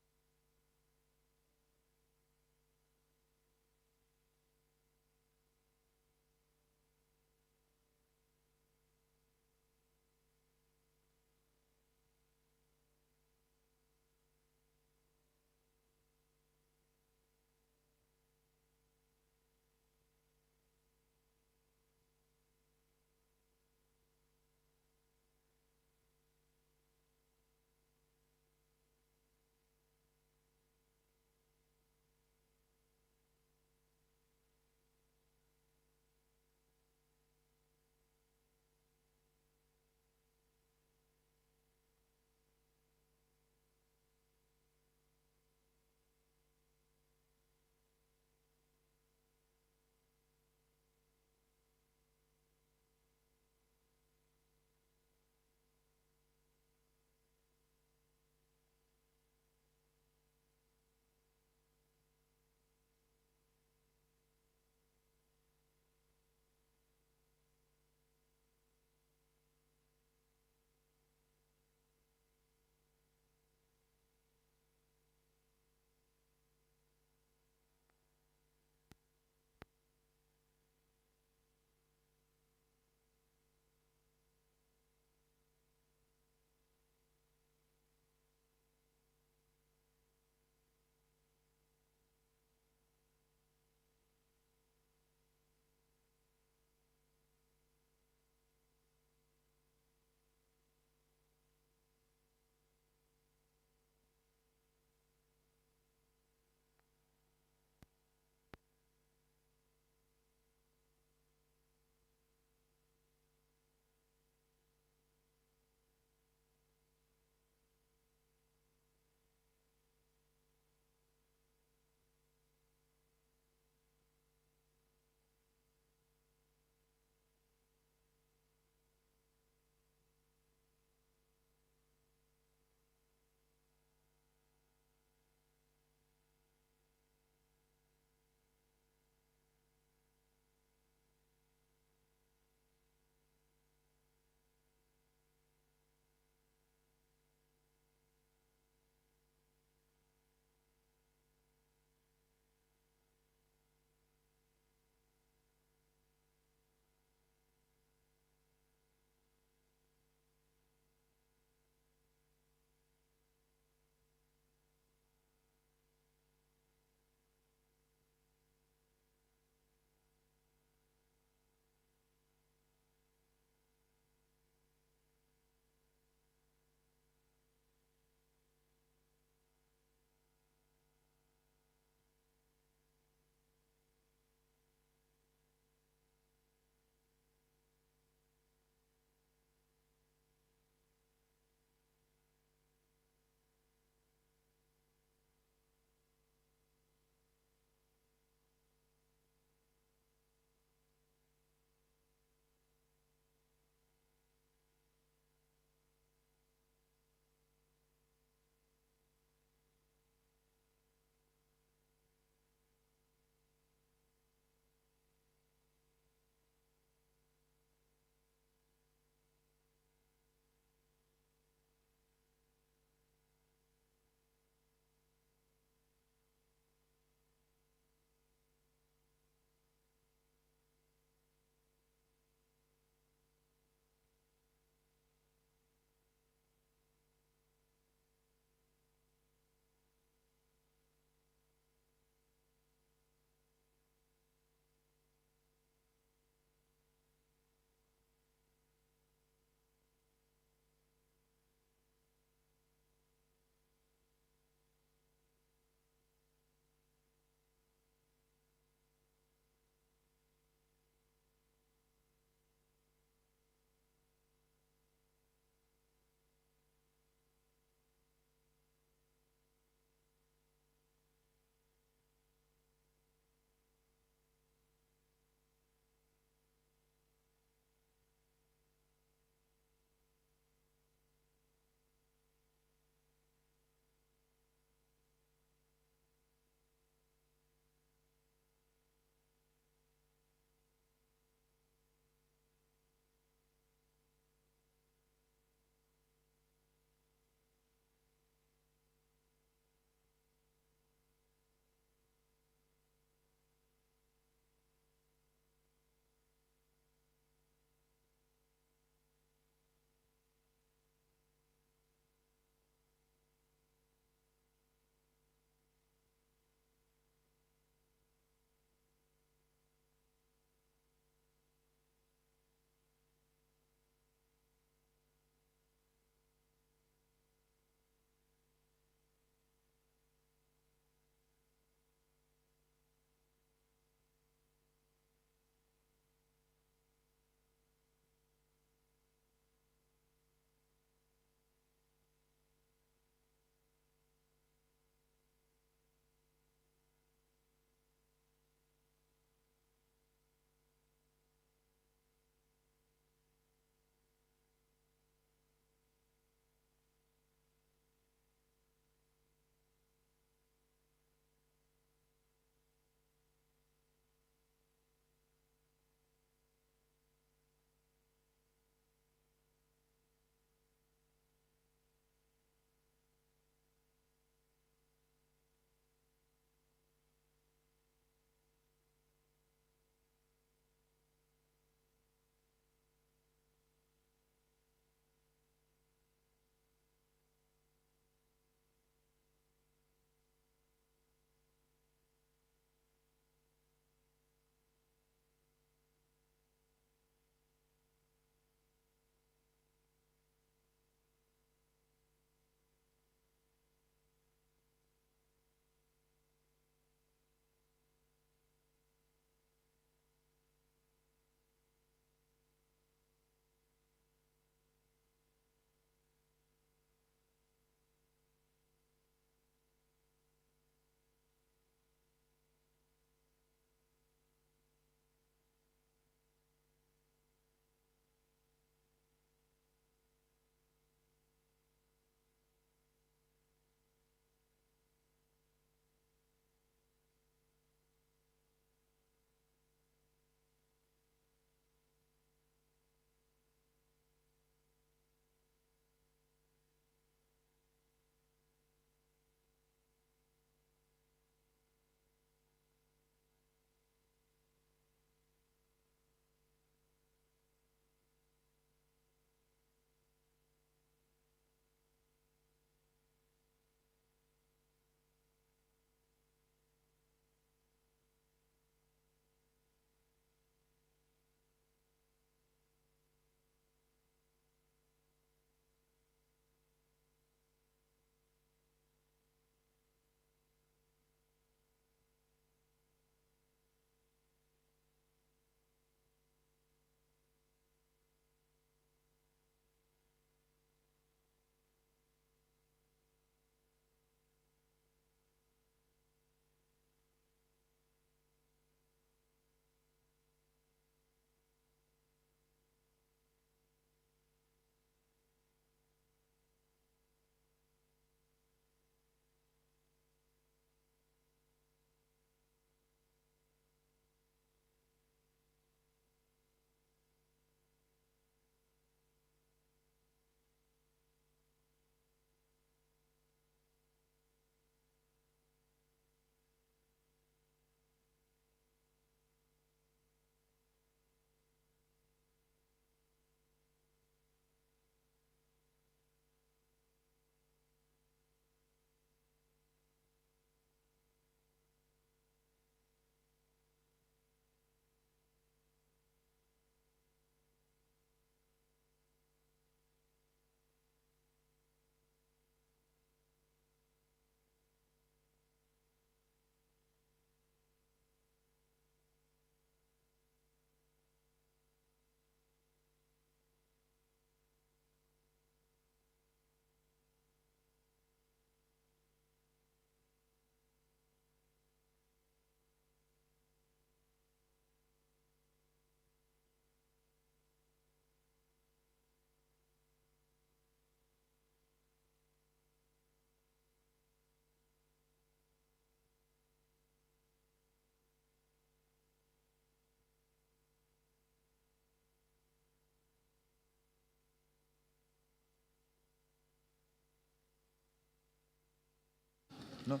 No?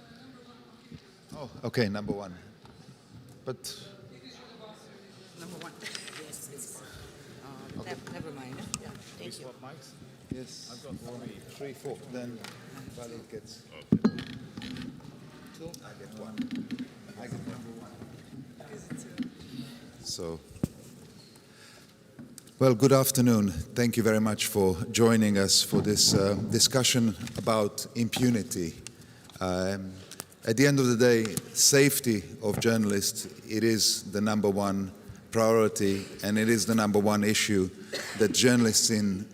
Oh, okay, number one. But... Number one. Yes. Okay. Never mind. Yeah, thank you. Mics? Yes. I've got 3, 4. Then Valerie gets 2. I get 1. I get number 1. So, well, good afternoon. Thank you very much for joining us for this discussion about impunity. At the end of the day, safety of journalists, it is the number one priority, and it is the number one issue that journalists in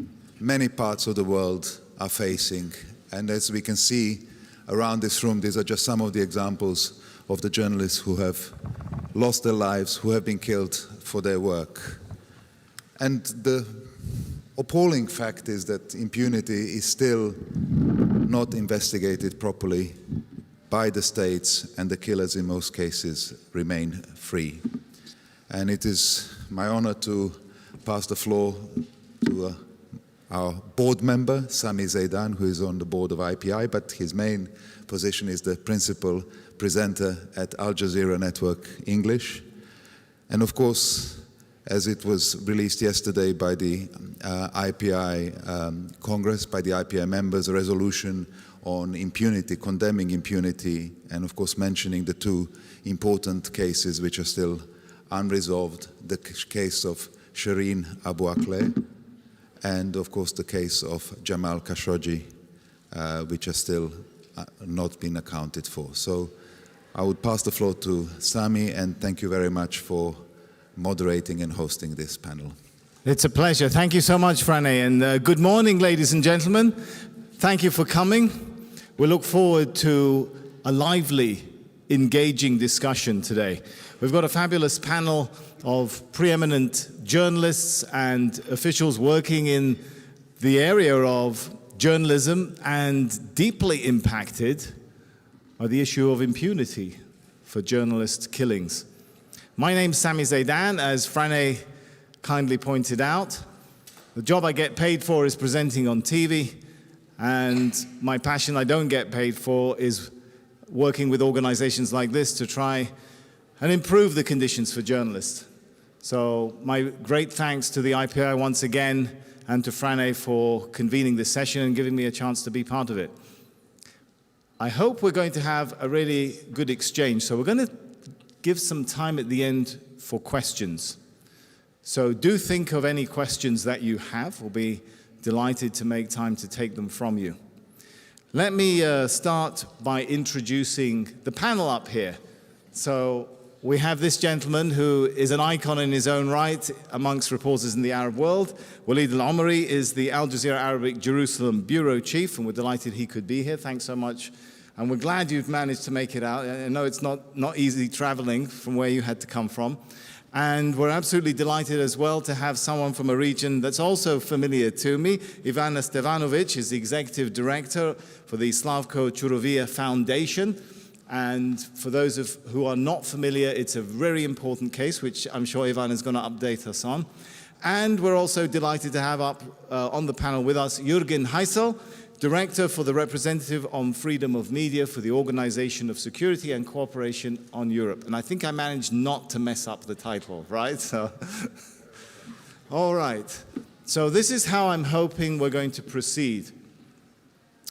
many parts of the world are facing. And as we can see around this room, these are just some of the examples of the journalists who have lost their lives, who have been killed for their work. And the appalling fact is that impunity is still not investigated properly by the states, and the killers in most cases remain free. And it is my honor to pass the floor to our board member, Sami Zeidan, who is on the board of IPI, but his main position is the principal presenter at Al Jazeera Network English. And of course, as it was released yesterday by the IPI Congress, by the IPI members, a resolution on impunity, condemning impunity, and of course mentioning the two important cases which are still unresolved, the case of Shireen Abu Akleh, and of course the case of Jamal Khashoggi, which are still not been accounted for. So I would pass the floor to Sami, and thank you very much for moderating and hosting this panel. It's a pleasure. Thank you so much, Frane, and good morning, ladies and gentlemen. Thank you for coming. We look forward to a lively, engaging discussion today. We've got a fabulous panel of preeminent journalists and officials working in the area of journalism and deeply impacted by the issue of impunity for journalist killings. My name's Sami Zeidan, as Frane kindly pointed out. The job I get paid for is presenting on TV, and my passion I don't get paid for is working with organizations like this to try and improve the conditions for journalists. So my great thanks to the IPI once again, and to Frane for convening this session and giving me a chance to be part of it. I hope we're going to have a really good exchange. So we're going to give some time at the end for questions. So do think of any questions that you have. We'll be delighted to make time to take them from you. Let me start by introducing the panel up here. So we have this gentleman who is an icon in his own right amongst reporters in the Arab world. Walid Al-Omari is the Al Jazeera Arabic Jerusalem bureau chief, and we're delighted he could be here. Thanks so much. And we're glad you've managed to make it out. I know it's not easy traveling from where you had to come from. And we're absolutely delighted as well to have someone from a region that's also familiar to me. Ivana Stevanovic is the executive director for the Slavko Churovia Foundation. And for those who are not familiar, it's a very important case, which I'm sure Ivana is going to update us on. And we're also delighted to have up on the panel with us Jürgen Heissel, Director for the Representative on Freedom of Media for the Organization of Security and Cooperation on Europe. And I think I managed not to mess up the title, right? So, all right. So this is how I'm hoping we're going to proceed.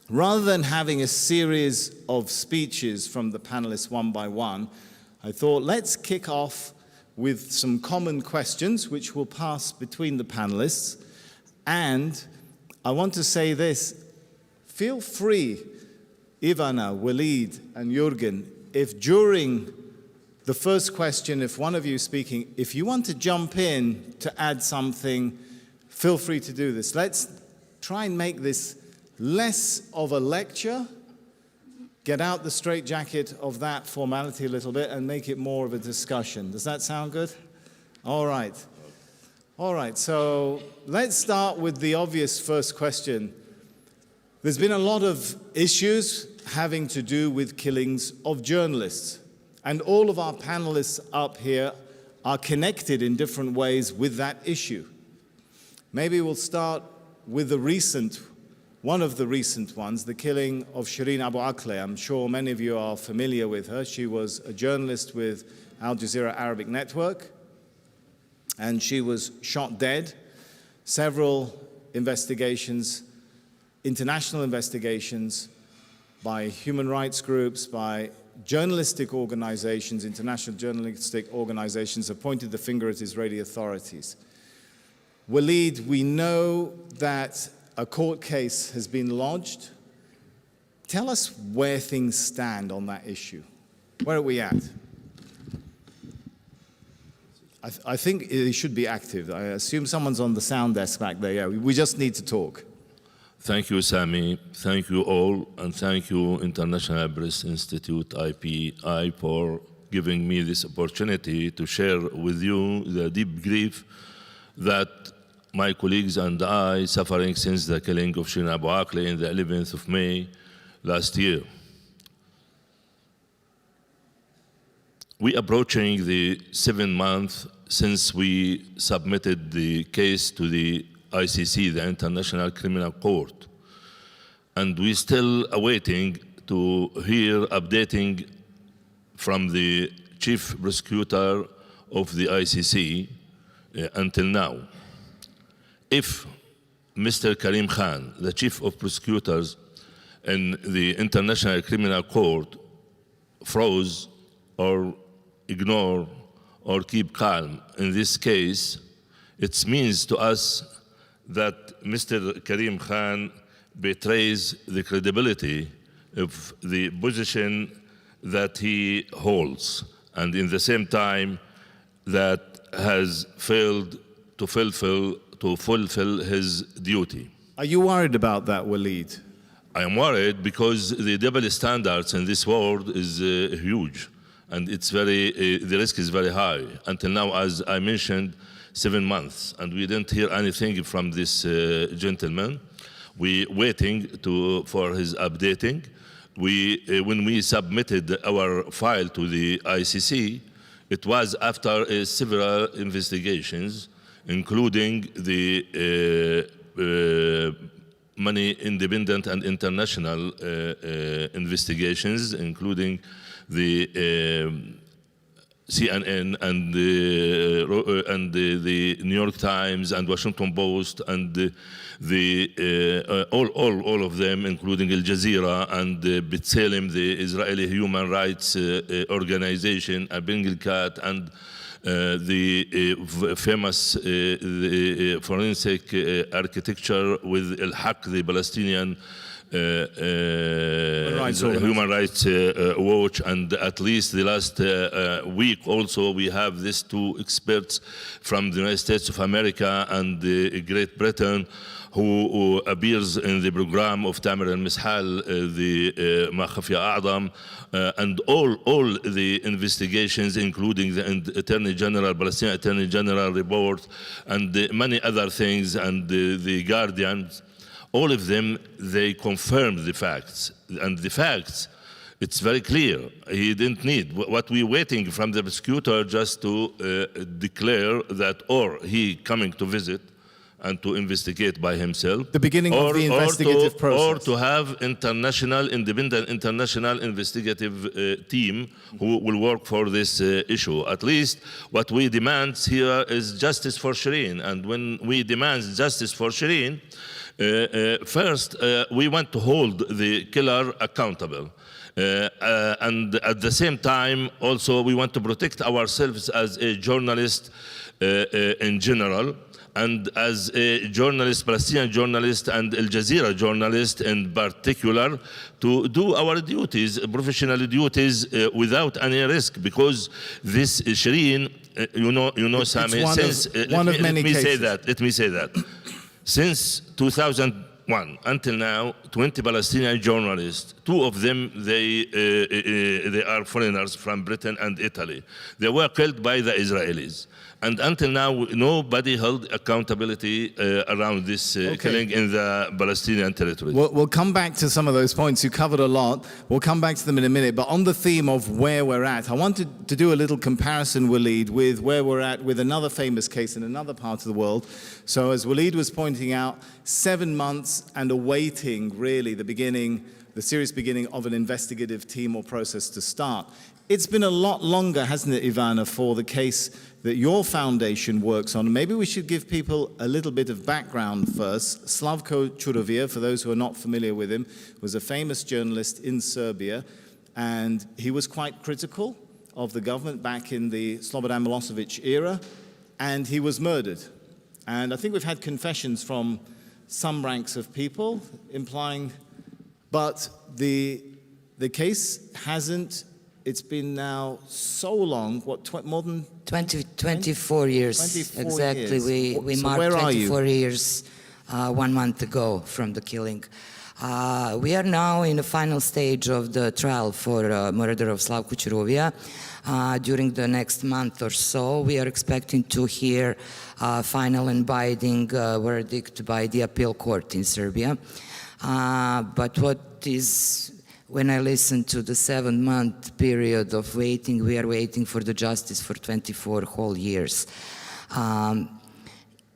Rather than having a series of speeches from the panelists one by one, I thought let's kick off with some common questions which will pass between the panelists. And I want to say this. Feel free, Ivana, Walid, and Jürgen, if during the first question, if one of you is speaking, if you want to jump in to add something, feel free to do this. Let's try and make this less of a lecture, get out the straitjacket of that formality a little bit, and make it more of a discussion. Does that sound good? All right. All right, so let's start with the obvious first question. There's been a lot of issues having to do with killings of journalists, and all of our panelists up here are connected in different ways with that issue. Maybe we'll start with the recent One of the recent ones, the killing of Shireen Abu Akleh. I'm sure many of you are familiar with her. She was a journalist with Al Jazeera Arabic Network, and she was shot dead. Several investigations, international investigations by human rights groups, by journalistic organizations, international journalistic organizations, have pointed the finger at Israeli authorities. Walid, we know that a court case has been lodged. Tell us where things stand on that issue. Where are we at? I think it should be active. I assume someone's on the sound desk back there. Yeah, we just need to talk. Thank you, Sami. Thank you all, and thank you, International Press Institute, IPI, for giving me this opportunity to share with you the deep grief that my colleagues and I suffering since the killing of Shireen Abu Akleh on the 11th of May last year. We approaching the 7 months since we submitted the case to the ICC, the International Criminal Court, and we still awaiting to hear updating from the chief prosecutor of the ICC until now. If Mr. Karim Khan, the chief of prosecutors in the International Criminal Court, froze or ignore or keep calm in this case, it means to us that Mr. Karim Khan betrays the credibility of the position that he holds, and in the same time that has failed to fulfill his duty. Are you worried about that, Walid? I am worried because the double standards in this world is huge, and it's the risk is very high. Until now, as I mentioned, 7 months, and we didn't hear anything from this gentleman. We waiting for his updating. When we submitted our file to the ICC, it was after several investigations, including the many independent and international investigations, including the CNN and the New York Times and Washington Post and all of them, including Al Jazeera and B'Tselem, the Israeli human rights organization, Bengelcat, and the famous forensic architecture with Al Haq, the Palestinian Human Rights Watch, and at least the last week also we have these 2 experts from the United States of America and Great Britain who appears in the program of Tamer al-Mishal, the Ma Khafiya A'dam, and all the investigations, including the Attorney General, Palestinian Attorney General report, and many other things, and the Guardians, all of them, they confirmed the facts. And the facts, it's very clear. He didn't need what we're waiting from the prosecutor just to declare that, or he coming to visit and to investigate by himself. The beginning of the investigative process. Or to have independent international investigative team who will work for this issue. At least what we demand here is justice for Shireen. And when we demand justice for Shireen, first, we want to hold the killer accountable. And at the same time, also, we want to protect ourselves as a journalist in general, and as a journalist, Palestinian journalist, and Al Jazeera journalist in particular, to do our duties, professional duties, without any risk, because this Shireen, you know, Sami, since let me say that. Since 2001 until now, 20 Palestinian journalists, 2 of them, they are foreigners from Britain and Italy. They were killed by the Israelis. And until now, nobody held accountability around this killing in the Palestinian territory. We'll come back to some of those points. You covered a lot. We'll come back to them in a minute. But on the theme of where we're at, I wanted to do a little comparison, Walid, with where we're at with another famous case in another part of the world. So as Walid was pointing out, 7 months months and awaiting really the serious beginning of an investigative team or process to start. It's been a lot longer, hasn't it, Ivana, for the case that your foundation works on. Maybe we should give people a little bit of background first. Slavko Čurovija, for those who are not familiar with him, was a famous journalist in Serbia, and he was quite critical of the government back in the Slobodan Milosevic era, and he was murdered. And I think we've had confessions from some ranks of people implying, but the case hasn't, it's been now so long, more than 24 years. 24 exactly. years. We So marked where are 24 you? years 1 month ago from the killing. We are now in the final stage of the trial for murder of Slavko Čurovija. During the next month or so, we are expecting to hear final and binding verdict by the appeal court in Serbia. But what is, when I listen to the 7-month period of waiting, we are waiting for the justice for 24 whole years.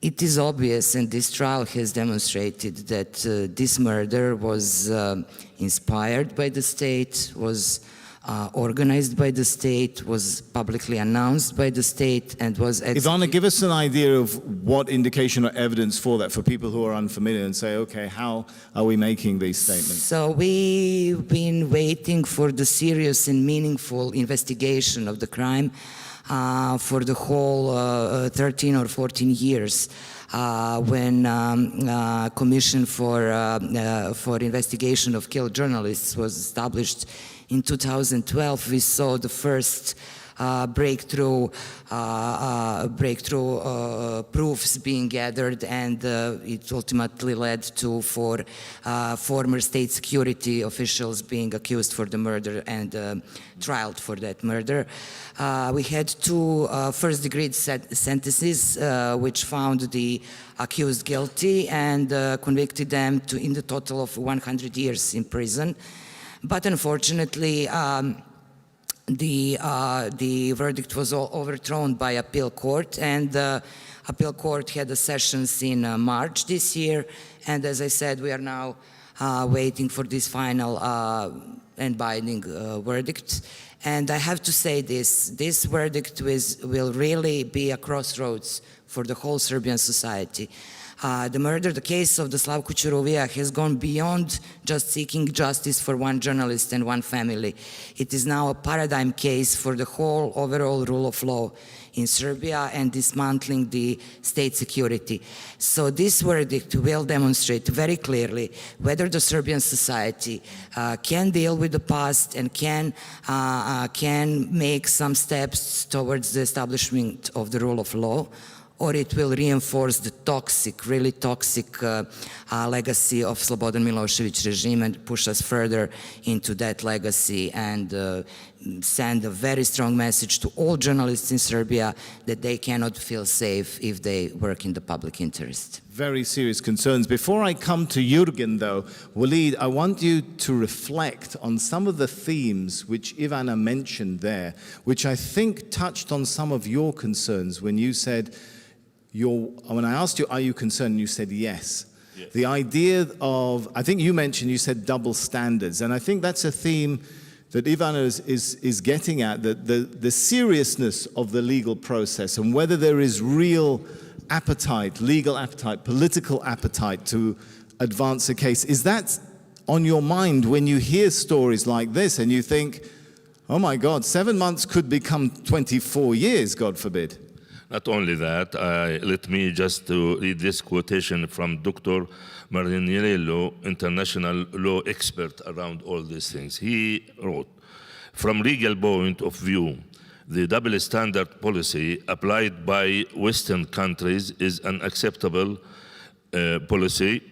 It is obvious, and this trial has demonstrated that this murder was inspired by the state, was organized by the state, was publicly announced by the state, and was Ivana, give us an idea of what indication or evidence for that, for people who are unfamiliar and say, okay, how are we making these statements? So we've been waiting for the serious and meaningful investigation of the crime for the whole 13 or 14 years. When Commission for Investigation of Killed Journalists was established in 2012, we saw the first breakthrough proofs being gathered, and it ultimately led to 4 former state security officials being accused for the murder and trialed for that murder. We had 2 first-degree sentences which found the accused guilty and convicted them to in the total of 100 years in prison. But unfortunately, the verdict was overthrown by appeal court, and the appeal court had the sessions in March this year. And as I said, we are now waiting for this final and binding verdict. And I have to say this verdict will really be a crossroads for the whole Serbian society. The case of the Slavko Čurovija has gone beyond just seeking justice for one journalist and one family. It is now a paradigm case for the whole overall rule of law in Serbia and dismantling the state security. So this verdict will demonstrate very clearly whether the Serbian society can deal with the past and can make some steps towards the establishment of the rule of law, or it will reinforce the toxic, really toxic legacy of Slobodan Milosevic regime and push us further into that legacy and send a very strong message to all journalists in Serbia that they cannot feel safe if they work in the public interest. Very serious concerns. Before I come to Jürgen, though, Walid, I want you to reflect on some of the themes which Ivana mentioned there, which I think touched on some of your concerns when you said, when I asked you, are you concerned? You said yes. Yes. The idea of, I think you mentioned, you said double standards. And I think that's a theme that Ivana is getting at, the seriousness of the legal process and whether there is real appetite, legal appetite, political appetite to advance a case. Is that on your mind when you hear stories like this and you think, oh my God, 7 months could become 24 years, God forbid? Not only that, let me just to read this quotation from Dr. Marinello, international law expert around all these things. He wrote, from legal point of view, the double standard policy applied by Western countries is unacceptable policy.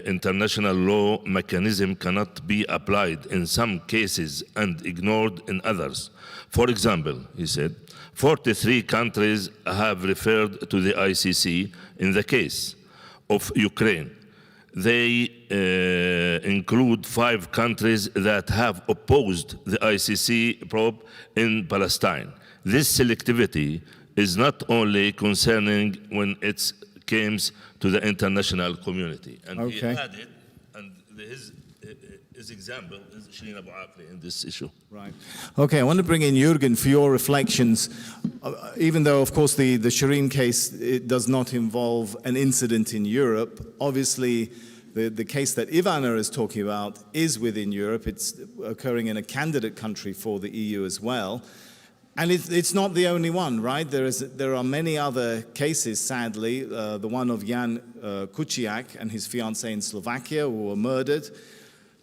International law mechanism cannot be applied in some cases and ignored in others. For example, he said, 43 countries have referred to the ICC in the case of Ukraine. They include 5 countries that have opposed the ICC probe in Palestine. This selectivity is not only concerning when it's came to the international community. And he Okay. added, and his example is Shireen Abu Aqli in this issue. Right. Okay, I want to bring in Jürgen for your reflections. Even though, of course, the Shireen case, it does not involve an incident in Europe, obviously the case that Ivana is talking about is within Europe. It's occurring in a candidate country for the EU as well. And it's not the only one, right? There are many other cases, sadly. The one of Jan Kuciak and his fiancée in Slovakia who were murdered.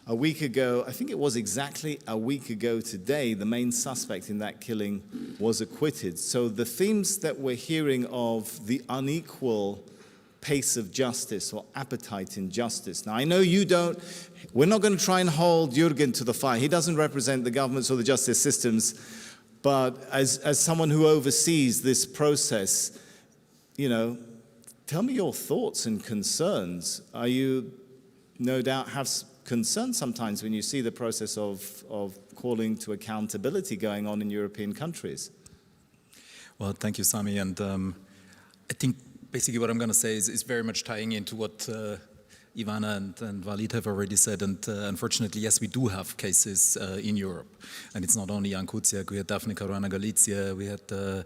A week ago, I think it was exactly a week ago today, the main suspect in that killing was acquitted. So the themes that we're hearing of the unequal pace of justice or appetite in justice. Now, I know we're not going to try and hold Jürgen to the fire. He doesn't represent the governments or the justice systems, but as someone who oversees this process, tell me your thoughts and concerns. Are you, no doubt, have concern sometimes when you see the process of calling to accountability going on in European countries? Well, thank you, Sami. And I think basically what I'm going to say is very much tying into what Ivana and Walid have already said. And unfortunately, yes, we do have cases in Europe. And it's not only Jan Kuciak. We had Daphne Caruana Galizia. We had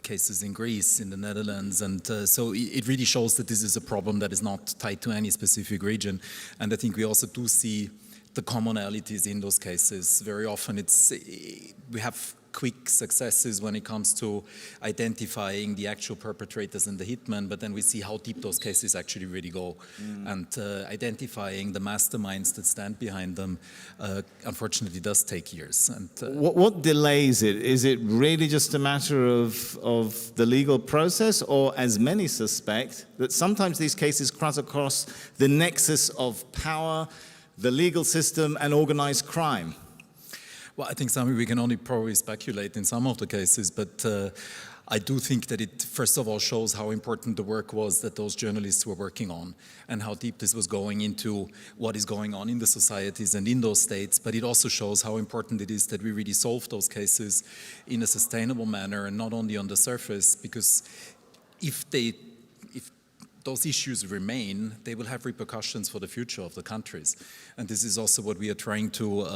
cases in Greece, in the Netherlands. And so it really shows that this is a problem that is not tied to any specific region. And I think we also do see the commonalities in those cases. Very often we have quick successes when it comes to identifying the actual perpetrators and the hitmen, but then we see how deep those cases actually really go. And identifying the masterminds that stand behind them, unfortunately, does take years. And what delays it? Is it really just a matter of the legal process, or, as many suspect, that sometimes these cases cross across the nexus of power, the legal system, and organized crime? Well, I think, Sami, we can only probably speculate in some of the cases, but I do think that it, first of all, shows how important the work was that those journalists were working on and how deep this was going into what is going on in the societies and in those states. But it also shows how important it is that we really solve those cases in a sustainable manner and not only on the surface, because if those issues remain, they will have repercussions for the future of the countries. And this is also what we are trying to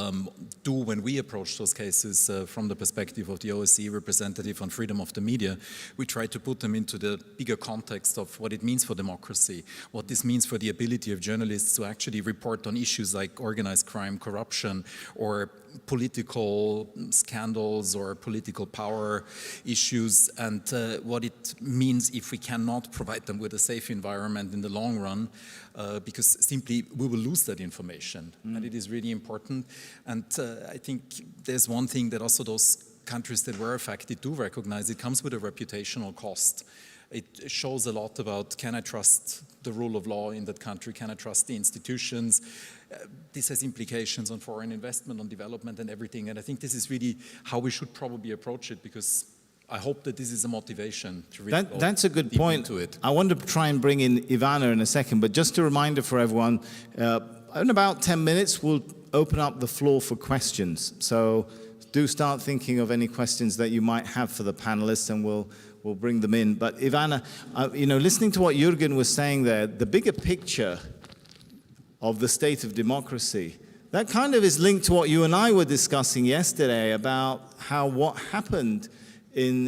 do when we approach those cases from the perspective of the OSCE representative on freedom of the media. We try to put them into the bigger context of what it means for democracy, what this means for the ability of journalists to actually report on issues like organized crime, corruption, or political scandals or political power issues, and what it means if we cannot provide them with a safe environment in the long run, because simply we will lose that information. And it is really important. And I think there's one thing that also those countries that were affected do recognize. It comes with a reputational cost. It shows a lot about, can I trust the rule of law in that country? Can I trust the institutions? This has implications on foreign investment, on development and everything. And I think this is really how we should probably approach it, because I hope that this is a motivation to really That's a good point. I want to try and bring in Ivana in a second, but just a reminder for everyone, in about 10 minutes, we'll open up the floor for questions. So do start thinking of any questions that you might have for the panelists, and we'll bring them in. But Ivana, listening to what Jürgen was saying there, the bigger picture of the state of democracy, that kind of is linked to what you and I were discussing yesterday about how what happened in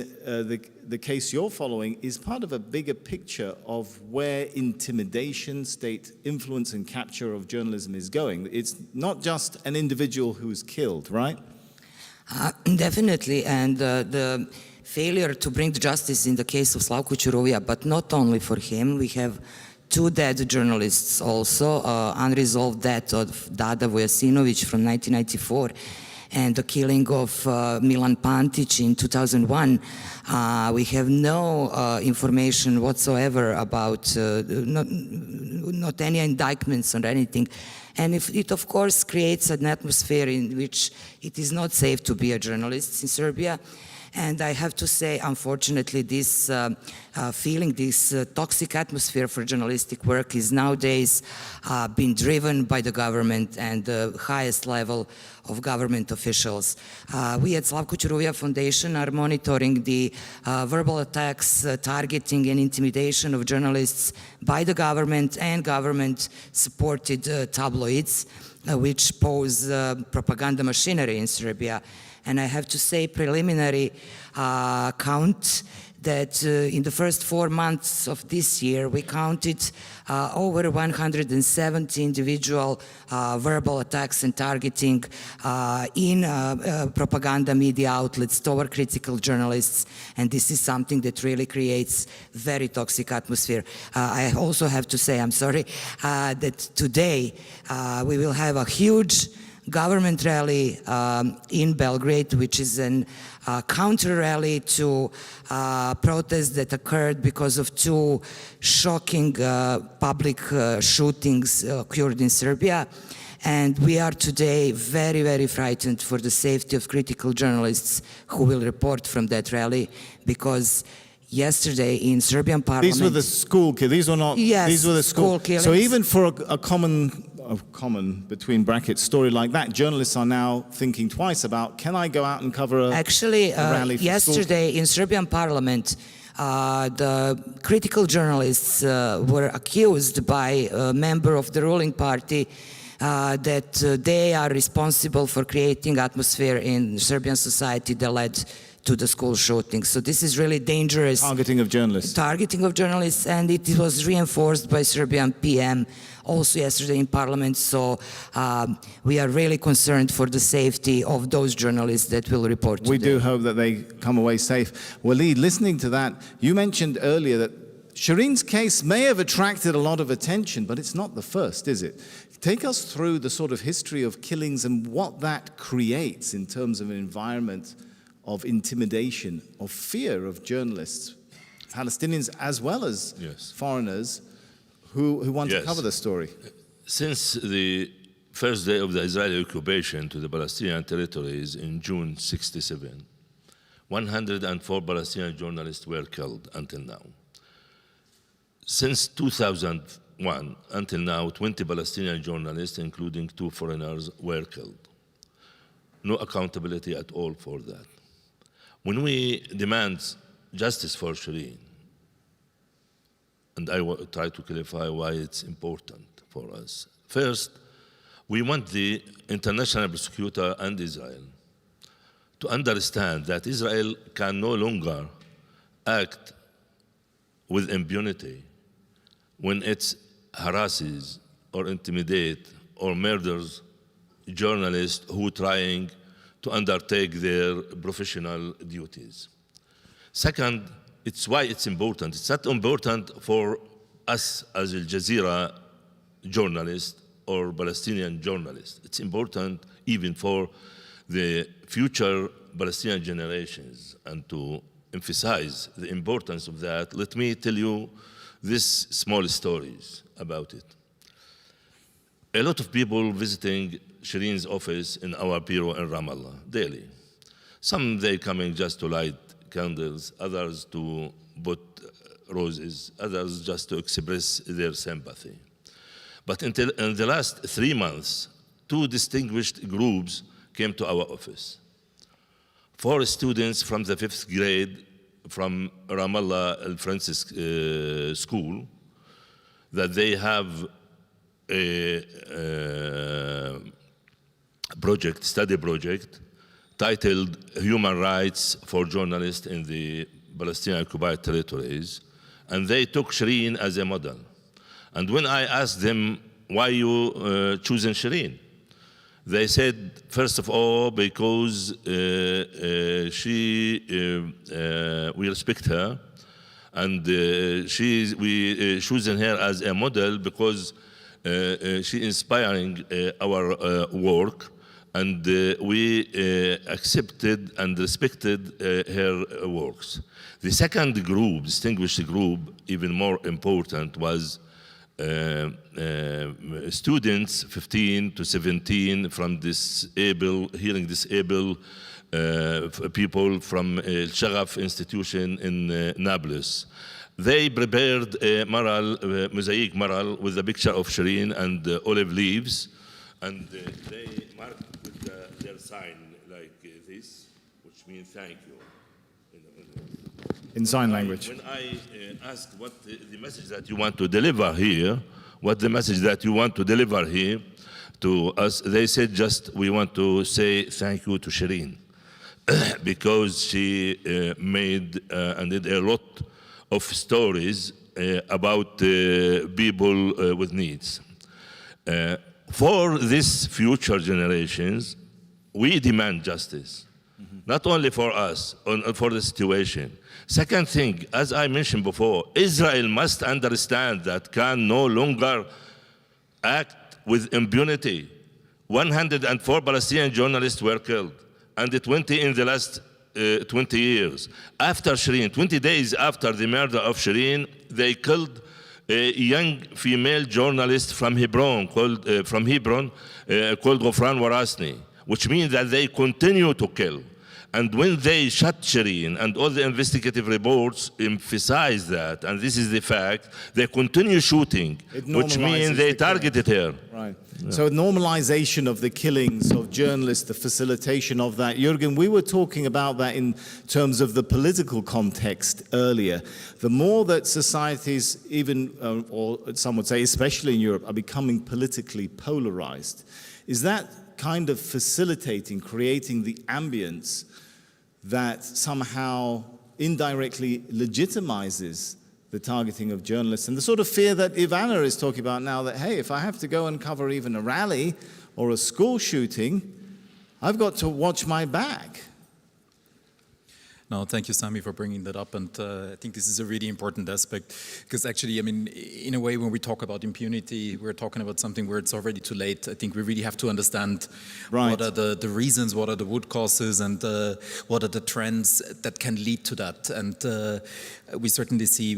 the case you're following is part of a bigger picture of where intimidation, state influence and capture of journalism is going. It's not just an individual who's killed, right? Definitely, and the failure to bring justice in the case of Slavko Čurovija, but not only for him. We have 2 dead journalists also, unresolved death of Dada Vujasinović from 1994, and the killing of Milan Pantic in 2001. We have no information whatsoever about, not any indictments or anything. And it, of course, creates an atmosphere in which it is not safe to be a journalist in Serbia. And I have to say, unfortunately, this feeling this toxic atmosphere for journalistic work is nowadays being driven by the government and the highest level of government officials. We at Slavko Ćuruvija Foundation are monitoring the verbal attacks, targeting and intimidation of journalists by the government and government-supported tabloids, which pose propaganda machinery in Serbia. And I have to say, preliminary count that in the first 4 months of this year, we counted over 170 individual verbal attacks and targeting in propaganda media outlets toward critical journalists. And this is something that really creates very toxic atmosphere. I also have to say, I'm sorry, that today we will have a huge government rally in Belgrade, which is a counter rally to protests that occurred because of 2 shocking public shootings occurred in Serbia. And we are today very, very frightened for the safety of critical journalists who will report from that rally, because yesterday in Serbian parliament... These were the school killings, these were not... Yes, these were the school killings. So even for a common, between brackets, story like that, journalists are now thinking twice about, can I go out and cover a rally for yesterday in Serbian parliament, the critical journalists were accused by a member of the ruling party that they are responsible for creating atmosphere in Serbian society that led to the school shooting. So this is really dangerous. Targeting of journalists. Targeting of journalists, and it was reinforced by Serbian PM also yesterday in Parliament. So we are really concerned for the safety of those journalists that will report today. We do hope that they come away safe. Waleed, listening to that, you mentioned earlier that Shireen's case may have attracted a lot of attention, but it's not the first, is it? Take us through the sort of history of killings and what that creates in terms of an environment of intimidation, of fear of journalists, Palestinians as well as foreigners who want to cover the story. Since the first day of the Israeli occupation to the Palestinian territories in June 1967, 104 Palestinian journalists were killed until now. Since 2001 until now, 20 Palestinian journalists, including 2 foreigners, were killed. No accountability at all for that. When we demand justice for Shireen, and I will try to clarify why it's important for us. First, we want the international prosecutor and Israel to understand that Israel can no longer act with impunity when it harasses or intimidates or murders journalists who are trying to undertake their professional duties. Second, it's why it's important. It's not important for us as Al Jazeera journalists or Palestinian journalists. It's important even for the future Palestinian generations. And to emphasize the importance of that, let me tell you these small stories about it. A lot of people visiting Shireen's office in our bureau in Ramallah daily. Some they coming just to light candles, others to put roses, others just to express their sympathy. But in the last 3 months, 2 distinguished groups came to our office. 4 students from the 5th grade from Ramallah Al-Francis school, that they have a study project, titled Human Rights for Journalists in the Palestinian occupied territories, and they took Shireen as a model. And when I asked them, why you choosing Shireen? They said, first of all, because we respect her, and we choosing her as a model because she inspiring our work, and we accepted and respected her works. The second group, distinguished group, even more important, was students 15 to 17 from hearing disabled people from Al-Shaghaf institution in Nablus. They prepared a mural, mosaic mural with a picture of Shireen and olive leaves, and they marked with their sign like this, which means thank you. In sign language. When I asked what the message that you want to deliver here, what the message that you want to deliver here to us, they said just we want to say thank you to Shireen because she made and did a lot of stories about people with needs. For these future generations, we demand justice, not only for us, for the situation. Second thing, as I mentioned before, Israel must understand that can no longer act with impunity. 104 Palestinian journalists were killed, and 20 in the last 20 years. After Shireen, 20 days after the murder of Shireen, they killed a young female journalist from Hebron called Ghofran Warasni, which means that they continue to kill. And when they shot Shireen, and all the investigative reports emphasize that, and this is the fact, they continue shooting, which means they targeted her. Right. Yeah. So normalization of the killings of journalists, the facilitation of that. Jürgen, we were talking about that in terms of the political context earlier. The more that societies, even, or some would say especially in Europe, are becoming politically polarized, is that kind of facilitating, creating the ambience that somehow indirectly legitimizes the targeting of journalists and the sort of fear that Ivana is talking about now that, hey, if I have to go and cover even a rally or a school shooting, I've got to watch my back. No, thank you, Sami, for bringing that up. And I think this is a really important aspect because actually, I mean, in a way, when we talk about impunity, we're talking about something where it's already too late. I think we really have to understand what are the reasons, what are the root causes, and what are the trends that can lead to that. And we certainly see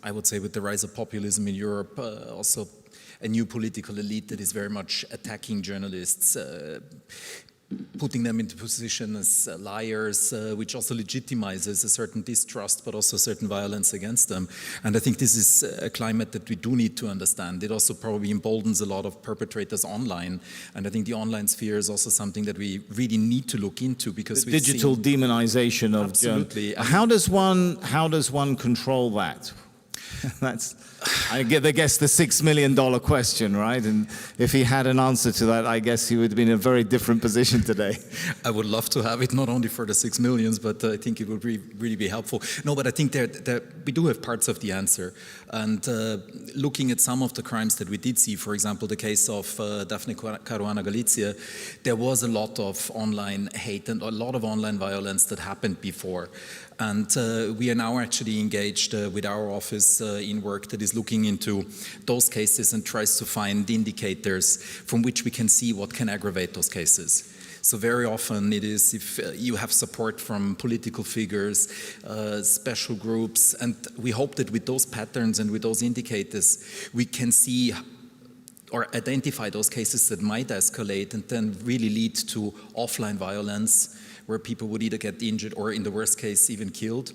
I would say, with the rise of populism in Europe, also a new political elite that is very much attacking journalists, putting them into position as liars, which also legitimizes a certain distrust, but also certain violence against them. And I think this is a climate that we do need to understand. It also probably emboldens a lot of perpetrators online. And I think the online sphere is also something that we really need to look into because the digital demonization of absolutely. How does one control that? That's, I guess, the $6 million question, right? And if he had an answer to that, I guess he would be in a very different position today. I would love to have it, not only for the 6 million, but I think it would really be helpful. No, but I think we do have parts of the answer. And looking at some of the crimes that we did see, for example, the case of Daphne Caruana Galizia, there was a lot of online hate and a lot of online violence that happened before. And we are now actually engaged with our office in work that is looking into those cases and tries to find indicators from which we can see what can aggravate those cases. So very often it is if you have support from political figures, special groups, and we hope that with those patterns and with those indicators, we can see or identify those cases that might escalate and then really lead to offline violence, where people would either get injured or, in the worst case, even killed.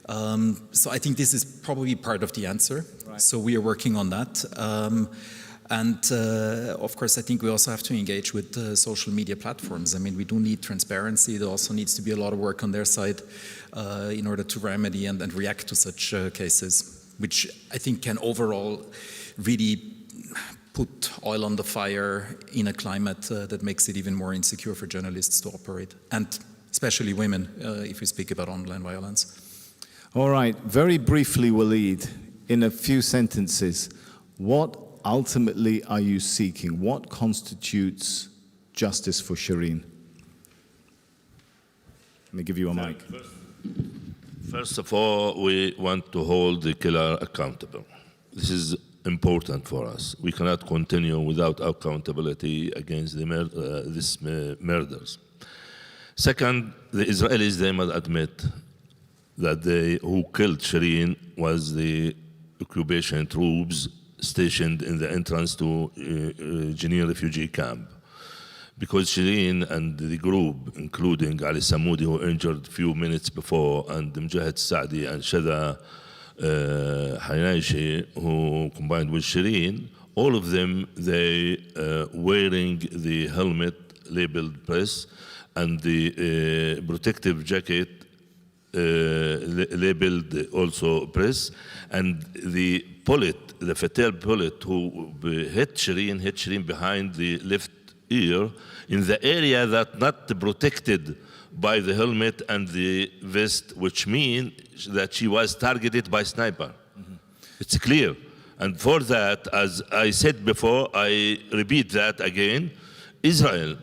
So I think this is probably part of the answer. Right. So we are working on that. And of course, I think we also have to engage with social media platforms. I mean, we do need transparency. There also needs to be a lot of work on their side in order to remedy and react to such cases, which I think can overall really put oil on the fire in a climate that makes it even more insecure for journalists to operate, and especially women, if we speak about online violence. All right, very briefly, Waleed, in a few sentences, what ultimately are you seeking? What constitutes justice for Shireen? Let me give you a mic. First of all, we want to hold the killer accountable. This is important for us. We cannot continue without accountability against these murders. Second, the Israelis, they must admit that who killed Shireen was the occupation troops stationed in the entrance to Jenin refugee camp. Because Shireen and the group, including Ali Samoudi, who injured a few minutes before, and Mujahid Saadi and Shada Hanaishi, who combined with Shireen, all of them, they wearing the helmet labeled press and the protective jacket labeled also press, and the bullet, the fatal bullet who hit Shireen behind the left ear in the area that not protected by the helmet and the vest, which means that she was targeted by sniper. It's clear. And for that, as I said before, I repeat that again, Israel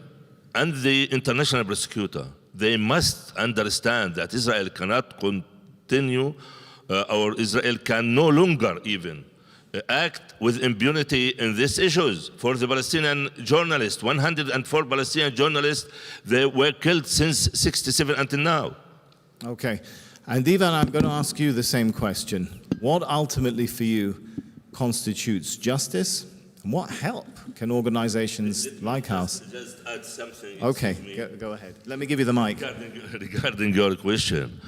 and the international prosecutor, they must understand that Israel cannot continue, or Israel can no longer even act with impunity in these issues. For the Palestinian journalists, 104 Palestinian journalists, they were killed since '67 until now. Okay. And Ivan, I'm going to ask you the same question. What ultimately for you constitutes justice? And what help can organizations like ours? Just add something. Okay, go ahead. Let me give you the mic. Regarding your question,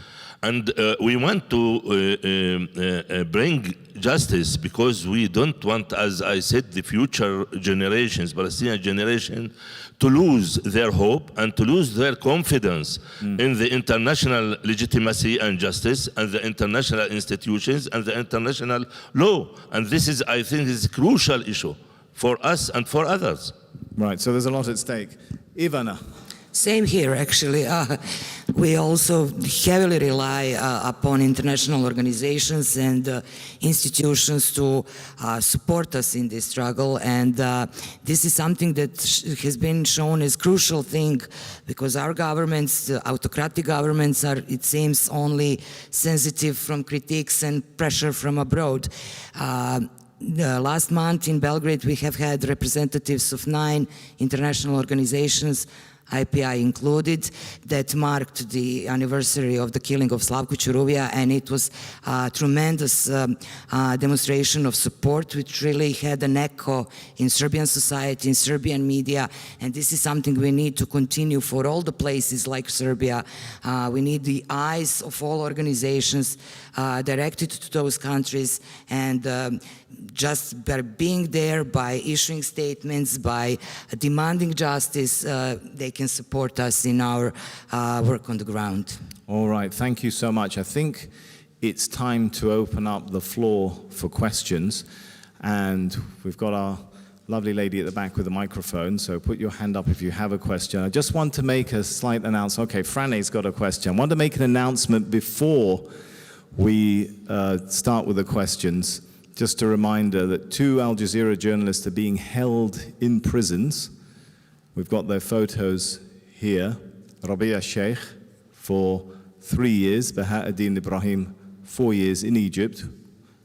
and we want to bring justice because we don't want, as I said, the future generations, Palestinian generation, to lose their hope and to lose their confidence in the international legitimacy and justice and the international institutions and the international law. And this is, I think, is a crucial issue for us and for others. Right, so there's a lot at stake. Ivana. Same here, actually. We also heavily rely upon international organizations and institutions to support us in this struggle. And this is something that has been shown as crucial thing because our governments, autocratic governments, are, it seems, only sensitive from critiques and pressure from abroad. Last month in Belgrade, we have had representatives of 9 international organizations, IPI included, that marked the anniversary of the killing of Slavko Čuruvija, and it was a tremendous demonstration of support, which really had an echo in Serbian society, in Serbian media, and this is something we need to continue for all the places like Serbia. We need the eyes of all organizations directed to those countries, and just by being there, by issuing statements, by demanding justice, they can support us in our work on the ground. All right, thank you so much. I think it's time to open up the floor for questions. And we've got our lovely lady at the back with the microphone, so put your hand up if you have a question. I just want to make a slight announcement. Okay, Frane's got a question. I want to make an announcement before we start with the questions. Just a reminder that 2 Al Jazeera journalists are being held in prisons. We've got their photos here. Rabia Sheikh for 3 years, Bahauddin Ibrahim 4 years in Egypt.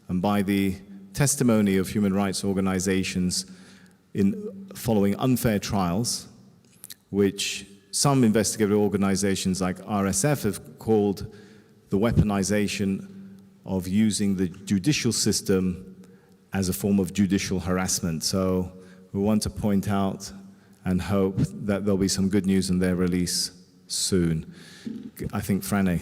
And by the testimony of human rights organizations in following unfair trials, which some investigative organizations like RSF have called the weaponization of using the judicial system as a form of judicial harassment. So we want to point out and hope that there'll be some good news in their release soon. I think Frane.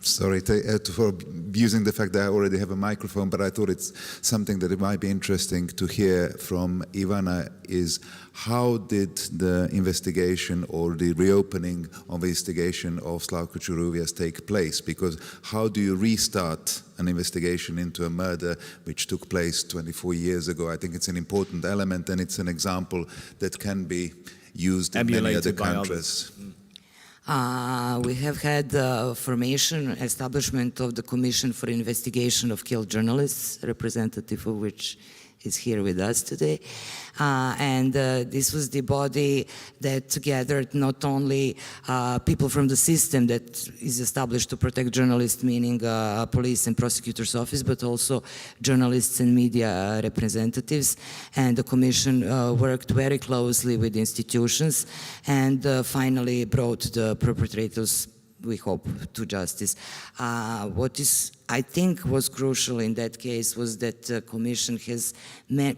Sorry for abusing the fact that I already have a microphone, but I thought it's something that it might be interesting to hear from Ivana is how did the investigation or the reopening of the investigation of Slavko Čuruvija take place? Because how do you restart an investigation into a murder which took place 24 years ago? I think it's an important element, and it's an example that can be used in many other countries. We have had establishment of the Commission for Investigation of Killed Journalists, representative of which is here with us today. And this was the body that gathered not only people from the system that is established to protect journalists, meaning police and prosecutor's office, but also journalists and media representatives. And the Commission worked very closely with institutions and finally brought the perpetrators, we hope, to justice. What is I think was crucial in that case was that Commission has,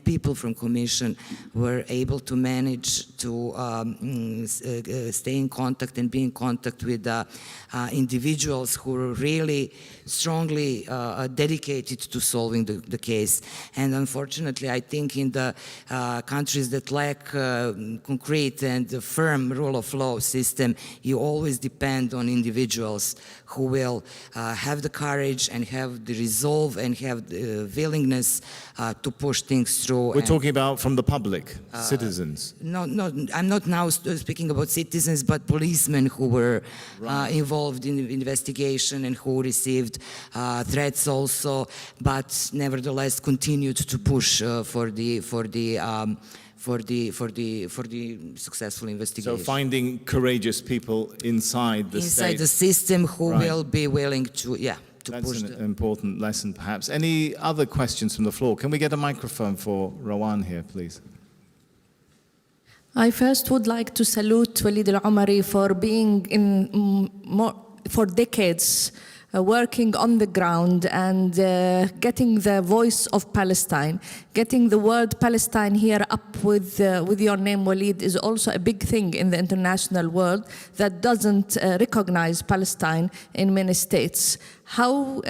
people from Commission were able to manage to stay in contact and be in contact with individuals who were really strongly dedicated to solving the case. And unfortunately, I think in the countries that lack concrete and firm rule of law system, you always depend on individuals who will have the courage and have the resolve and have the willingness to push things through. We're talking about from the public, citizens. No, I'm not now speaking about citizens, but policemen who were involved in the investigation and who received threats also, but nevertheless continued to push for the successful investigation. So finding courageous people inside the state. The system who will be willing to, That's push an important lesson, perhaps. Any other questions from the floor? Can we get a microphone for Rawan here, please? I first would like to salute Walid Al-Omari for being for decades working on the ground and getting the voice of Palestine. Getting the word Palestine here up with your name, Walid, is also a big thing in the international world that doesn't recognize Palestine in many states. How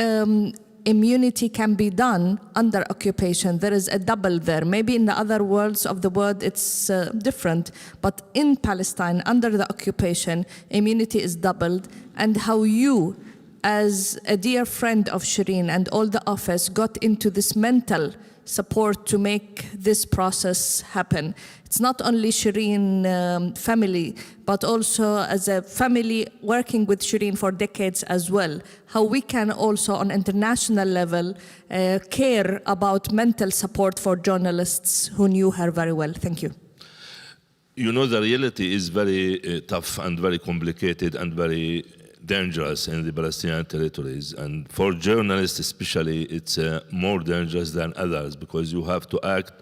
immunity can be done under occupation. There is a double there. Maybe in the other worlds of the world it's different, but in Palestine, under the occupation, immunity is doubled. And how you, as a dear friend of Shireen and all the office, got into this mental support to make this process happen. It's not only Shireen family, but also as a family working with Shireen for decades as well. How we can also on international level care about mental support for journalists who knew her very well. Thank you. You know, the reality is very tough and very complicated and very dangerous in the Palestinian territories. And for journalists especially, it's more dangerous than others because you have to act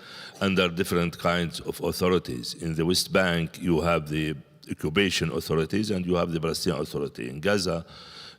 under different kinds of authorities. In the West Bank, you have the occupation authorities and you have the Palestinian Authority. In Gaza,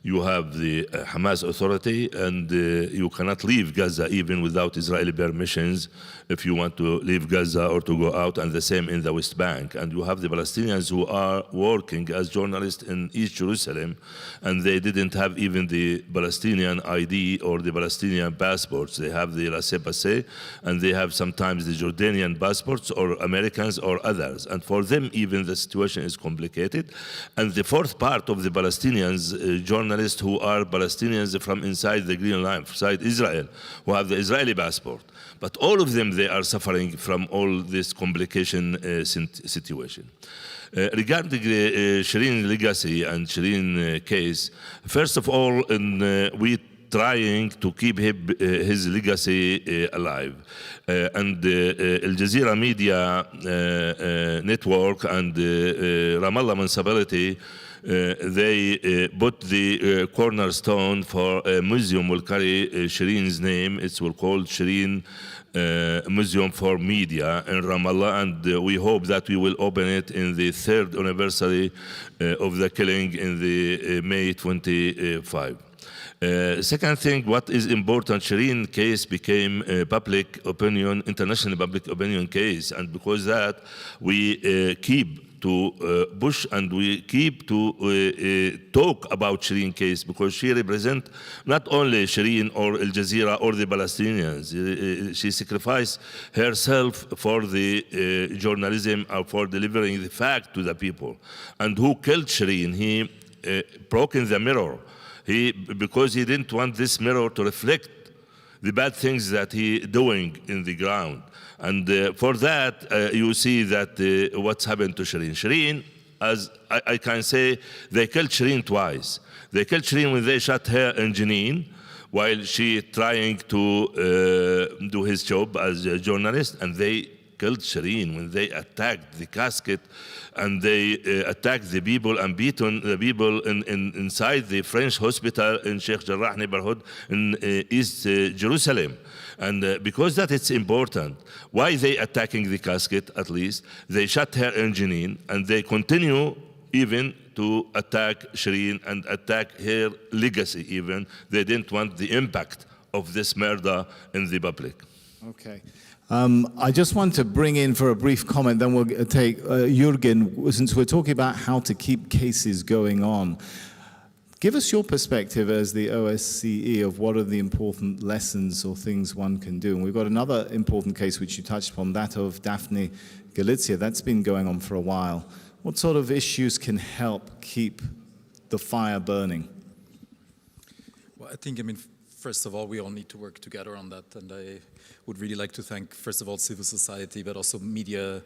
you have the Hamas Authority, and you cannot leave Gaza even without Israeli permissions if you want to leave Gaza or to go out, and the same in the West Bank. And you have the Palestinians who are working as journalists in East Jerusalem, and they didn't have even the Palestinian ID or the Palestinian passports. They have the laissez-passer, and they have sometimes the Jordanian passports or Americans or others. And for them, even the situation is complicated. And the fourth part of the Palestinians, journalists who are Palestinians from inside the Green Line, inside Israel, who have the Israeli passport. But all of them, they are suffering from all this complication situation. Regarding the Shireen legacy and Shireen case, first of all, we trying to keep his legacy alive. And Al Jazeera Media Network and Ramallah Municipality, they put the cornerstone for a museum will carry Shireen's name. It will called Shireen Museum for Media in Ramallah, and we hope that we will open it in the 3rd anniversary of the killing in the May 25. Second thing, what is important, Shireen case became a public opinion, international public opinion case, and because that we keep to push and we keep to talk about Shireen case because she represents not only Shireen or Al Jazeera or the Palestinians. She sacrificed herself for the journalism or for delivering the fact to the people. And who killed Shireen? He broke in the mirror. Because he didn't want this mirror to reflect the bad things that he doing in the ground. And for that, you see that what's happened to Shireen. Shireen, as I can say, they killed Shireen twice. They killed Shireen when they shot her in Jenin, while she trying to do his job as a journalist, and they killed Shireen when they attacked the casket and they attacked the people and beaten the people inside the French hospital in Sheikh Jarrah neighborhood in East Jerusalem. And because that it's important, why they attacking the casket at least? They shot her in Jenin and they continue even to attack Shireen and attack her legacy even. They didn't want the impact of this murder in the public. Okay. I just want to bring in for a brief comment, then we'll take Jürgen, since we're talking about how to keep cases going on. Give us your perspective as the OSCE of what are the important lessons or things one can do. And we've got another important case which you touched upon, that of Daphne Galizia. That's been going on for a while. What sort of issues can help keep the fire burning? Well, I think, first of all, we all need to work together on that, and I would really like to thank, first of all, civil society, but also media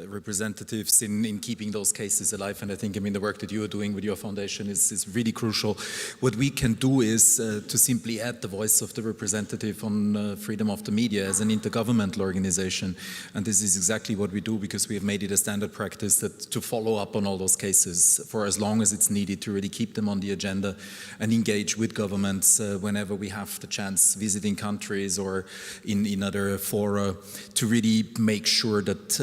representatives in keeping those cases alive. And I think, the work that you are doing with your foundation is really crucial. What we can do is to simply add the voice of the representative on freedom of the media as an intergovernmental organization. And this is exactly what we do, because we have made it a standard practice that to follow up on all those cases for as long as it's needed, to really keep them on the agenda and engage with governments whenever we have the chance, visiting countries or in other fora, to really make sure that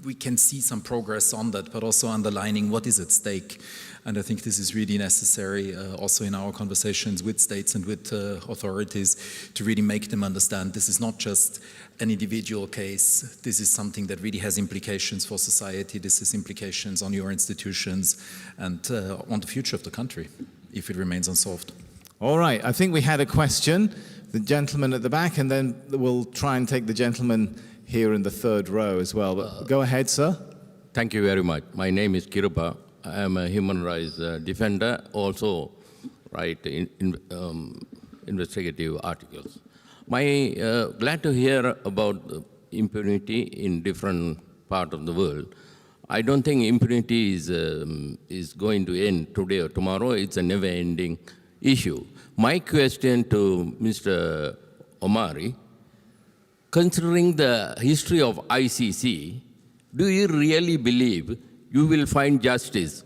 we can see some progress on that, but also underlining what is at stake. And I think this is really necessary also in our conversations with states and with authorities, to really make them understand this is not just an individual case. This is something that really has implications for society. This has implications on your institutions and on the future of the country if it remains unsolved. All right, I think we had a question. The gentleman at the back, and then we'll try and take the gentleman here in the third row as well. But go ahead, sir. Thank you very much. My name is Kiruba. I am a human rights defender, also write investigative articles. Glad to hear about impunity in different parts of the world. I don't think impunity is going to end today or tomorrow. It's a never-ending issue. My question to Mr. Omari, considering the history of ICC, do you really believe you will find justice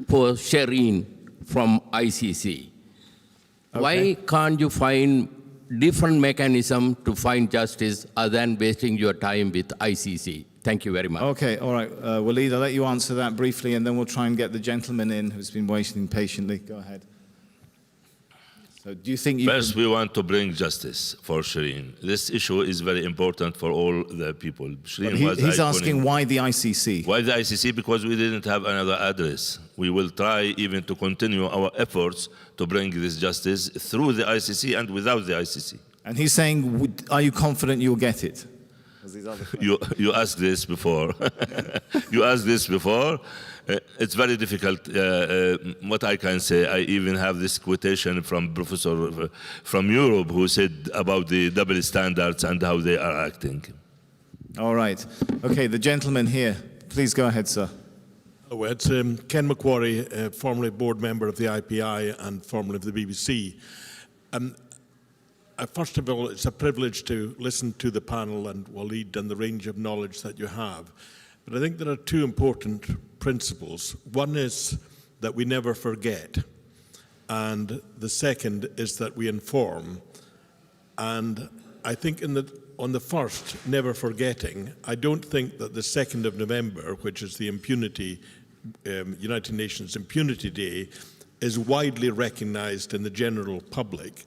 for Shireen from ICC? Okay. Why can't you find different mechanism to find justice other than wasting your time with ICC? Thank you very much. Okay, all right. Walid, I'll let you answer that briefly, and then we'll try and get the gentleman in who's been waiting patiently. Go ahead. So do you think First, we want to bring justice for Shireen. This issue is very important for all the people. He's asking why the ICC? Why the ICC? Because we didn't have another address. We will try even to continue our efforts to bring this justice through the ICC and without the ICC. And he's saying, are you confident you'll get it? You asked this before. You asked this before. It's very difficult. What I can say, I even have this quotation from professor from Europe who said about the double standards and how they are acting. All right. Okay, the gentleman here. Please go ahead, sir. Oh, it's Ken McQuarrie, formerly board member of the IPI and formerly of the BBC. First of all, it's a privilege to listen to the panel and Walid and the range of knowledge that you have. But I think there are two important principles. One is that we never forget. And the second is that we inform. And I think on the first, never forgetting, I don't think that the 2nd of November, which is the impunity, United Nations Impunity Day, is widely recognized in the general public.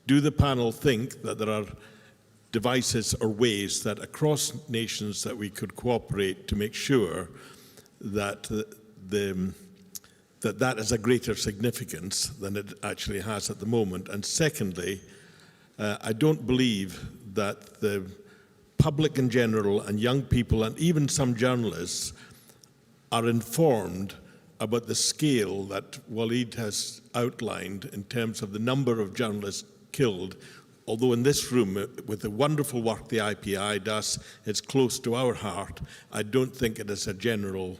Do the panel think that there are devices or ways that across nations that we could cooperate to make sure that that has a greater significance than it actually has at the moment? And secondly, I don't believe that the public in general and young people and even some journalists are informed about the scale that Walid has outlined in terms of the number of journalists killed. Although in this room, with the wonderful work the IPI does, it's close to our heart, I don't think it is a general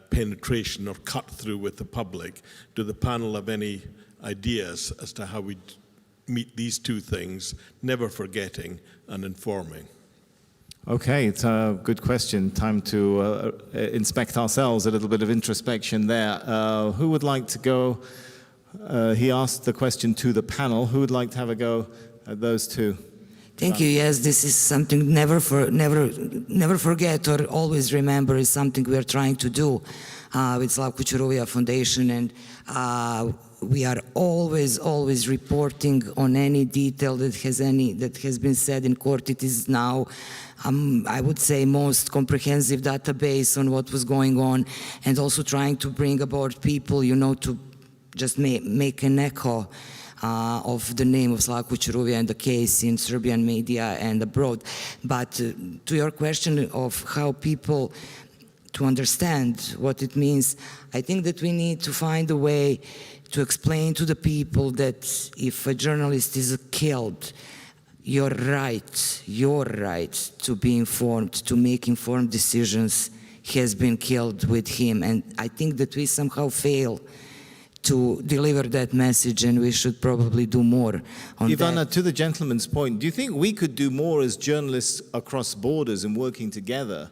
penetration or cut through with the public. Do the panel have any ideas as to how we meet these two things, never forgetting and informing? Okay, it's a good question. Time to inspect ourselves, a little bit of introspection there. Who would like to go? He asked the question to the panel. Who would like to have a go at those two? Thank you. Yes, this is something never forget or always remember is something we are trying to do with Slavko Kučerovia Foundation, and we are always reporting on any detail that has been said in court. It is now, I would say, most comprehensive database on what was going on, and also trying to bring aboard people, to just make an echo of the name of Slavko Kučerovia and the case in Serbian media and abroad. But to your question of how people to understand what it means, I think that we need to find a way to explain to the people that if a journalist is killed, your right to be informed, to make informed decisions has been killed with him. And I think that we somehow fail to deliver that message, and we should probably do more on Ivana, that. to the gentleman's point, do you think we could do more as journalists across borders and working together?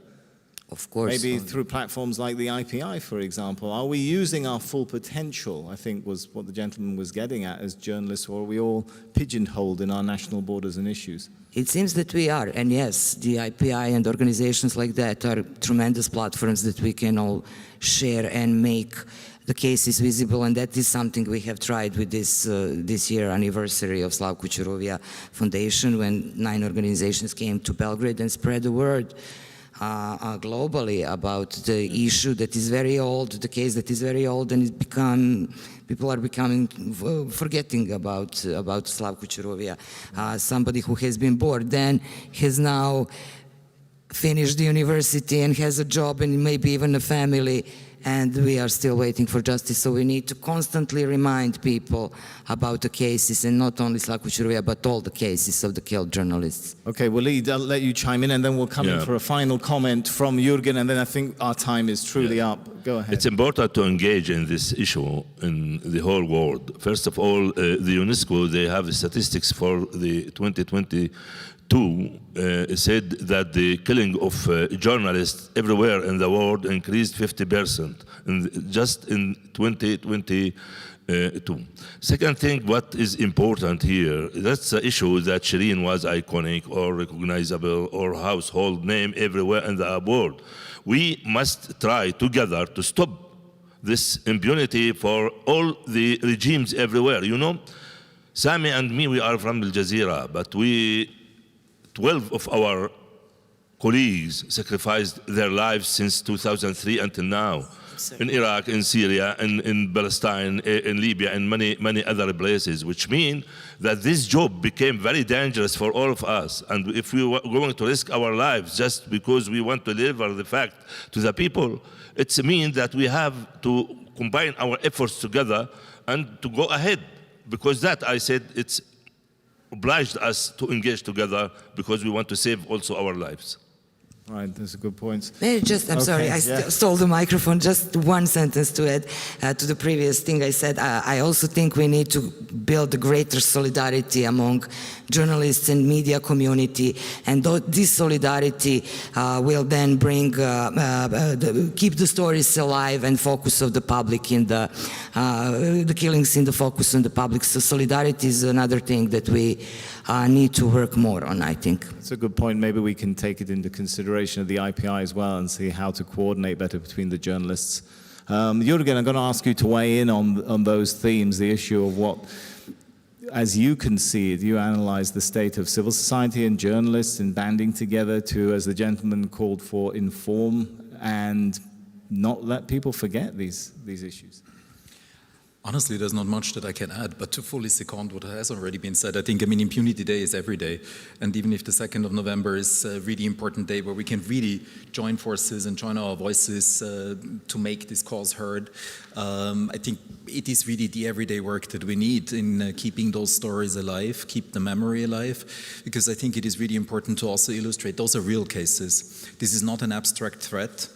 Of course. Maybe through platforms like the IPI, for example. Are we using our full potential, I think was what the gentleman was getting at, as journalists, or are we all pigeonholed in our national borders and issues? It seems that we are, and yes, the IPI and organizations like that are tremendous platforms that we can all share and make the cases visible, and that is something we have tried with this year anniversary of Slavko Kučerovia Foundation, when 9 organizations came to Belgrade and spread the word globally about the issue that is very old, the case that is very old, and people are becoming forgetting about Slavko Kučerovia, somebody who has been born, then has now finished the university and has a job and maybe even a family, and we are still waiting for justice. So we need to constantly remind people about the cases, and not only Slavko Kučerovia, but all the cases of the killed journalists. Okay, Walid, I'll let you chime in, and then we'll come in for a final comment from Jürgen, and then I think our time is truly up. Go ahead. It's important to engage in this issue in the whole world. First of all, the UNESCO, they have the statistics for the 2022 said that the killing of journalists everywhere in the world increased 50% just in 2022. Second thing, what is important here, that's the issue that Shireen was iconic or recognizable or household name everywhere in the world. We must try together to stop this impunity for all the regimes everywhere. Sami and me, we are from Al Jazeera, but 12 of our colleagues sacrificed their lives since 2003 until now, in Iraq, in Syria, in Palestine, in Libya, and many other places, which mean that this job became very dangerous for all of us. And if we were going to risk our lives just because we want to deliver the fact to the people, it means that we have to combine our efforts together and to go ahead. Because that, I said, it's obliged us to engage together because we want to save also our lives. Right, that's a good point. I'm sorry, I stole the microphone. Just one sentence to add to the previous thing I said. I also think we need to build a greater solidarity among journalists and media community, and this solidarity will then bring, keep the stories alive and focus of the public in the killings in the focus on the public. So solidarity is another thing that we need to work more on, I think. That's a good point. Maybe we can take it into consideration of the IPI as well and see how to coordinate better between the journalists. Jürgen, I'm going to ask you to weigh in on those themes, the issue of what, as you can see it, you analyze the state of civil society and journalists in banding together to, as the gentleman called for, inform and not let people forget these issues. Honestly, there's not much that I can add, but to fully second what has already been said, I think, Impunity Day is every day. And even if the 2nd of November is a really important day where we can really join forces and join our voices to make this cause heard, I think it is really the everyday work that we need in keeping those stories alive, keep the memory alive, because I think it is really important to also illustrate those are real cases. This is not an abstract threat.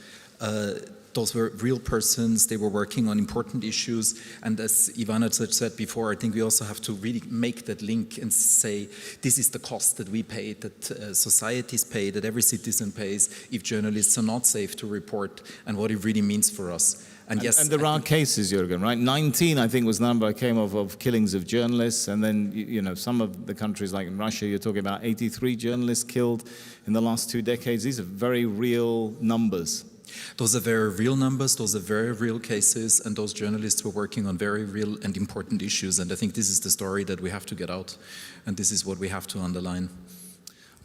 those were real persons. They were working on important issues. And as Ivana said before, I think we also have to really make that link and say, this is the cost that we pay, that societies pay, that every citizen pays if journalists are not safe to report, and what it really means for us. And yes, and there are cases, Jürgen, right? 19, I think, was the number I came of killings of journalists, and then some of the countries like in Russia, you're talking about 83 journalists killed in the last 2 decades. These are very real numbers. Those are very real numbers, those are very real cases, and those journalists were working on very real and important issues, and I think this is the story that we have to get out, and this is what we have to underline.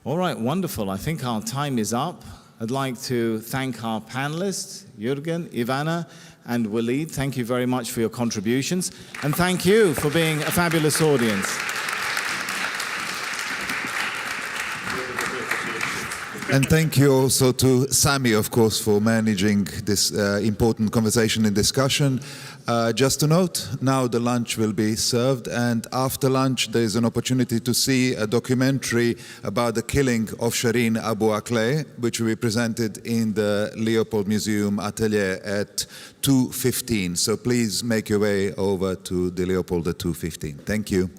All right, wonderful. I think our time is up. I'd like to thank our panelists, Jürgen, Ivana, and Walid. Thank you very much for your contributions, and thank you for being a fabulous audience. And thank you also to Sami, of course, for managing this important conversation and discussion. Just to note, now the lunch will be served, and after lunch there is an opportunity to see a documentary about the killing of Shireen Abu Akleh, which will be presented in the Leopold Museum Atelier at 2:15. So please make your way over to the Leopold at 2:15. Thank you.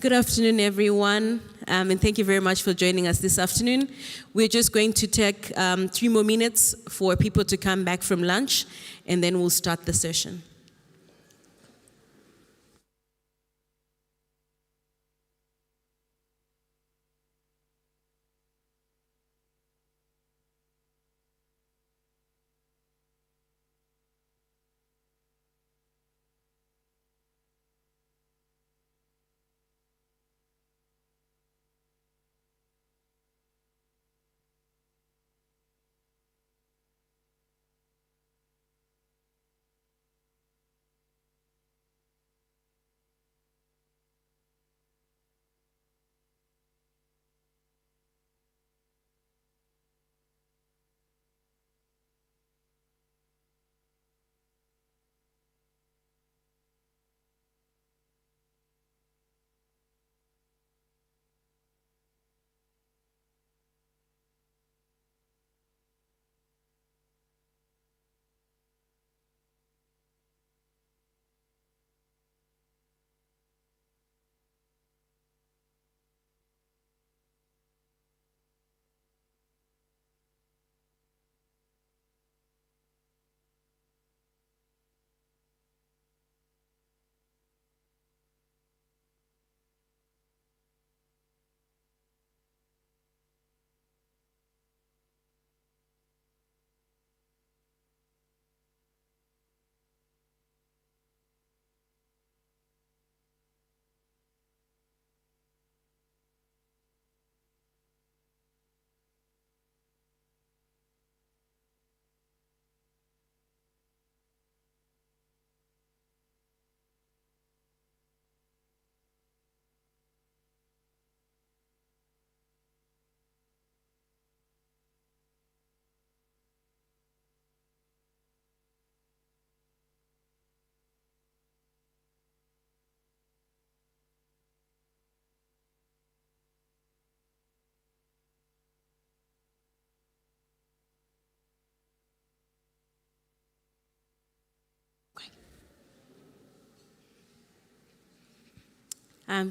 Good afternoon, everyone, and thank you very much for joining us this afternoon. We're just going to take 3 more minutes for people to come back from lunch, and then we'll start the session.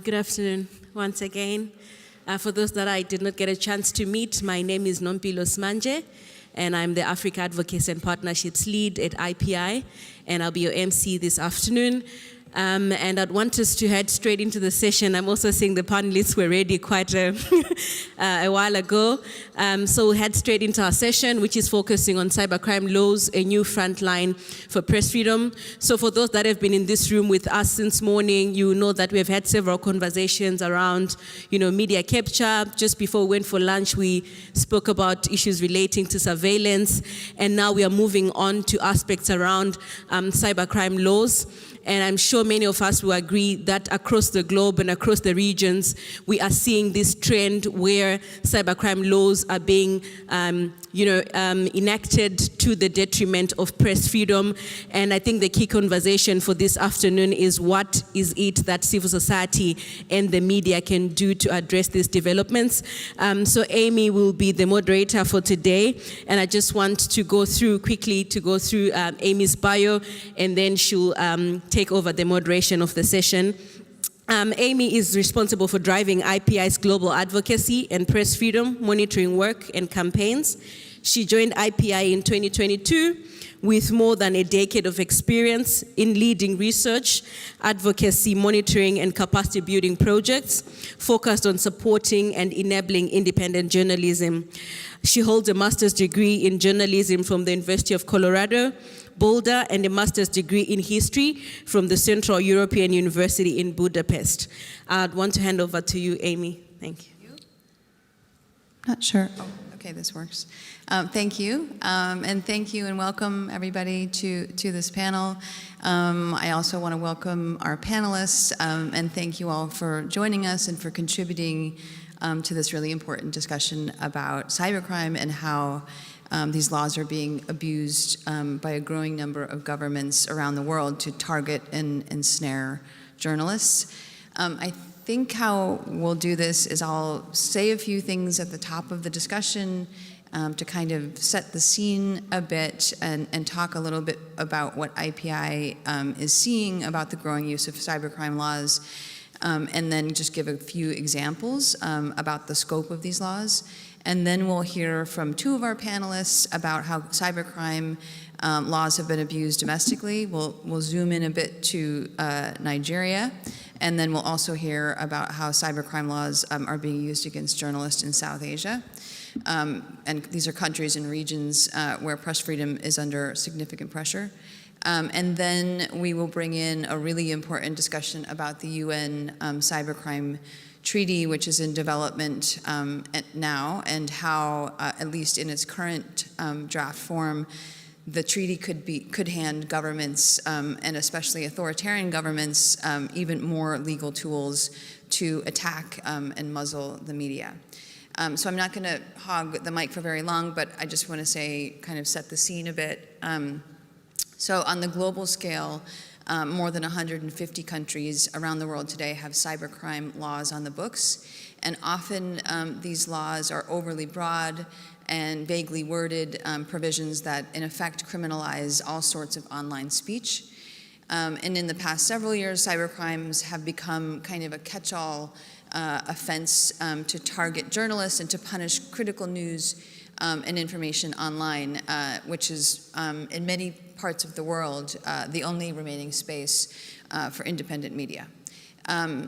Good afternoon once again. For those that I did not get a chance to meet, my name is Nompilo Smanje, and I'm the Africa Advocacy and Partnerships Lead at IPI, and I'll be your MC this afternoon. And I'd want us to head straight into the session. I'm also seeing the panelists were ready quite a while ago. So we'll head straight into our session, which is focusing on cybercrime laws, a new frontline for press freedom. So for those that have been in this room with us since morning, you know that we've had several conversations around, media capture. Just before we went for lunch, we spoke about issues relating to surveillance. And now we are moving on to aspects around cybercrime laws. And I'm sure many of us will agree that across the globe and across the regions, we are seeing this trend where cybercrime laws are being enacted to the detriment of press freedom. And I think the key conversation for this afternoon is what is it that civil society and the media can do to address these developments. So Amy will be the moderator for today. And I just want to go through Amy's bio, and then she'll take over the moderation of the session. Amy is responsible for driving IPI's global advocacy and press freedom monitoring work and campaigns. She joined IPI in 2022 with more than a decade of experience in leading research, advocacy, monitoring, and capacity building projects focused on supporting and enabling independent journalism. She holds a master's degree in journalism from the University of Colorado, Boulder, and a master's degree in history from the Central European University in Budapest. I'd want to hand over to you, Amy. Thank you. Not sure. Oh, okay, this works. Thank you, and thank you and welcome everybody to this panel. I also want to welcome our panelists and thank you all for joining us and for contributing to this really important discussion about cybercrime and how these laws are being abused by a growing number of governments around the world to target and ensnare journalists. I think how we'll do this is I'll say a few things at the top of the discussion, to kind of set the scene a bit and talk a little bit about what IPI is seeing about the growing use of cybercrime laws, and then just give a few examples about the scope of these laws. And then we'll hear from two of our panelists about how cybercrime laws have been abused domestically. We'll zoom in a bit to Nigeria, and then we'll also hear about how cybercrime laws are being used against journalists in South Asia. And these are countries and regions where press freedom is under significant pressure. And then we will bring in a really important discussion about the UN Cybercrime Treaty, which is in development now, and how, at least in its current draft form, the treaty could hand governments, and especially authoritarian governments, even more legal tools to attack and muzzle the media. So I'm not going to hog the mic for very long, but I just want to say, kind of set the scene a bit. So on the global scale, more than 150 countries around the world today have cybercrime laws on the books, and often these laws are overly broad and vaguely worded provisions that in effect criminalize all sorts of online speech. And in the past several years, cybercrimes have become kind of a catch-all offense to target journalists and to punish critical news and information online, which is in many parts of the world the only remaining space for independent media.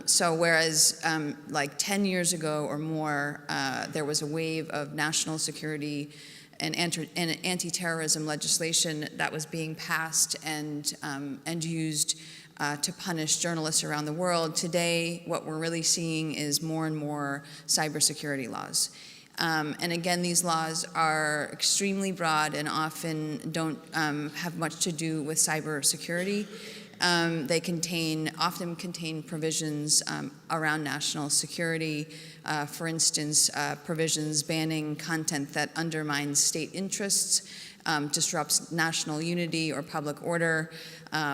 So whereas like 10 years ago or more, there was a wave of national security and anti-terrorism legislation that was being passed and used to punish journalists around the world, today what we're really seeing is more and more cybersecurity laws. And again, these laws are extremely broad and often don't have much to do with cybersecurity. They often contain provisions around national security. For instance, provisions banning content that undermines state interests, disrupts national unity or public order,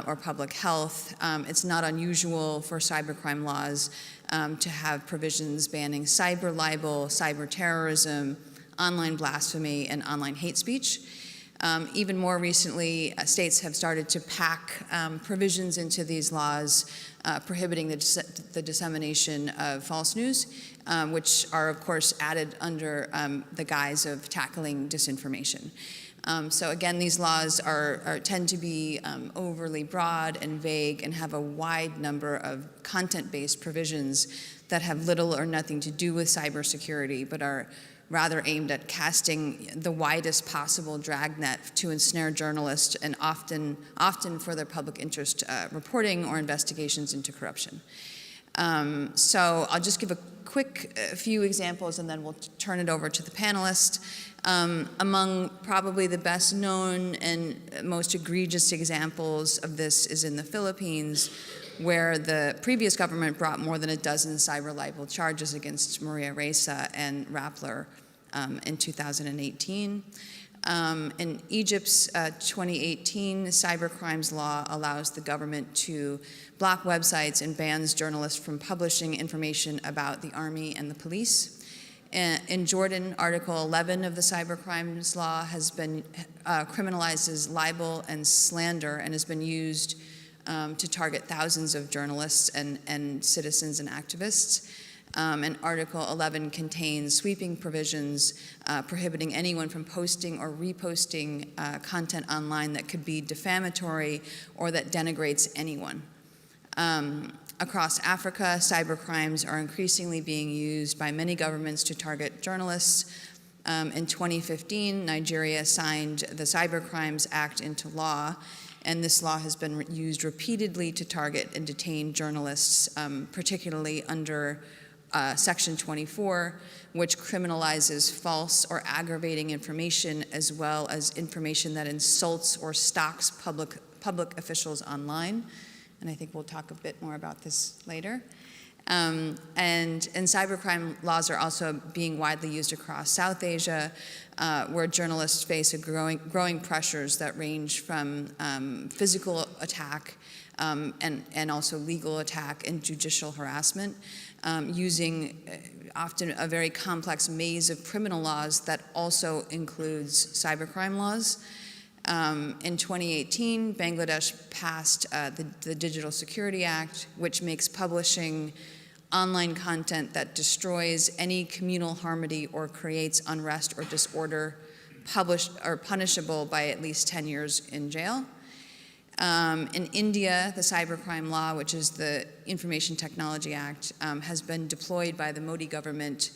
or public health. It's not unusual for cybercrime laws to have provisions banning cyber libel, cyber terrorism, online blasphemy, and online hate speech. Even more recently, states have started to pack provisions into these laws prohibiting the dissemination of false news, which are, of course, added under the guise of tackling disinformation. So again, these laws tend to be overly broad and vague and have a wide number of content-based provisions that have little or nothing to do with cybersecurity, but are rather aimed at casting the widest possible dragnet to ensnare journalists and often for their public interest reporting or investigations into corruption. So I'll just give a quick few examples and then we'll turn it over to the panelists. Among probably the best known and most egregious examples of this is in the Philippines, where the previous government brought more than a dozen cyber libel charges against Maria Ressa and Rappler in 2018. In Egypt's 2018 cybercrimes law allows the government to block websites and bans journalists from publishing information about the army and the police. In Jordan, Article 11 of the cybercrimes law has been criminalizes libel and slander and has been used to target thousands of journalists and citizens and activists. And Article 11 contains sweeping provisions prohibiting anyone from posting or reposting content online that could be defamatory or that denigrates anyone. Across Africa, cybercrimes are increasingly being used by many governments to target journalists. In 2015, Nigeria signed the Cybercrimes Act into law, and this law has been used repeatedly to target and detain journalists, particularly under Section 24, which criminalizes false or aggravating information as well as information that insults or stalks public officials online. And I think we'll talk a bit more about this later. And cybercrime laws are also being widely used across South Asia, where journalists face growing pressures that range from physical attack and also legal attack and judicial harassment, using often a very complex maze of criminal laws that also includes cybercrime laws. In 2018, Bangladesh passed the Digital Security Act, which makes publishing online content that destroys any communal harmony or creates unrest or disorder published or punishable by at least 10 years in jail. In India, the Cybercrime Law, which is the Information Technology Act, has been deployed by the Modi government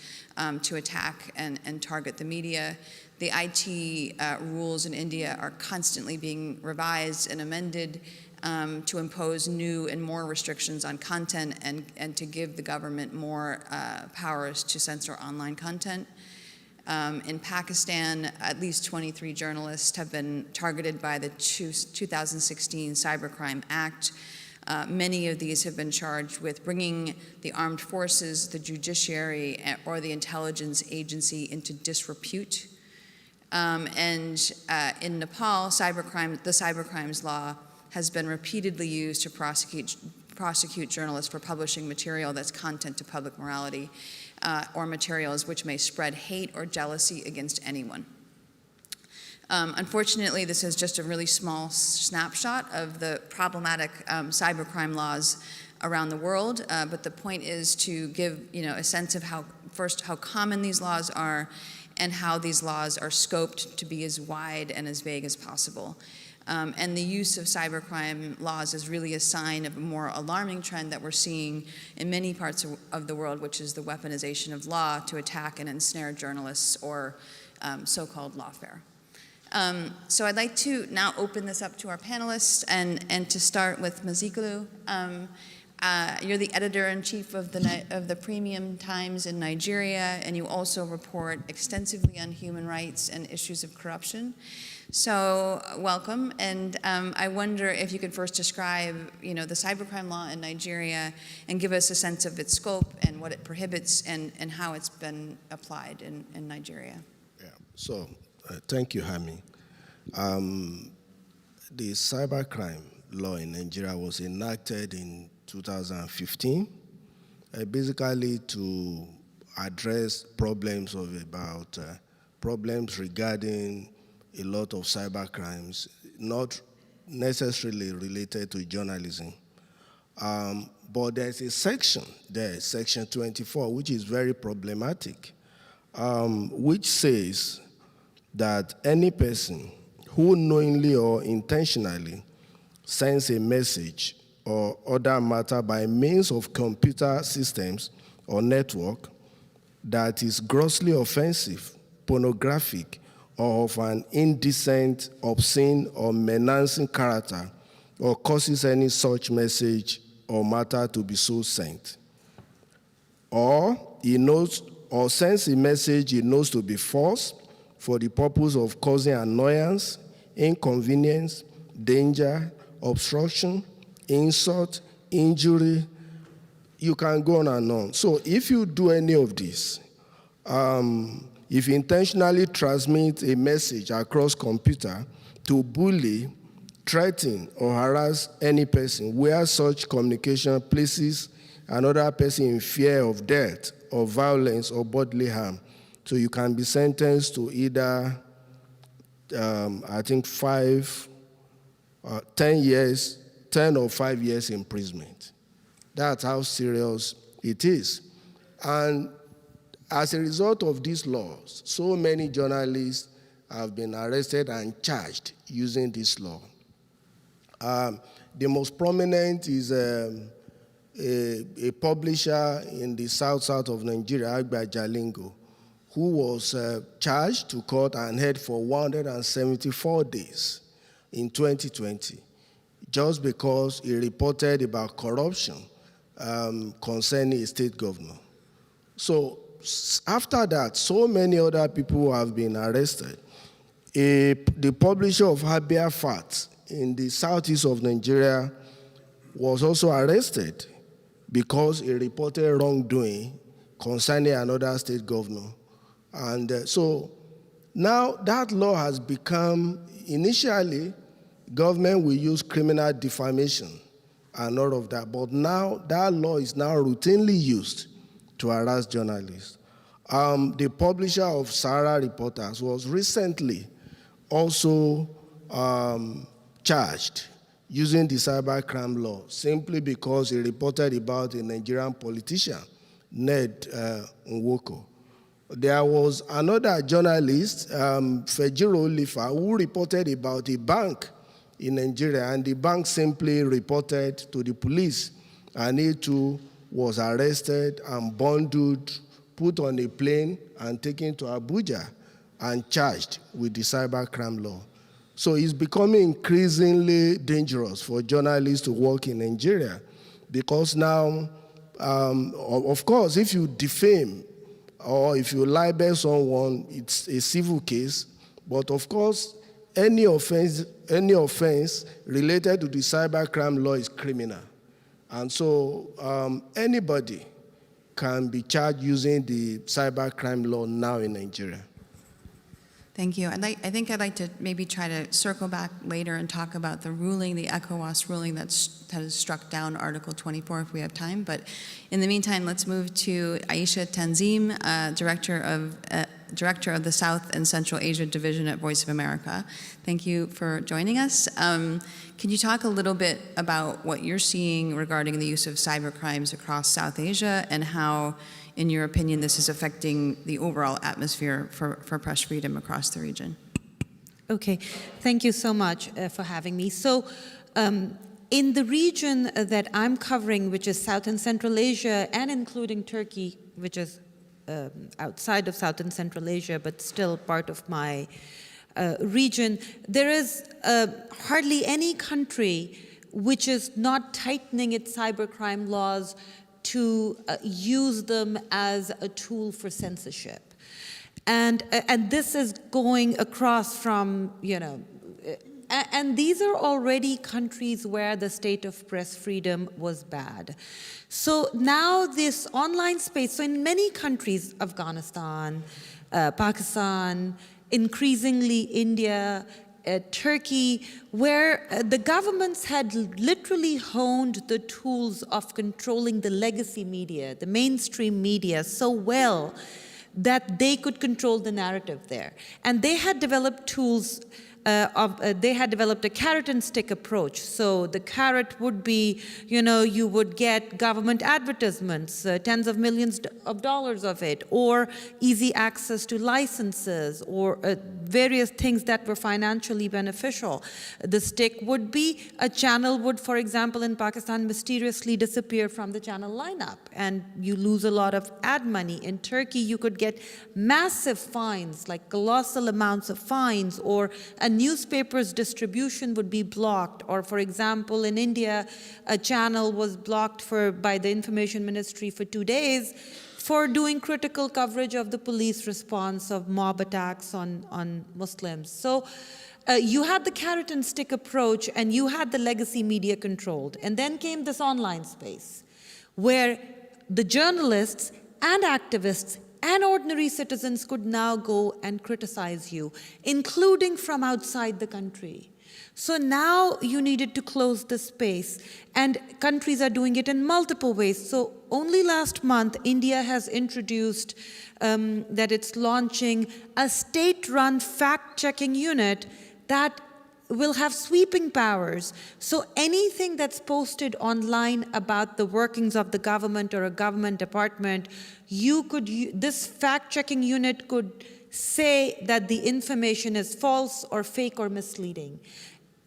to attack and target the media. The IT rules in India are constantly being revised and amended to impose new and more restrictions on content and to give the government more powers to censor online content. In Pakistan, at least 23 journalists have been targeted by the 2016 Cybercrime Act. Many of these have been charged with bringing the armed forces, the judiciary, or the intelligence agency into disrepute. In Nepal, the cybercrimes law has been repeatedly used to prosecute journalists for publishing material that's content to public morality or materials which may spread hate or jealousy against anyone. Unfortunately, this is just a really small snapshot of the problematic cybercrime laws around the world, but the point is to give a sense of how common these laws are and how these laws are scoped to be as wide and as vague as possible. And the use of cybercrime laws is really a sign of a more alarming trend that we're seeing in many parts of the world, which is the weaponization of law to attack and ensnare journalists or so-called lawfare. So I'd like to now open this up to our panelists and to start with Mazikulu. You're the editor-in-chief of the Premium Times in Nigeria, and you also report extensively on human rights and issues of corruption. So welcome, and I wonder if you could first describe, the cybercrime law in Nigeria and give us a sense of its scope and what it prohibits and how it's been applied in Nigeria. Yeah. So, thank you, Hami. The cybercrime law in Nigeria was enacted in 2015, basically to address problems problems regarding a lot of cyber crimes, not necessarily related to journalism. But there's a section there, section 24, which is very problematic, which says that any person who knowingly or intentionally sends a message or other matter by means of computer systems or network that is grossly offensive, pornographic, or of an indecent, obscene, or menacing character, or causes any such message or matter to be so sent. Or he knows or sends a message he knows to be false for the purpose of causing annoyance, inconvenience, danger, obstruction, insult, injury. You can go on and on. So if you do any of this, if you intentionally transmit a message across computer to bully, threaten, or harass any person where such communication places another person in fear of death or violence or bodily harm, so you can be sentenced to either, 10 or 5 years imprisonment. That's how serious it is. And as a result of these laws, so many journalists have been arrested and charged using this law. The most prominent is a publisher in the south of Nigeria, Agba Jalingo, who was charged to court and held for 174 days in 2020, just because he reported about corruption concerning a state governor. So after that, so many other people have been arrested. The publisher of Habia Facts in the southeast of Nigeria was also arrested because he reported wrongdoing concerning another state governor. And so now that law has become, initially, government will use criminal defamation and all of that, but now that law is now routinely used to harass journalists. The publisher of Sahara Reporters was recently also charged using the cybercrime law simply because he reported about a Nigerian politician, Ned Nwoko. There was another journalist, Fejiro Olifa, who reported about a bank in Nigeria, and the bank simply reported to the police, and he too was arrested and bundled, put on a plane and taken to Abuja and charged with the cybercrime law. So it's becoming increasingly dangerous for journalists to work in Nigeria because now, of course, if you defame or if you libel someone, it's a civil case. But of course, any offense related to the cybercrime law is criminal. And so anybody can be charged using the cybercrime law now in Nigeria. Thank you. I think I'd like to maybe try to circle back later and talk about the ruling, the ECOWAS ruling that has struck down Article 24 if we have time. But in the meantime, let's move to Aisha Tanzim, Director of the South and Central Asia Division at Voice of America. Thank you for joining us. Can you talk a little bit about what you're seeing regarding the use of cybercrimes across South Asia and how, in your opinion, this is affecting the overall atmosphere for press freedom across the region? Okay, thank you so much for having me. So, in the region that I'm covering, which is South and Central Asia, and including Turkey, which is outside of South and Central Asia, but still part of my region, there is hardly any country which is not tightening its cybercrime laws to use them as a tool for censorship. And this is going across from, and these are already countries where the state of press freedom was bad. So now this online space, so in many countries, Afghanistan, Pakistan, increasingly India, Turkey, where the governments had literally honed the tools of controlling the legacy media, the mainstream media, so well that they could control the narrative there. And they had developed tools they had developed a carrot and stick approach. So the carrot would be, you would get government advertisements, tens of millions of dollars of it, or easy access to licenses, or various things that were financially beneficial. The stick would be a channel would, for example, in Pakistan, mysteriously disappear from the channel lineup, and you lose a lot of ad money. In Turkey, you could get massive fines, like colossal amounts of fines, or a newspaper's distribution would be blocked. Or, for example, in India, a channel was blocked by the Information Ministry for 2 days for doing critical coverage of the police response of mob attacks on Muslims. So you had the carrot and stick approach, and you had the legacy media controlled. And then came this online space where the journalists and activists and ordinary citizens could now go and criticize you, including from outside the country. So now you needed to close the space, and countries are doing it in multiple ways. So only last month, India has introduced that it's launching a state-run fact-checking unit that will have sweeping powers. So anything that's posted online about the workings of the government or a government department, this fact-checking unit could say that the information is false or fake or misleading.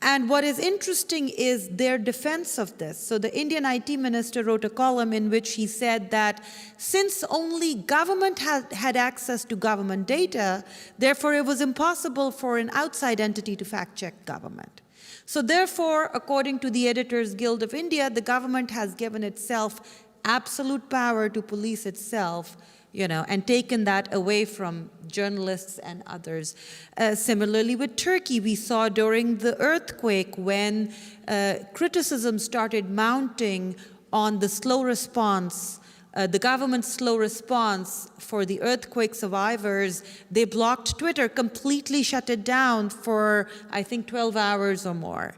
And what is interesting is their defense of this. So the Indian IT minister wrote a column in which he said that since only government had access to government data, therefore it was impossible for an outside entity to fact-check government. So therefore, according to the Editors Guild of India, the government has given itself absolute power to police itself, and taken that away from journalists and others. Similarly, with Turkey, we saw during the earthquake when criticism started mounting on the slow response, the government's slow response for the earthquake survivors, they blocked Twitter, completely shut it down for, I think, 12 hours or more.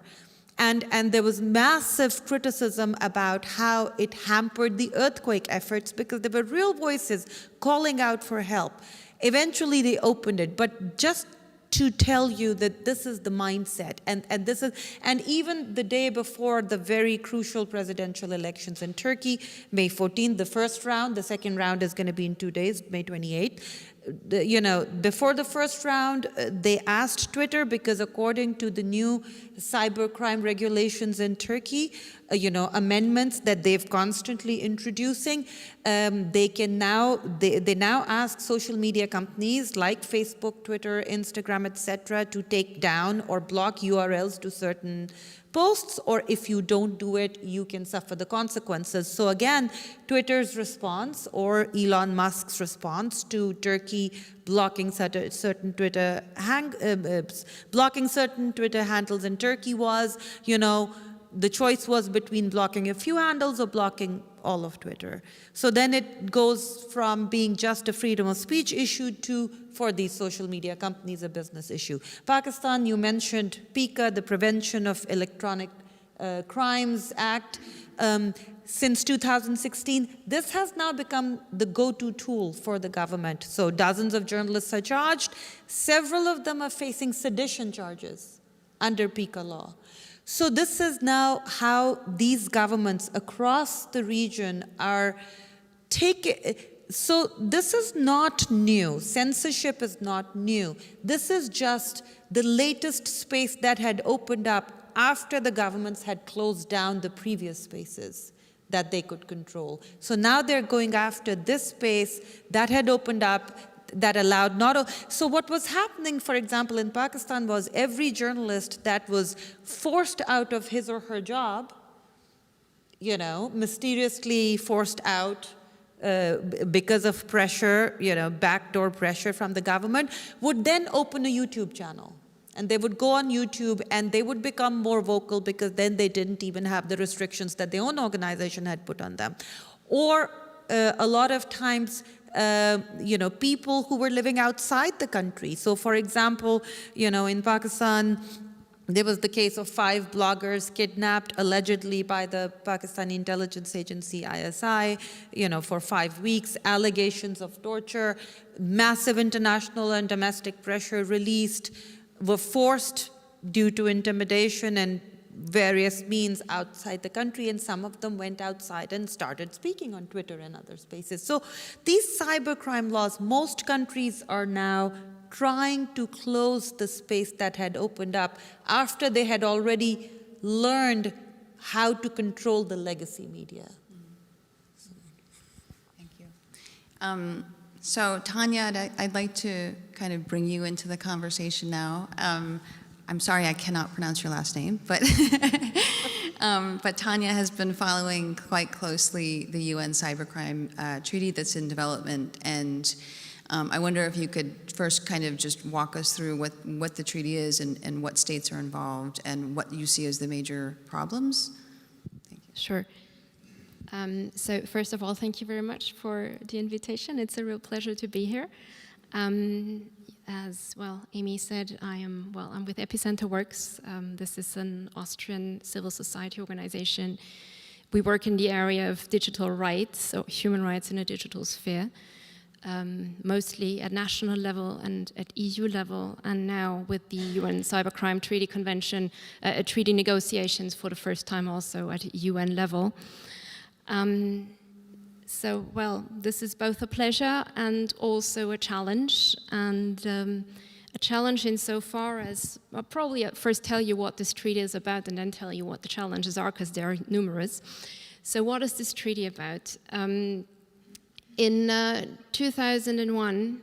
And there was massive criticism about how it hampered the earthquake efforts because there were real voices calling out for help. Eventually they opened it, but just to tell you that this is the mindset, and even the day before the very crucial presidential elections in Turkey, May 14th, the first round, the second round is going to be in 2 days, May 28th. Before the first round, they asked Twitter, because according to the new cybercrime regulations in Turkey, amendments that they've constantly introducing, they now ask social media companies like Facebook, Twitter, Instagram, etc., to take down or block URLs to certain posts, or if you don't do it, you can suffer the consequences. So again, Twitter's response, or Elon Musk's response to Turkey blocking certain Twitter handles in Turkey was, the choice was between blocking a few handles or blocking all of Twitter. So then it goes from being just a freedom of speech issue to, for these social media companies, a business issue. Pakistan, you mentioned PICA, the Prevention of Electronic Crimes Act. Since 2016, this has now become the go-to tool for the government. So dozens of journalists are charged. Several of them are facing sedition charges under PICA law. So this is now how these governments across the region are taking. So this is not new. Censorship is not new. This is just the latest space that had opened up after the governments had closed down the previous spaces that they could control. So now they're going after this space that had opened up, that allowed so what was happening, for example, in Pakistan was every journalist that was forced out of his or her job, mysteriously forced out because of pressure, backdoor pressure from the government, would then open a YouTube channel. And they would go on YouTube and they would become more vocal because then they didn't even have the restrictions that their own organization had put on them. Or a lot of times, people who were living outside the country. So for example, in Pakistan, there was the case of 5 bloggers kidnapped allegedly by the Pakistani intelligence agency ISI, for 5 weeks, allegations of torture, massive international and domestic pressure released, were forced due to intimidation and various means outside the country, and some of them went outside and started speaking on Twitter and other spaces. So these cybercrime laws, most countries are now trying to close the space that had opened up after they had already learned how to control the legacy media. Thank you. So Tanya, I'd like to kind of bring you into the conversation now. I'm sorry I cannot pronounce your last name, but but Tanya has been following quite closely the UN Cybercrime Treaty that's in development, and I wonder if you could first kind of just walk us through what the treaty is and what states are involved and what you see as the major problems. Thank you. Sure. So first of all, thank you very much for the invitation. It's a real pleasure to be here. As well, Amy said, I'm with Epicenter Works. This is an Austrian civil society organization. We work in the area of digital rights, so human rights in a digital sphere, mostly at national level and at EU level, and now with the UN Cybercrime Treaty Convention, treaty negotiations for the first time also at UN level. So, this is both a pleasure and also a challenge, and a challenge insofar as I'll probably first tell you what this treaty is about and then tell you what the challenges are, because there are numerous. So what is this treaty about? In 2001,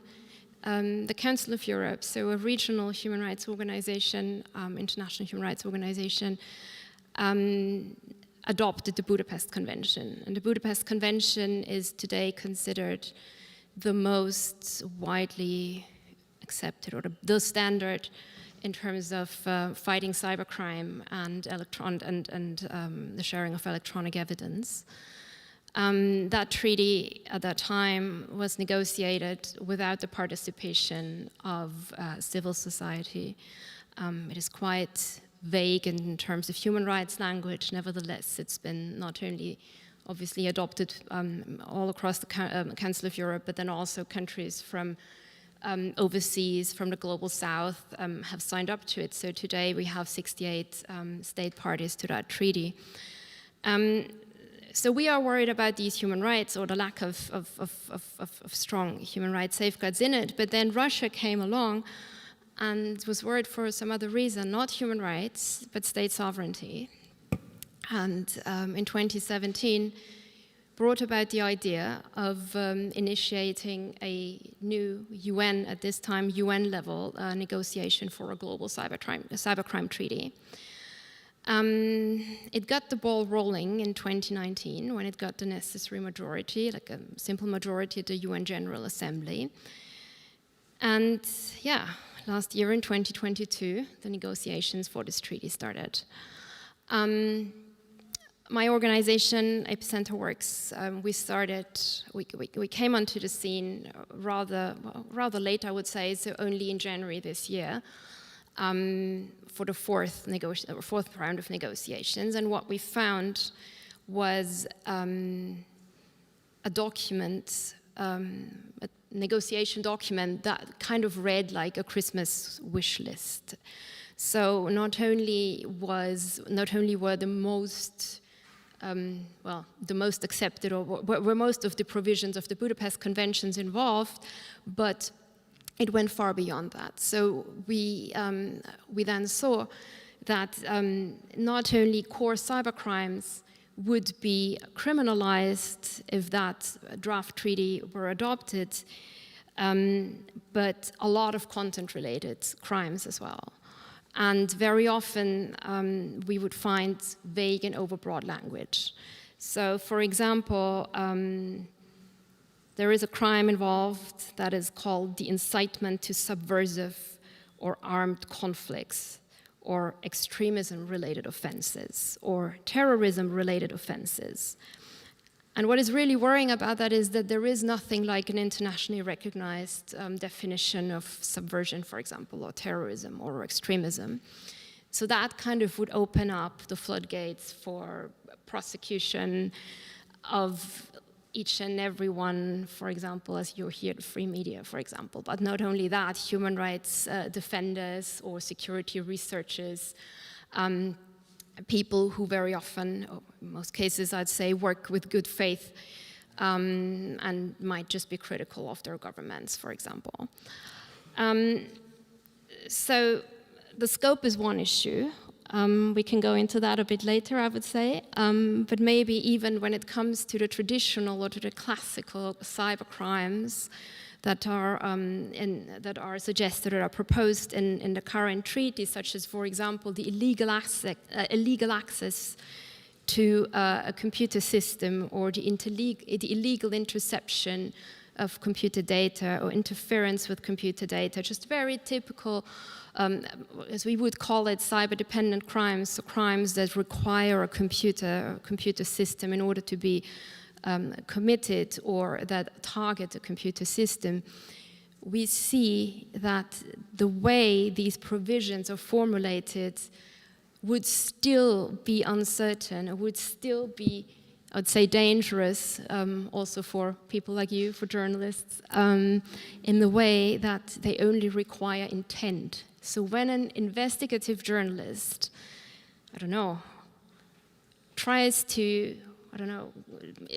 the Council of Europe, so a regional human rights organization, international human rights organization, adopted the Budapest Convention. And the Budapest Convention is today considered the most widely accepted, or the standard in terms of fighting cybercrime and the sharing of electronic evidence. That treaty at that time was negotiated without the participation of civil society. It is quite vague in terms of human rights language. Nevertheless, it's been not only obviously adopted all across the Council of Europe, but then also countries from overseas, from the global south, have signed up to it. So today we have 68 state parties to that treaty. So we are worried about these human rights or the lack of strong human rights safeguards in it. But then Russia came along and was worried for some other reason, not human rights, but state sovereignty. And in 2017, brought about the idea of initiating a new UN, at this time UN level, negotiation for a global cybercrime treaty. It got the ball rolling in 2019 when it got the necessary majority, like a simple majority at the UN General Assembly. And yeah, last year in 2022, the negotiations for this treaty started. My organization, Epicenter Works, we came onto the scene rather late, I would say, so only in January this year. For the fourth round of negotiations. And what we found was a document, a negotiation document that kind of read like a Christmas wish list. So not only were the most the most accepted, or were most of the provisions of the Budapest Conventions involved, but it went far beyond that. So we then saw that not only core cybercrimes would be criminalized if that draft treaty were adopted, but a lot of content-related crimes as well. And very often we would find vague and overbroad language. So for example, there is a crime involved that is called the incitement to subversive or armed conflicts, or extremism-related offenses, or terrorism-related offenses. And what is really worrying about that is that there is nothing like an internationally recognized definition of subversion, for example, or terrorism or extremism. So that kind of would open up the floodgates for prosecution of each and every one, for example, as you're here at Free Media, for example. But not only that, human rights defenders or security researchers, people who very often, or in most cases I'd say, work with good faith and might just be critical of their governments, for example. So the scope is one issue. We can go into that a bit later, I would say. But maybe even when it comes to the traditional or to the classical cybercrimes that are suggested or are proposed in the current treaty, such as, for example, the illegal access to a computer system, or the illegal interception of computer data or interference with computer data, just very typical, as we would call it, cyber-dependent crimes, so crimes that require a computer system in order to be committed, or that target a computer system. We see that the way these provisions are formulated would still be uncertain, would still be, I'd say, dangerous, also for people like you, for journalists, in the way that they only require intent. So when an investigative journalist, tries to,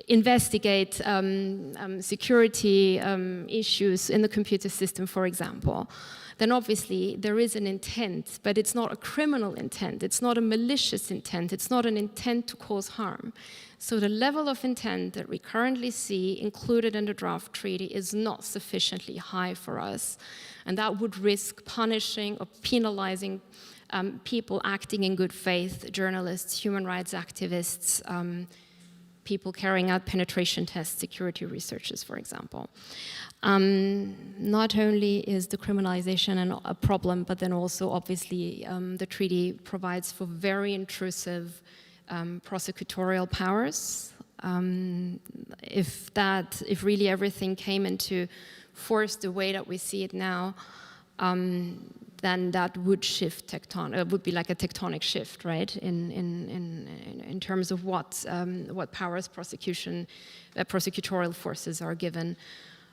investigate security issues in the computer system, for example, then obviously there is an intent, but it's not a criminal intent, it's not a malicious intent, it's not an intent to cause harm. So the level of intent that we currently see included in the draft treaty is not sufficiently high for us, and that would risk punishing or penalizing people acting in good faith, journalists, human rights activists, people carrying out penetration tests, security researchers, for example. Not only is the criminalization a problem, but then also obviously the treaty provides for very intrusive prosecutorial powers. If really everything came into force the way that we see it now, then that would shift would be like a tectonic shift, right? In terms of what powers prosecutorial forces are given.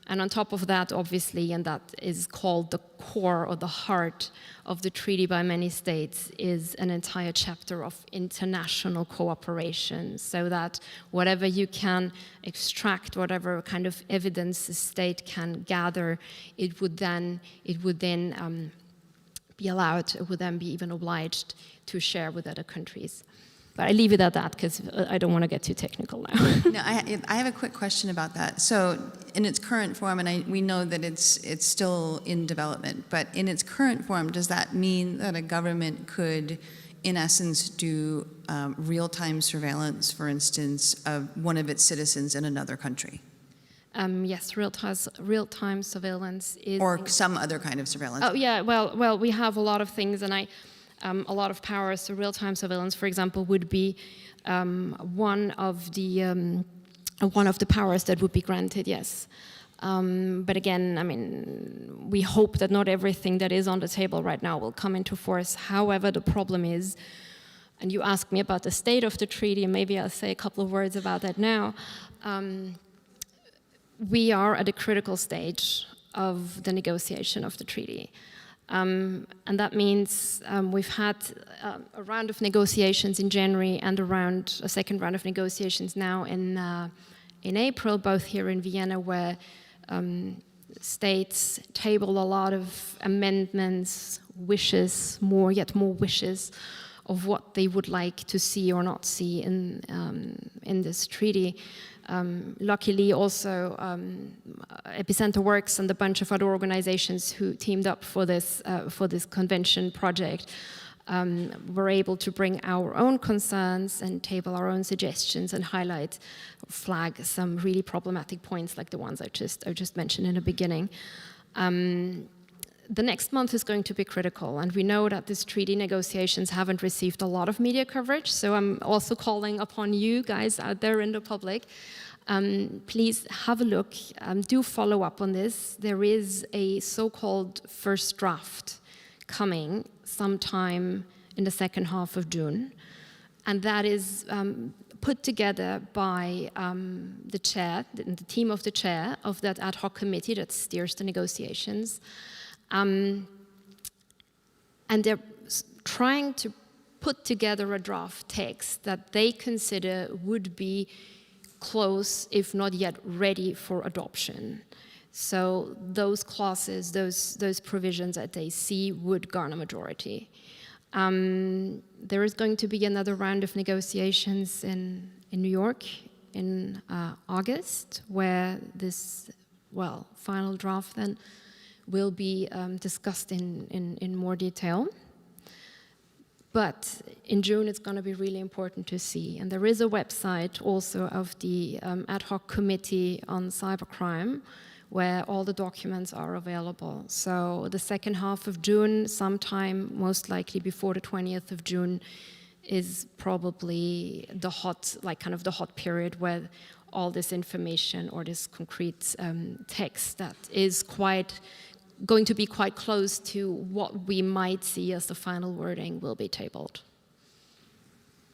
And on top of that, obviously, and that is called the core or the heart of the treaty by many states, is an entire chapter of international cooperation, so that whatever you can extract, whatever kind of evidence the state can gather, it would then be allowed, it would then be even obliged to share with other countries. But I leave it at that because I don't want to get too technical now. No, I have a quick question about that. So in its current form, and we know that it's still in development, but in its current form, does that mean that a government could, in essence, do real-time surveillance, for instance, of one of its citizens in another country? Yes, real-time surveillance is... Or some other kind of surveillance. Oh, yeah, well, we have a lot of things, and a lot of powers. So real-time surveillance, for example, would be one of the powers that would be granted, yes. But again, I mean, we hope that not everything that is on the table right now will come into force. However, the problem is, and you asked me about the state of the treaty, and maybe I'll say a couple of words about that now. We are at a critical stage of the negotiation of the treaty. And that means we've had a round of negotiations in January and a second round of negotiations now in April, both here in Vienna, where states table a lot of amendments, wishes, yet more wishes of what they would like to see or not see in this treaty. Luckily, also, Epicenter Works and a bunch of other organizations who teamed up for this convention project were able to bring our own concerns and table our own suggestions and highlight, flag some really problematic points like the ones I just mentioned in the beginning. The next month is going to be critical, and we know that these treaty negotiations haven't received a lot of media coverage, so I'm also calling upon you guys out there in the public. Please have a look, do follow up on this. There is a so-called first draft coming sometime in the second half of June, and that is put together by the team of the chair of that ad hoc committee that steers the negotiations. And they're trying to put together a draft text that they consider would be close, if not yet ready for adoption. So those clauses, those provisions that they see would garner majority. There is going to be another round of negotiations in New York in August, where this, final draft then will be discussed in more detail. But in June, it's going to be really important to see. And there is a website also of the ad hoc committee on cybercrime, where all the documents are available. So the second half of June, sometime most likely before the 20th of June, is probably the hot period where all this information or this concrete text that is going to be quite close to what we might see as the final wording will be tabled.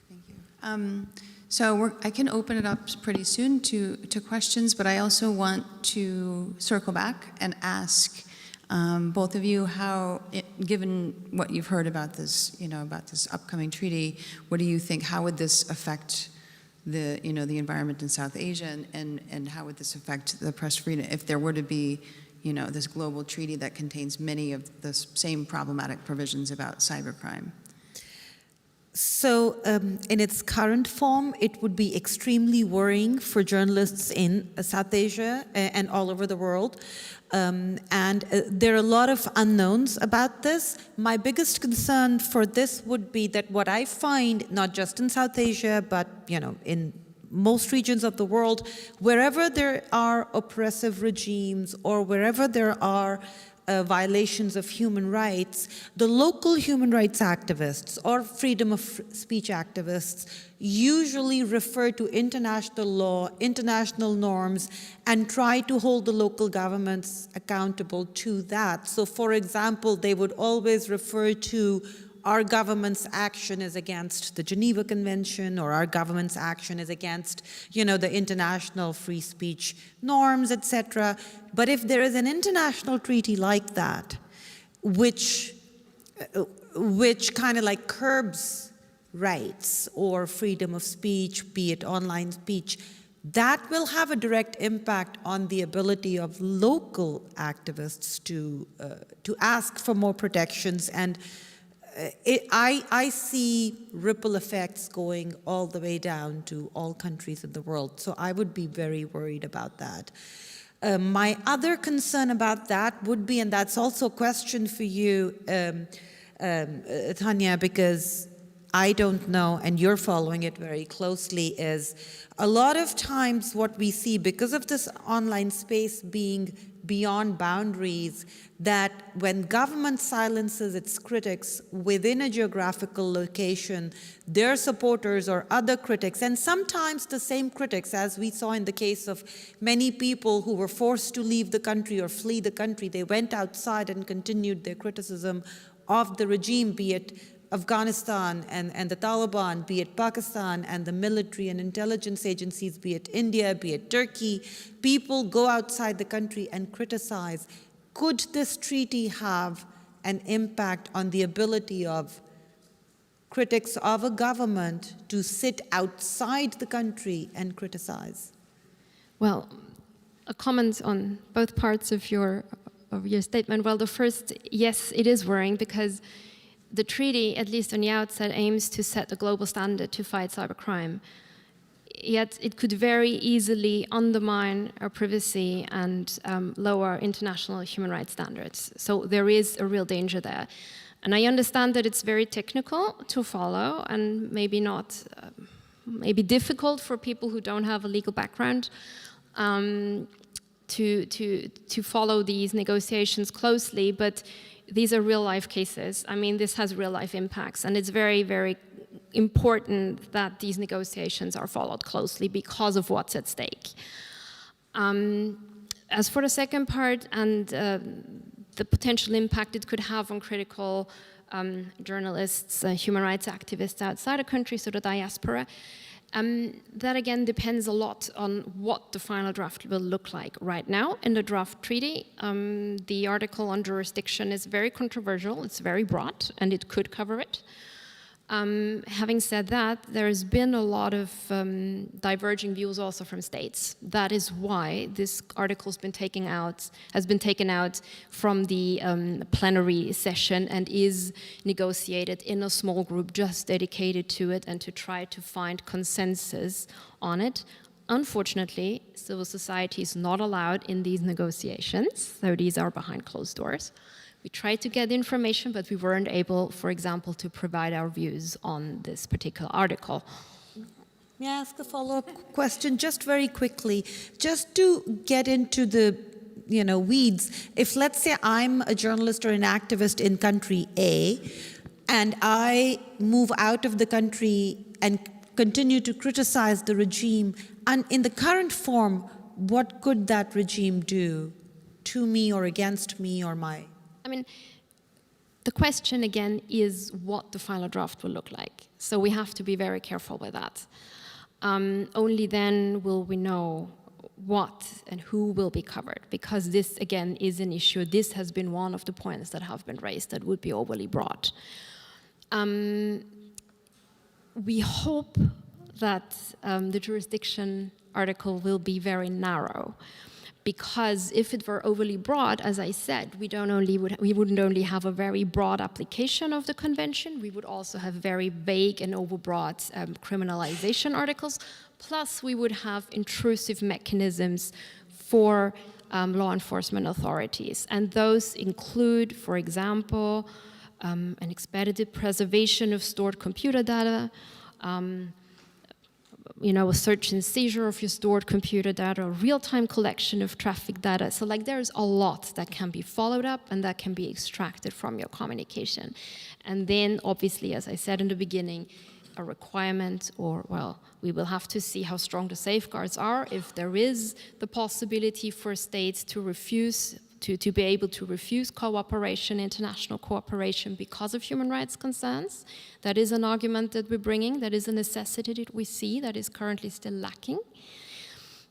Thank you. So I can open it up pretty soon to questions, but I also want to circle back and ask both of you how, given what you've heard about this, about this upcoming treaty, what do you think? How would this affect the environment in South Asia, and how would this affect the press freedom if there were to be, this global treaty that contains many of the same problematic provisions about cybercrime? So in its current form, it would be extremely worrying for journalists in South Asia and all over the world. And there are a lot of unknowns about this. My biggest concern for this would be that what I find, not just in South Asia, but in most regions of the world, wherever there are oppressive regimes or wherever there are violations of human rights, the local human rights activists or freedom of speech activists usually refer to international law, international norms, and try to hold the local governments accountable to that. So, for example, they would always refer to our government's action is against the Geneva Convention, or our government's action is against, the international free speech norms, etc. But if there is an international treaty like that, which kind of like curbs rights or freedom of speech, be it online speech, that will have a direct impact on the ability of local activists to ask for more protections. And I see ripple effects going all the way down to all countries in the world. So I would be very worried about that. My other concern about that would be, and that's also a question for you, Tanya, because I don't know, and you're following it very closely, is a lot of times what we see, because of this online space being beyond boundaries, that when government silences its critics within a geographical location, their supporters or other critics, and sometimes the same critics, as we saw in the case of many people who were forced to leave the country or flee the country, they went outside and continued their criticism of the regime, be it Afghanistan and the Taliban, be it Pakistan and the military and intelligence agencies, be it India, be it Turkey. People go outside the country and criticize. Could this treaty have an impact on the ability of critics of a government to sit outside the country and criticize? Well, a comment on both parts of your statement. Well, the first, yes, it is worrying because the treaty, at least on the outset, aims to set a global standard to fight cybercrime. Yet it could very easily undermine our privacy and lower international human rights standards. So there is a real danger there. And I understand that it's very technical to follow and maybe not, maybe difficult for people who don't have a legal background to follow these negotiations closely, but these are real-life cases. I mean, this has real-life impacts, and it's very, very important that these negotiations are followed closely because of what's at stake. As for the second part and the potential impact it could have on critical journalists, human rights activists outside the country, so the diaspora, that again depends a lot on what the final draft will look like. Right now, in the draft treaty, the article on jurisdiction is very controversial, it's very broad, and it could cover it. Having said that, there's been a lot of diverging views also from states. That is why this article has been taken out from the plenary session and is negotiated in a small group just dedicated to it and to try to find consensus on it. Unfortunately, civil society is not allowed in these negotiations, so these are behind closed doors. We tried to get information, but we weren't able, for example, to provide our views on this particular article. May I ask a follow-up question, just very quickly, just to get into the weeds? If, let's say, I'm a journalist or an activist in country A, and I move out of the country and continue to criticize the regime, and in the current form, what could that regime do to me or against me or my... I mean, the question again is what the final draft will look like. So we have to be very careful with that. Only then will we know what and who will be covered, because this again is an issue. This has been one of the points that have been raised that would be overly broad. We hope that the jurisdiction article will be very narrow. Because if it were overly broad, as I said, we wouldn't only have a very broad application of the convention, we would also have very vague and overbroad criminalization articles, plus we would have intrusive mechanisms for law enforcement authorities. And those include, for example, an expedited preservation of stored computer data, a search and seizure of your stored computer data, real-time collection of traffic data. So like there's a lot that can be followed up and that can be extracted from your communication. And then obviously, as I said in the beginning, a requirement, or well, we will have to see how strong the safeguards are. If there is the possibility for states to refuse, to be able to refuse cooperation, international cooperation because of human rights concerns, that is an argument that we're bringing, that is a necessity that we see that is currently still lacking.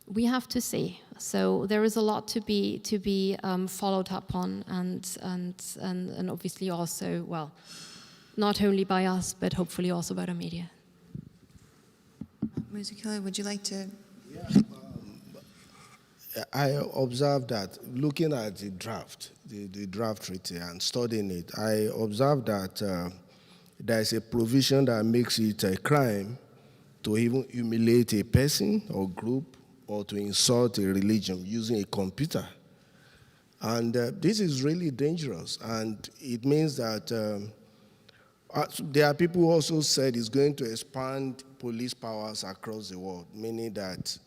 We have to see. So there is a lot to be followed up on, and obviously also, well, not only by us, but hopefully also by the media. Muzikila, would you like to? I observed that, looking at the draft treaty and studying it, I observed that there is a provision that makes it a crime to even humiliate a person or group or to insult a religion using a computer. And this is really dangerous, and it means that there are people who also said it's going to expand police powers across the world, meaning that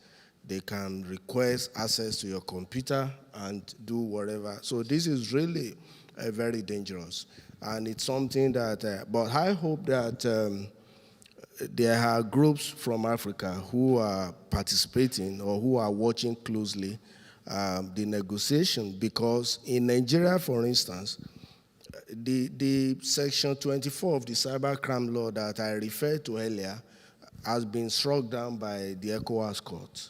they can request access to your computer and do whatever. So this is really very dangerous. And it's something that, but I hope that there are groups from Africa who are participating or who are watching closely the negotiation, because in Nigeria, for instance, the section 24 of the cybercrime law that I referred to earlier has been struck down by the ECOWAS court.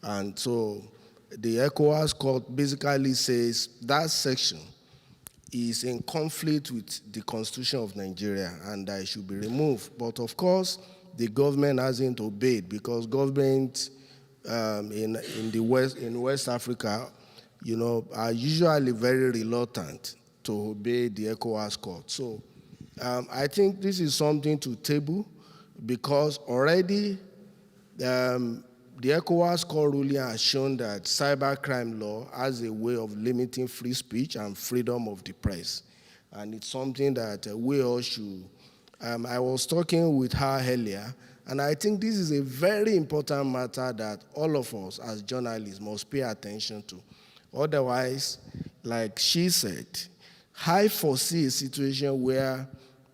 And so the ECOWAS court basically says that section is in conflict with the Constitution of Nigeria and that it should be removed. But of course, the government hasn't obeyed, because government in West Africa, are usually very reluctant to obey the ECOWAS court. So I think this is something to table, because already the ECOWAS court ruling has shown that cybercrime law has a way of limiting free speech and freedom of the press. And it's something that we all should. I was talking with her earlier, and I think this is a very important matter that all of us as journalists must pay attention to. Otherwise, like she said, I foresee a situation where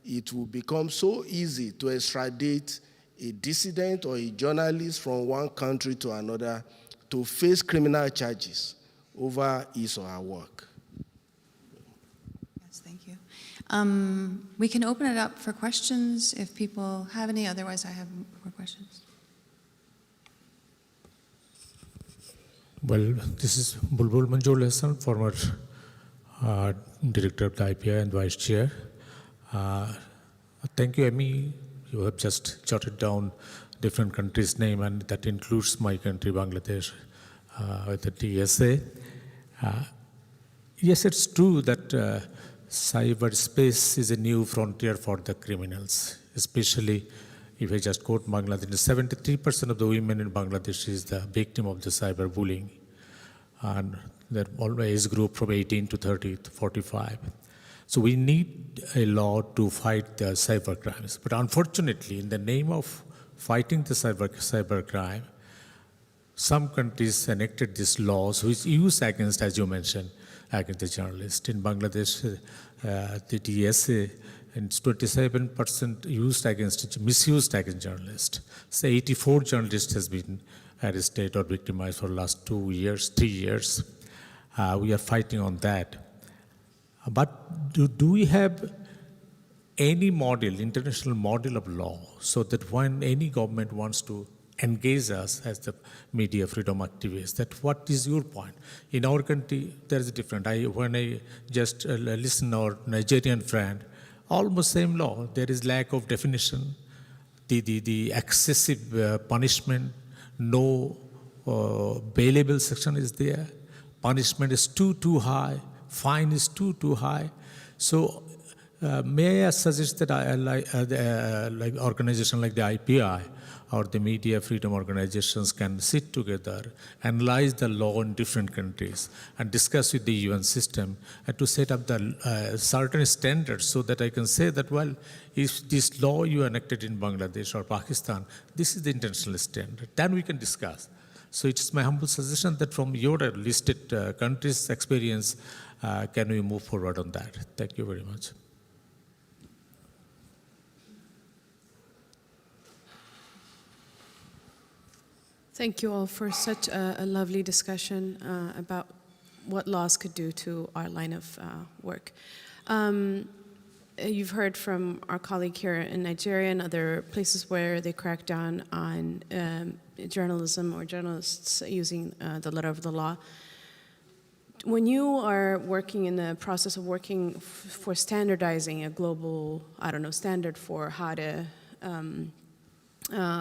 it will become so easy to extradite a dissident or a journalist from one country to another to face criminal charges over his or her work. Yes, thank you. We can open it up for questions if people have any. Otherwise, I have more questions. Well, this is Bulbul Manjoor Hassan, former director of the IPI and vice chair. Thank you, Amy. You have just jotted down different countries' name, and that includes my country, Bangladesh, with the TSA. Yes, it's true that cyberspace is a new frontier for the criminals, especially if I just quote Bangladesh. 73% of the women in Bangladesh is the victim of the cyberbullying, and they're always group from 18 to 30 to 45. So we need a law to fight the cyber crimes. But unfortunately, in the name of fighting the cybercrime, some countries enacted these laws which use against, as you mentioned, against the journalists. In Bangladesh, the TSA, and 27% misused against journalists. So 84 journalists has been arrested or victimized for the last 3 years. We are fighting on that. But do we have any model, international model of law, so that when any government wants to engage us as the media freedom activists, that what is your point? In our country, there is different. When I just listen to our Nigerian friend, almost same law. There is lack of definition, the excessive punishment, no bailable section is there. Punishment is too high. Fine is too high. So May I suggest that like organization like the IPI or the media freedom organizations can sit together, analyze the law in different countries, and discuss with the UN system and to set up the certain standards so that I can say that, well, if this law you enacted in Bangladesh or Pakistan, this is the international standard, then we can discuss. So it's my humble suggestion that from your listed countries' experience, can we move forward on that? Thank you very much. Thank you all for such a lovely discussion about what laws could do to our line of work. You've heard from our colleague here in Nigeria and other places where they crack down on journalism or journalists using the letter of the law. When you are working in the process of working for standardizing a global, I don't know, standard for how to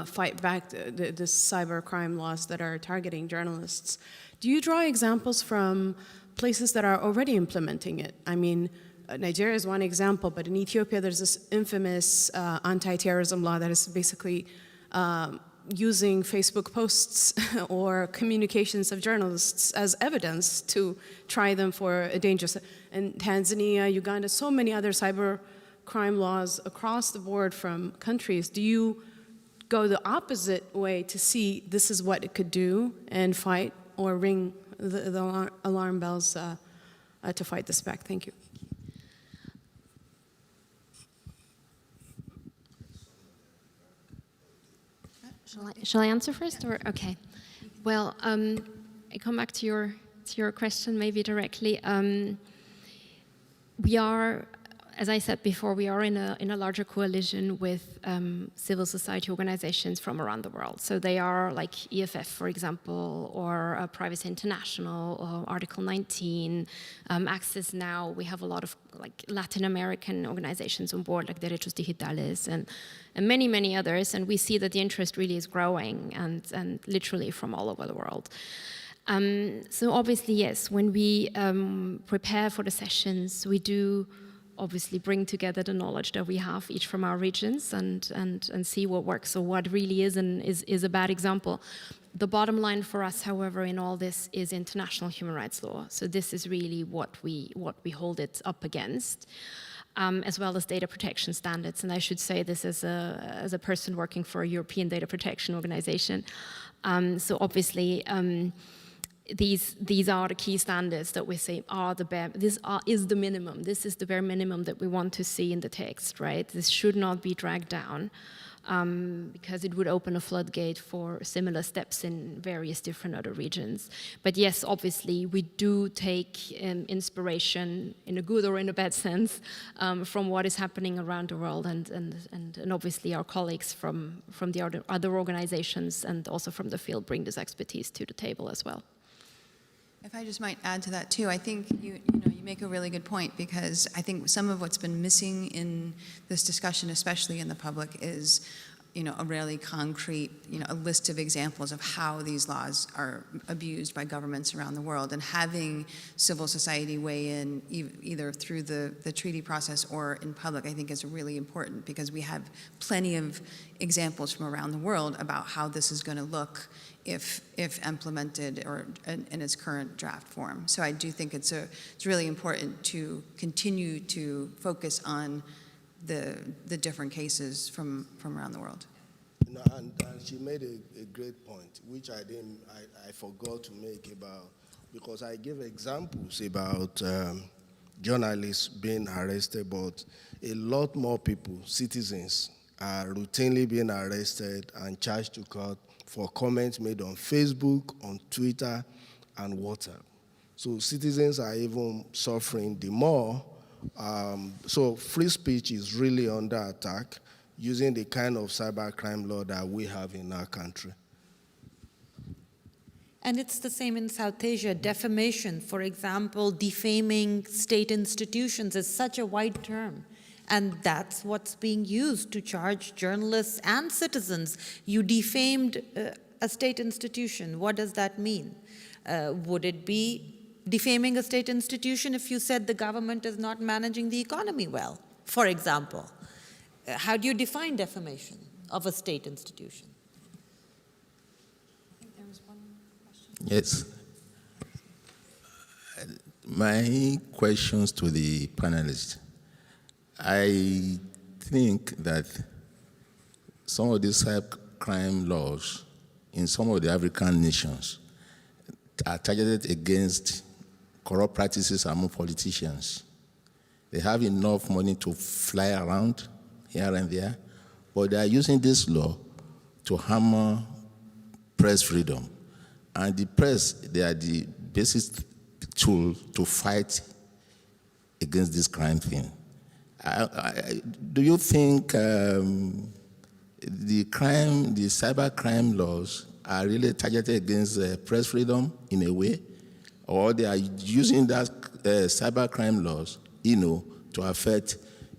fight back the cybercrime laws that are targeting journalists, do you draw examples from places that are already implementing it? I mean, Nigeria is one example, but in Ethiopia there's this infamous anti-terrorism law that is basically using Facebook posts or communications of journalists as evidence to try them for a dangerous. And Tanzania, Uganda, so many other cybercrime laws across the board from countries. Do you go the opposite way to see this is what it could do and fight or ring the alarm bells to fight this back? Thank you. Shall I answer first, or okay? Well, I come back to your question maybe directly. We are, as I said before, we are in a larger coalition with civil society organizations from around the world. So they are like EFF, for example, or Privacy International, or Article 19, Access Now. We have a lot of like Latin American organizations on board, like Derechos Digitales, and many, many others. And we see that the interest really is growing, and literally from all over the world. So obviously, yes, when we prepare for the sessions, we do obviously bring together the knowledge that we have each from our regions and see what works. So what really is a bad example. The bottom line for us, however, in all this is international human rights law. So this is really what we hold it up against, as well as data protection standards. And I should say this as a person working for a European data protection organization. So obviously, these are the key standards that we say are the bare. Is the minimum. This is the bare minimum that we want to see in the text, right? This should not be dragged down, because it would open a floodgate for similar steps in various different other regions. But yes, obviously, we do take inspiration in a good or in a bad sense from what is happening around the world, and obviously our colleagues from the other organizations and also from the field bring this expertise to the table as well. If I just might add to that too, I think you make a really good point, because I think some of what's been missing in this discussion, especially in the public, is a really concrete, a list of examples of how these laws are abused by governments around the world, and having civil society weigh in either through the treaty process or in public, I think is really important, because we have plenty of examples from around the world about how this is going to look if implemented or in its current draft form. So I do think it's really important to continue to focus on the different cases from around the world. And she made a great point, which I forgot to make about, because I gave examples about journalists being arrested, but a lot more people, citizens, are routinely being arrested and charged to court for comments made on Facebook, on Twitter, and WhatsApp. So citizens are even suffering the more. So free speech is really under attack using the kind of cybercrime law that we have in our country. And it's the same in South Asia. Defamation, for example, defaming state institutions is such a wide term. And that's what's being used to charge journalists and citizens. You defamed a state institution. What does that mean? Would it be defaming a state institution if you said the government is not managing the economy well, for example. How do you define defamation of a state institution? I think there was one question. Yes. My questions to the panelists. I think that some of these cybercrime laws in some of the African nations are targeted against corrupt practices among politicians. They have enough money to fly around here and there, but they are using this law to hammer press freedom. And the press, they are the basic tool to fight against this crime thing. Do you think the cybercrime laws are really targeted against press freedom in a way, or they are using that cybercrime laws, to affect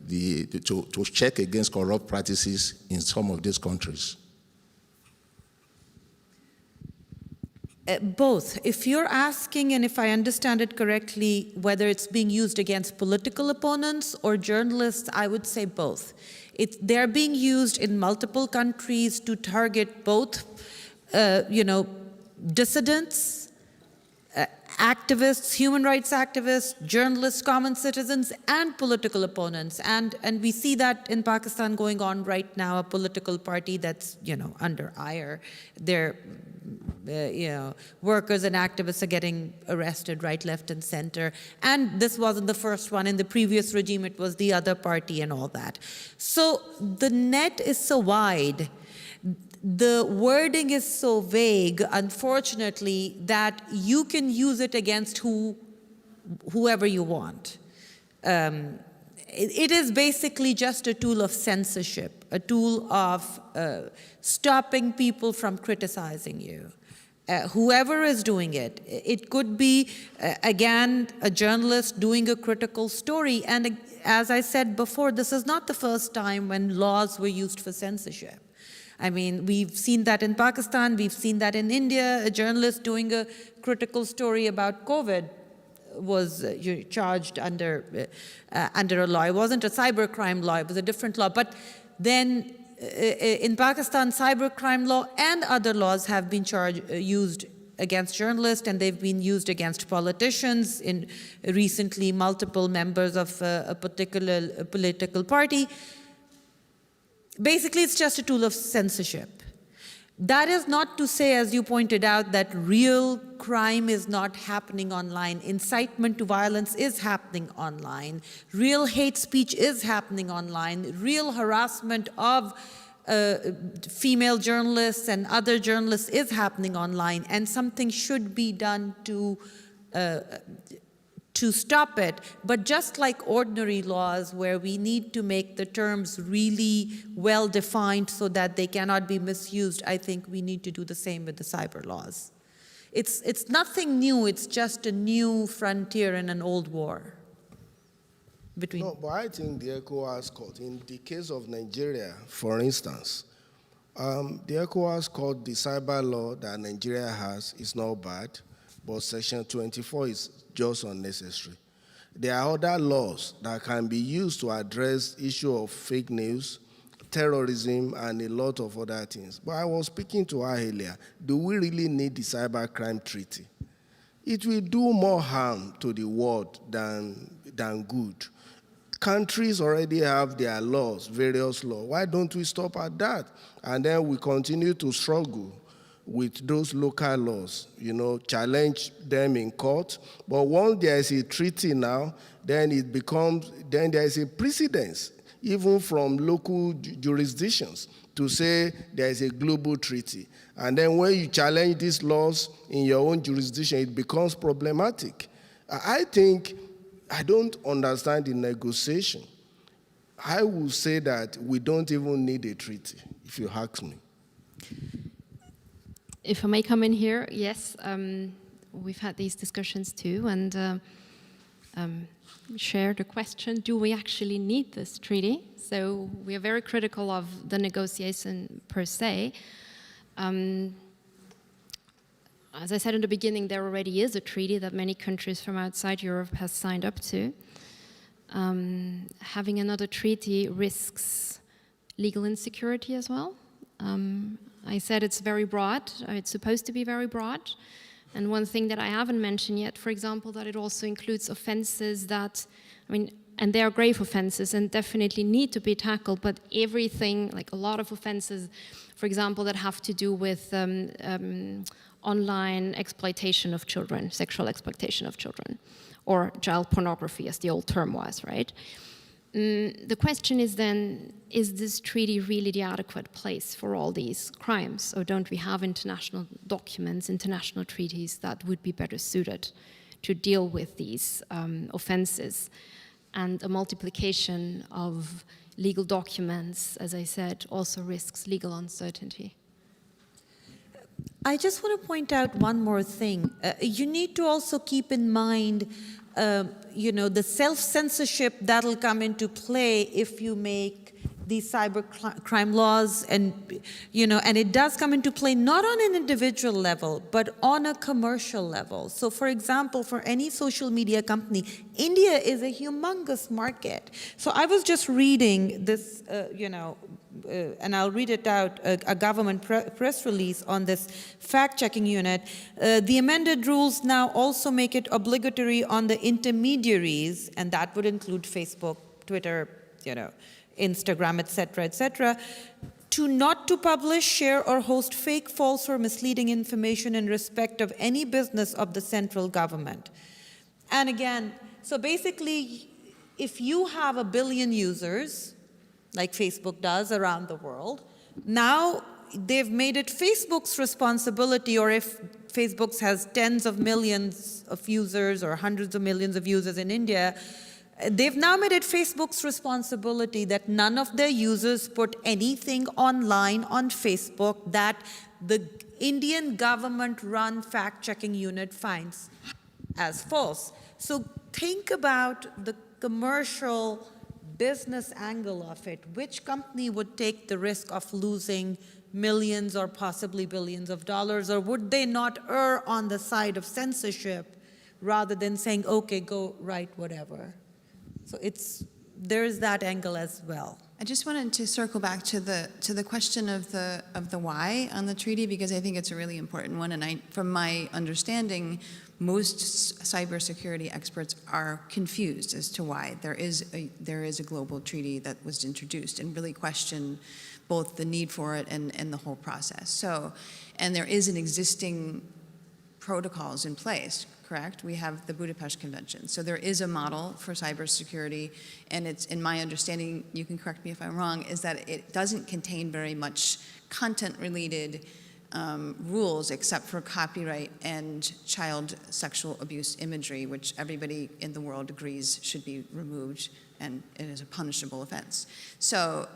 to check against corrupt practices in some of these countries? Both. If you're asking, and if I understand it correctly, whether it's being used against political opponents or journalists, I would say both. They're being used in multiple countries to target both, dissidents, activists, human rights activists, journalists, common citizens, and political opponents. And we see that in Pakistan going on right now, a political party that's, under ire. Their workers and activists are getting arrested right, left, and center. And this wasn't the first one. In the previous regime, it was the other party and all that. So the net is so wide. The wording is so vague, unfortunately, that you can use it against whoever you want. It is basically just a tool of censorship, a tool of stopping people from criticizing you. Whoever is doing it, it could be, again, a journalist doing a critical story. And as I said before, this is not the first time when laws were used for censorship. I mean, we've seen that in Pakistan, we've seen that in India. A journalist doing a critical story about COVID was charged under a law. It wasn't a cybercrime law, it was a different law. But then in Pakistan, cybercrime law and other laws have been used against journalists, and they've been used against politicians. Recently, multiple members of a particular political party. Basically, it's just a tool of censorship. That is not to say, as you pointed out, that real crime is not happening online. Incitement to violence is happening online. Real hate speech is happening online. Real harassment of female journalists and other journalists is happening online. And something should be done to stop it. But just like ordinary laws, where we need to make the terms really well defined so that they cannot be misused, I think we need to do the same with the cyber laws. It's nothing new, it's just a new frontier in an old war. No, but I think the ECOWAS Court, in the case of Nigeria, for instance, the ECOWAS Court, the cyber law that Nigeria has is not bad, but Section 24 is just unnecessary. There are other laws that can be used to address issue of fake news, terrorism, and a lot of other things. But I was speaking to her earlier. Do we really need the cybercrime treaty? It will do more harm to the world than good. Countries already have their laws, various laws. Why don't we stop at that? And then we continue to struggle with those local laws, challenge them in court. But once there is a treaty now, then there is a precedence, even from local jurisdictions, to say there is a global treaty. And then when you challenge these laws in your own jurisdiction, it becomes problematic. I don't understand the negotiation. I would say that we don't even need a treaty, if you ask me. If I may come in here, yes, we've had these discussions too, and share the question, do we actually need this treaty? So we are very critical of the negotiation per se. As I said in the beginning, there already is a treaty that many countries from outside Europe has signed up to. having another treaty risks legal insecurity as well. I said it's very broad, it's supposed to be very broad. And one thing that I haven't mentioned yet, for example, that it also includes offenses that, and they are grave offenses and definitely need to be tackled, but everything, like a lot of offenses, for example, that have to do with online exploitation of children, sexual exploitation of children, or child pornography, as the old term was, right? The question is then, is this treaty really the adequate place for all these crimes? Or don't we have international documents, international treaties that would be better suited to deal with these offenses? And a multiplication of legal documents, as I said, also risks legal uncertainty. I just want to point out one more thing. You need to also keep in mind the self-censorship that'll come into play if you make these cybercrime laws, and it does come into play not on an individual level, but on a commercial level. So, for example, for any social media company, India is a humongous market. So I was just reading this, and I'll read it out, a government press release on this fact-checking unit. The amended rules now also make it obligatory on the intermediaries, and that would include Facebook, Twitter, Instagram, etc., to not to publish, share, or host fake, false, or misleading information in respect of any business of the central government. And again, so basically, if you have 1 billion users, like Facebook does around the world, now they've made it Facebook's responsibility, or if Facebook has tens of millions of users or hundreds of millions of users in India, they've now made it Facebook's responsibility that none of their users put anything online on Facebook that the Indian government-run fact-checking unit finds as false. So think about the commercial business angle of it. Which company would take the risk of losing millions or possibly billions of dollars, or would they not err on the side of censorship rather than saying, okay, go write whatever? So there's that angle as well. I just wanted to circle back to the question of the why on the treaty, because I think it's a really important one. And from my understanding, most cybersecurity experts are confused as to why there is a global treaty that was introduced, and really question both the need for it and the whole process. So, and there is an existing protocols in place, correct? We have the Budapest Convention. So there is a model for cybersecurity, and it's, in my understanding, you can correct me if I'm wrong, is that it doesn't contain very much content-related rules except for copyright and child sexual abuse imagery, which everybody in the world agrees should be removed, and it is a punishable offense. So,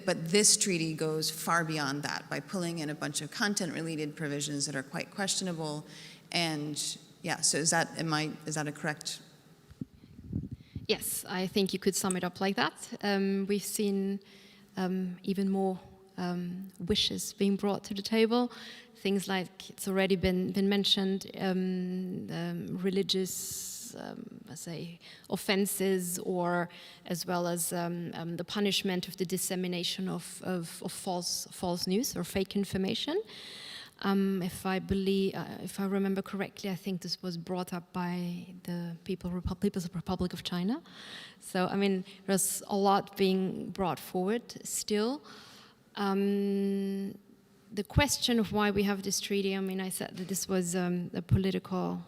but this treaty goes far beyond that by pulling in a bunch of content-related provisions that are quite questionable. And yeah, so is that a correct? Yes, I think you could sum it up like that. We've seen even more wishes being brought to the table. Things like, it's already been mentioned, religious offenses, or as well as the punishment of the dissemination of false news or fake information. If I remember correctly, I think this was brought up by the People's Republic of China. So, I mean, there's a lot being brought forward still. The question of why we have this treaty, I mean, I said that this was a political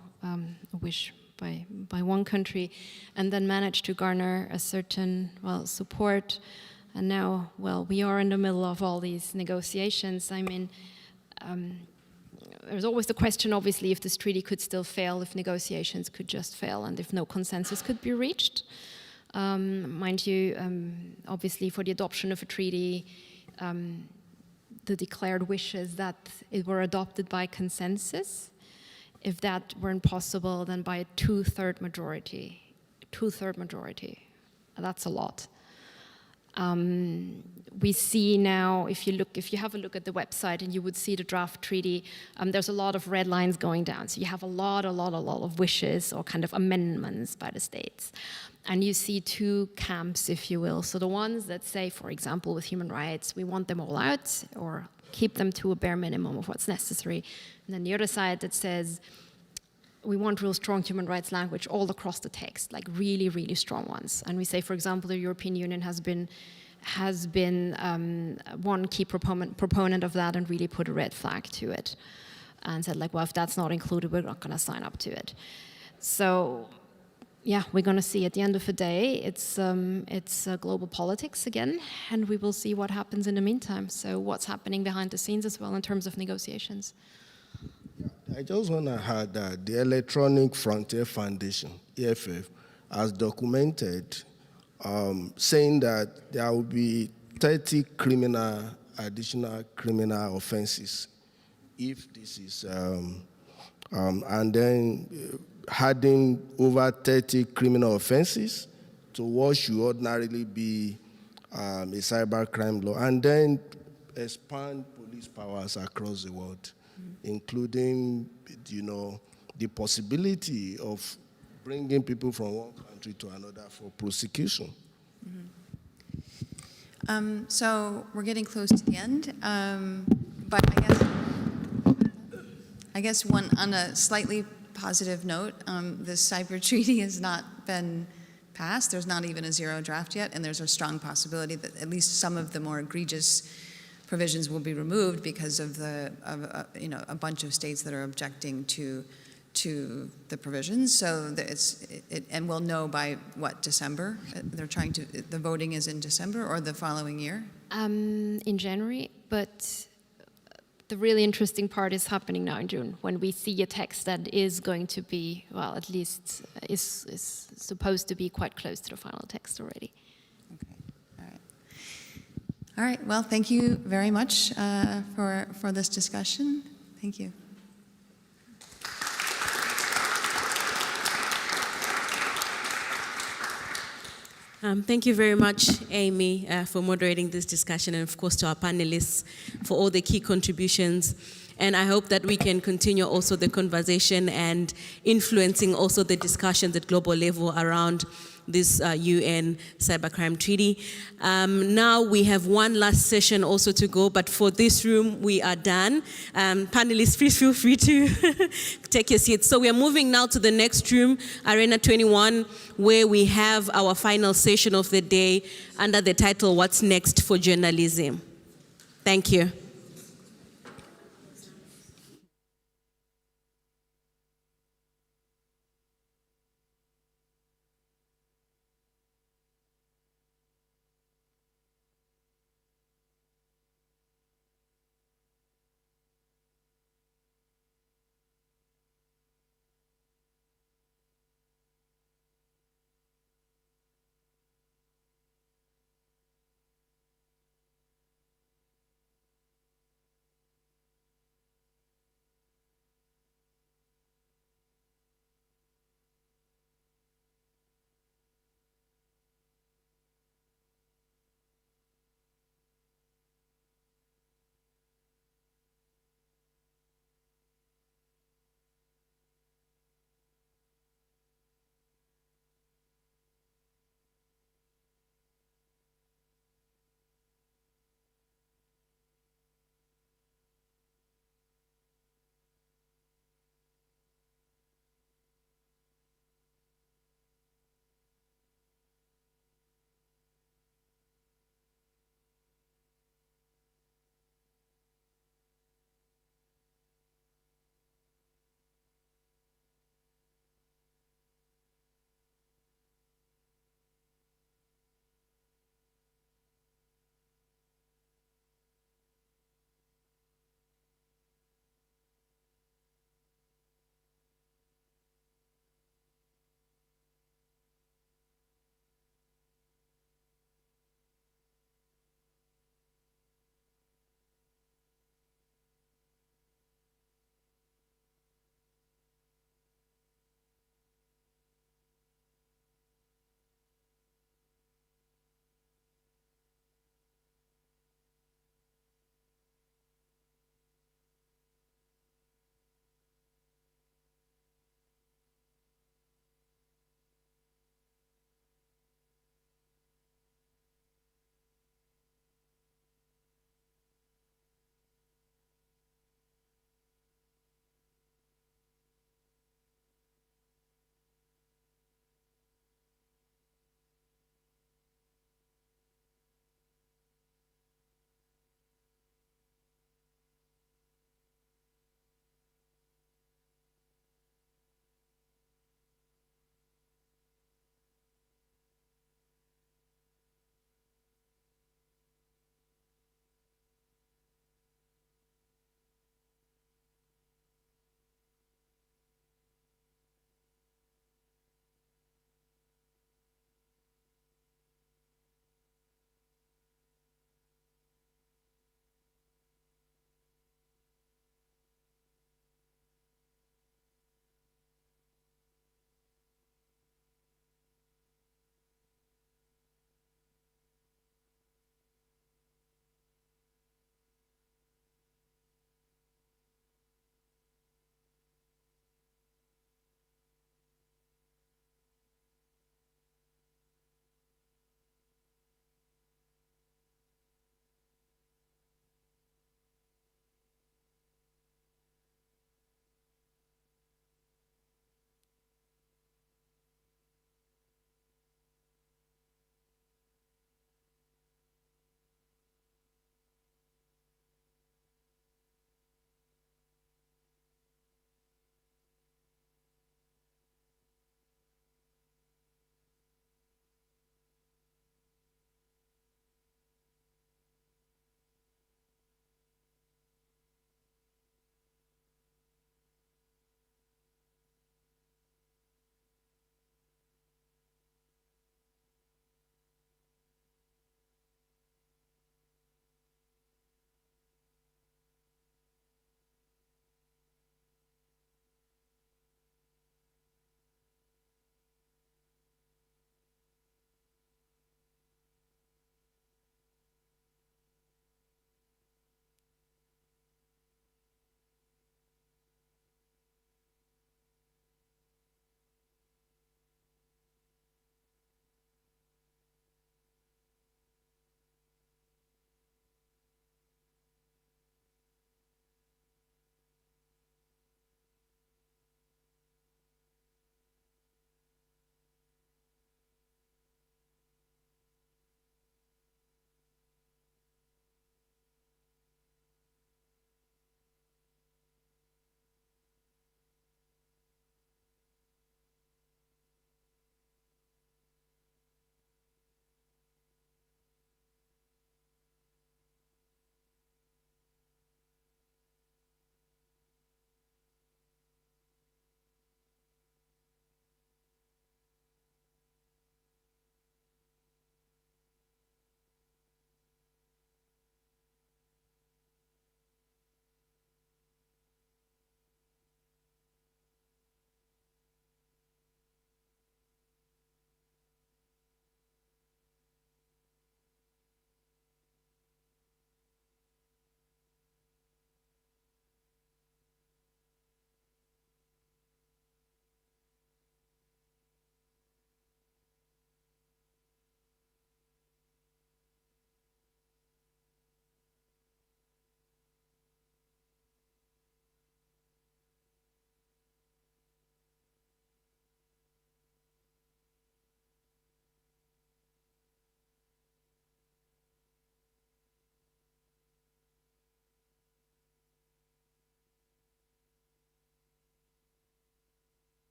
wish by one country, and then managed to garner a certain, support. And now, we are in the middle of all these negotiations. I mean, there's always the question, obviously, if this treaty could still fail, if negotiations could just fail, and if no consensus could be reached. Mind you, obviously, for the adoption of a treaty, the declared wish is that it were adopted by consensus. If that weren't possible, then by a two-third majority. That's a lot. We see now, if you have a look at the website and you would see the draft treaty, there's a lot of red lines going down. So you have a lot of wishes or kind of amendments by the states. And you see two camps, if you will. So the ones that say, for example, with human rights, we want them all out or keep them to a bare minimum of what's necessary. And then the other side that says, we want real strong human rights language all across the text, like really, really strong ones. And we say, for example, the European Union has been one key proponent of that and really put a red flag to it and said, like, well, if that's not included, we're not going to sign up to it. So, yeah, we're going to see at the end of the day, it's global politics again, and we will see what happens in the meantime. So what's happening behind the scenes as well in terms of negotiations. I just want to add that the Electronic Frontier Foundation, EFF, has documented saying that there will be 30 additional criminal offenses if this is, and then adding over 30 criminal offenses to what should ordinarily be a cybercrime law, and then expand police powers across the world, including, the possibility of bringing people from one country to another for prosecution. So we're getting close to the end, but I guess one on a slightly positive note, the cyber treaty has not been passed. There's not even a zero draft yet, and there's a strong possibility that at least some of the more egregious provisions will be removed because of a bunch of states that are objecting to the provisions. So and we'll know by what, December? They're trying to. The voting is in December or the following year? In January, but the really interesting part is happening now in June, when we see a text that is going to be, well, at least is supposed to be quite close to the final text already. All right, well, thank you very much for this discussion. Thank you. Thank you very much, Amy, for moderating this discussion, and of course to our panelists for all the key contributions. And I hope that we can continue also the conversation and influencing also the discussions at global level around this UN Cybercrime Treaty. Now we have one last session also to go, but for this room we are done. Panelists, please feel free to take your seats. So we are moving now to the next room, Arena 21, where we have our final session of the day under the title, What's Next for Journalism? Thank you.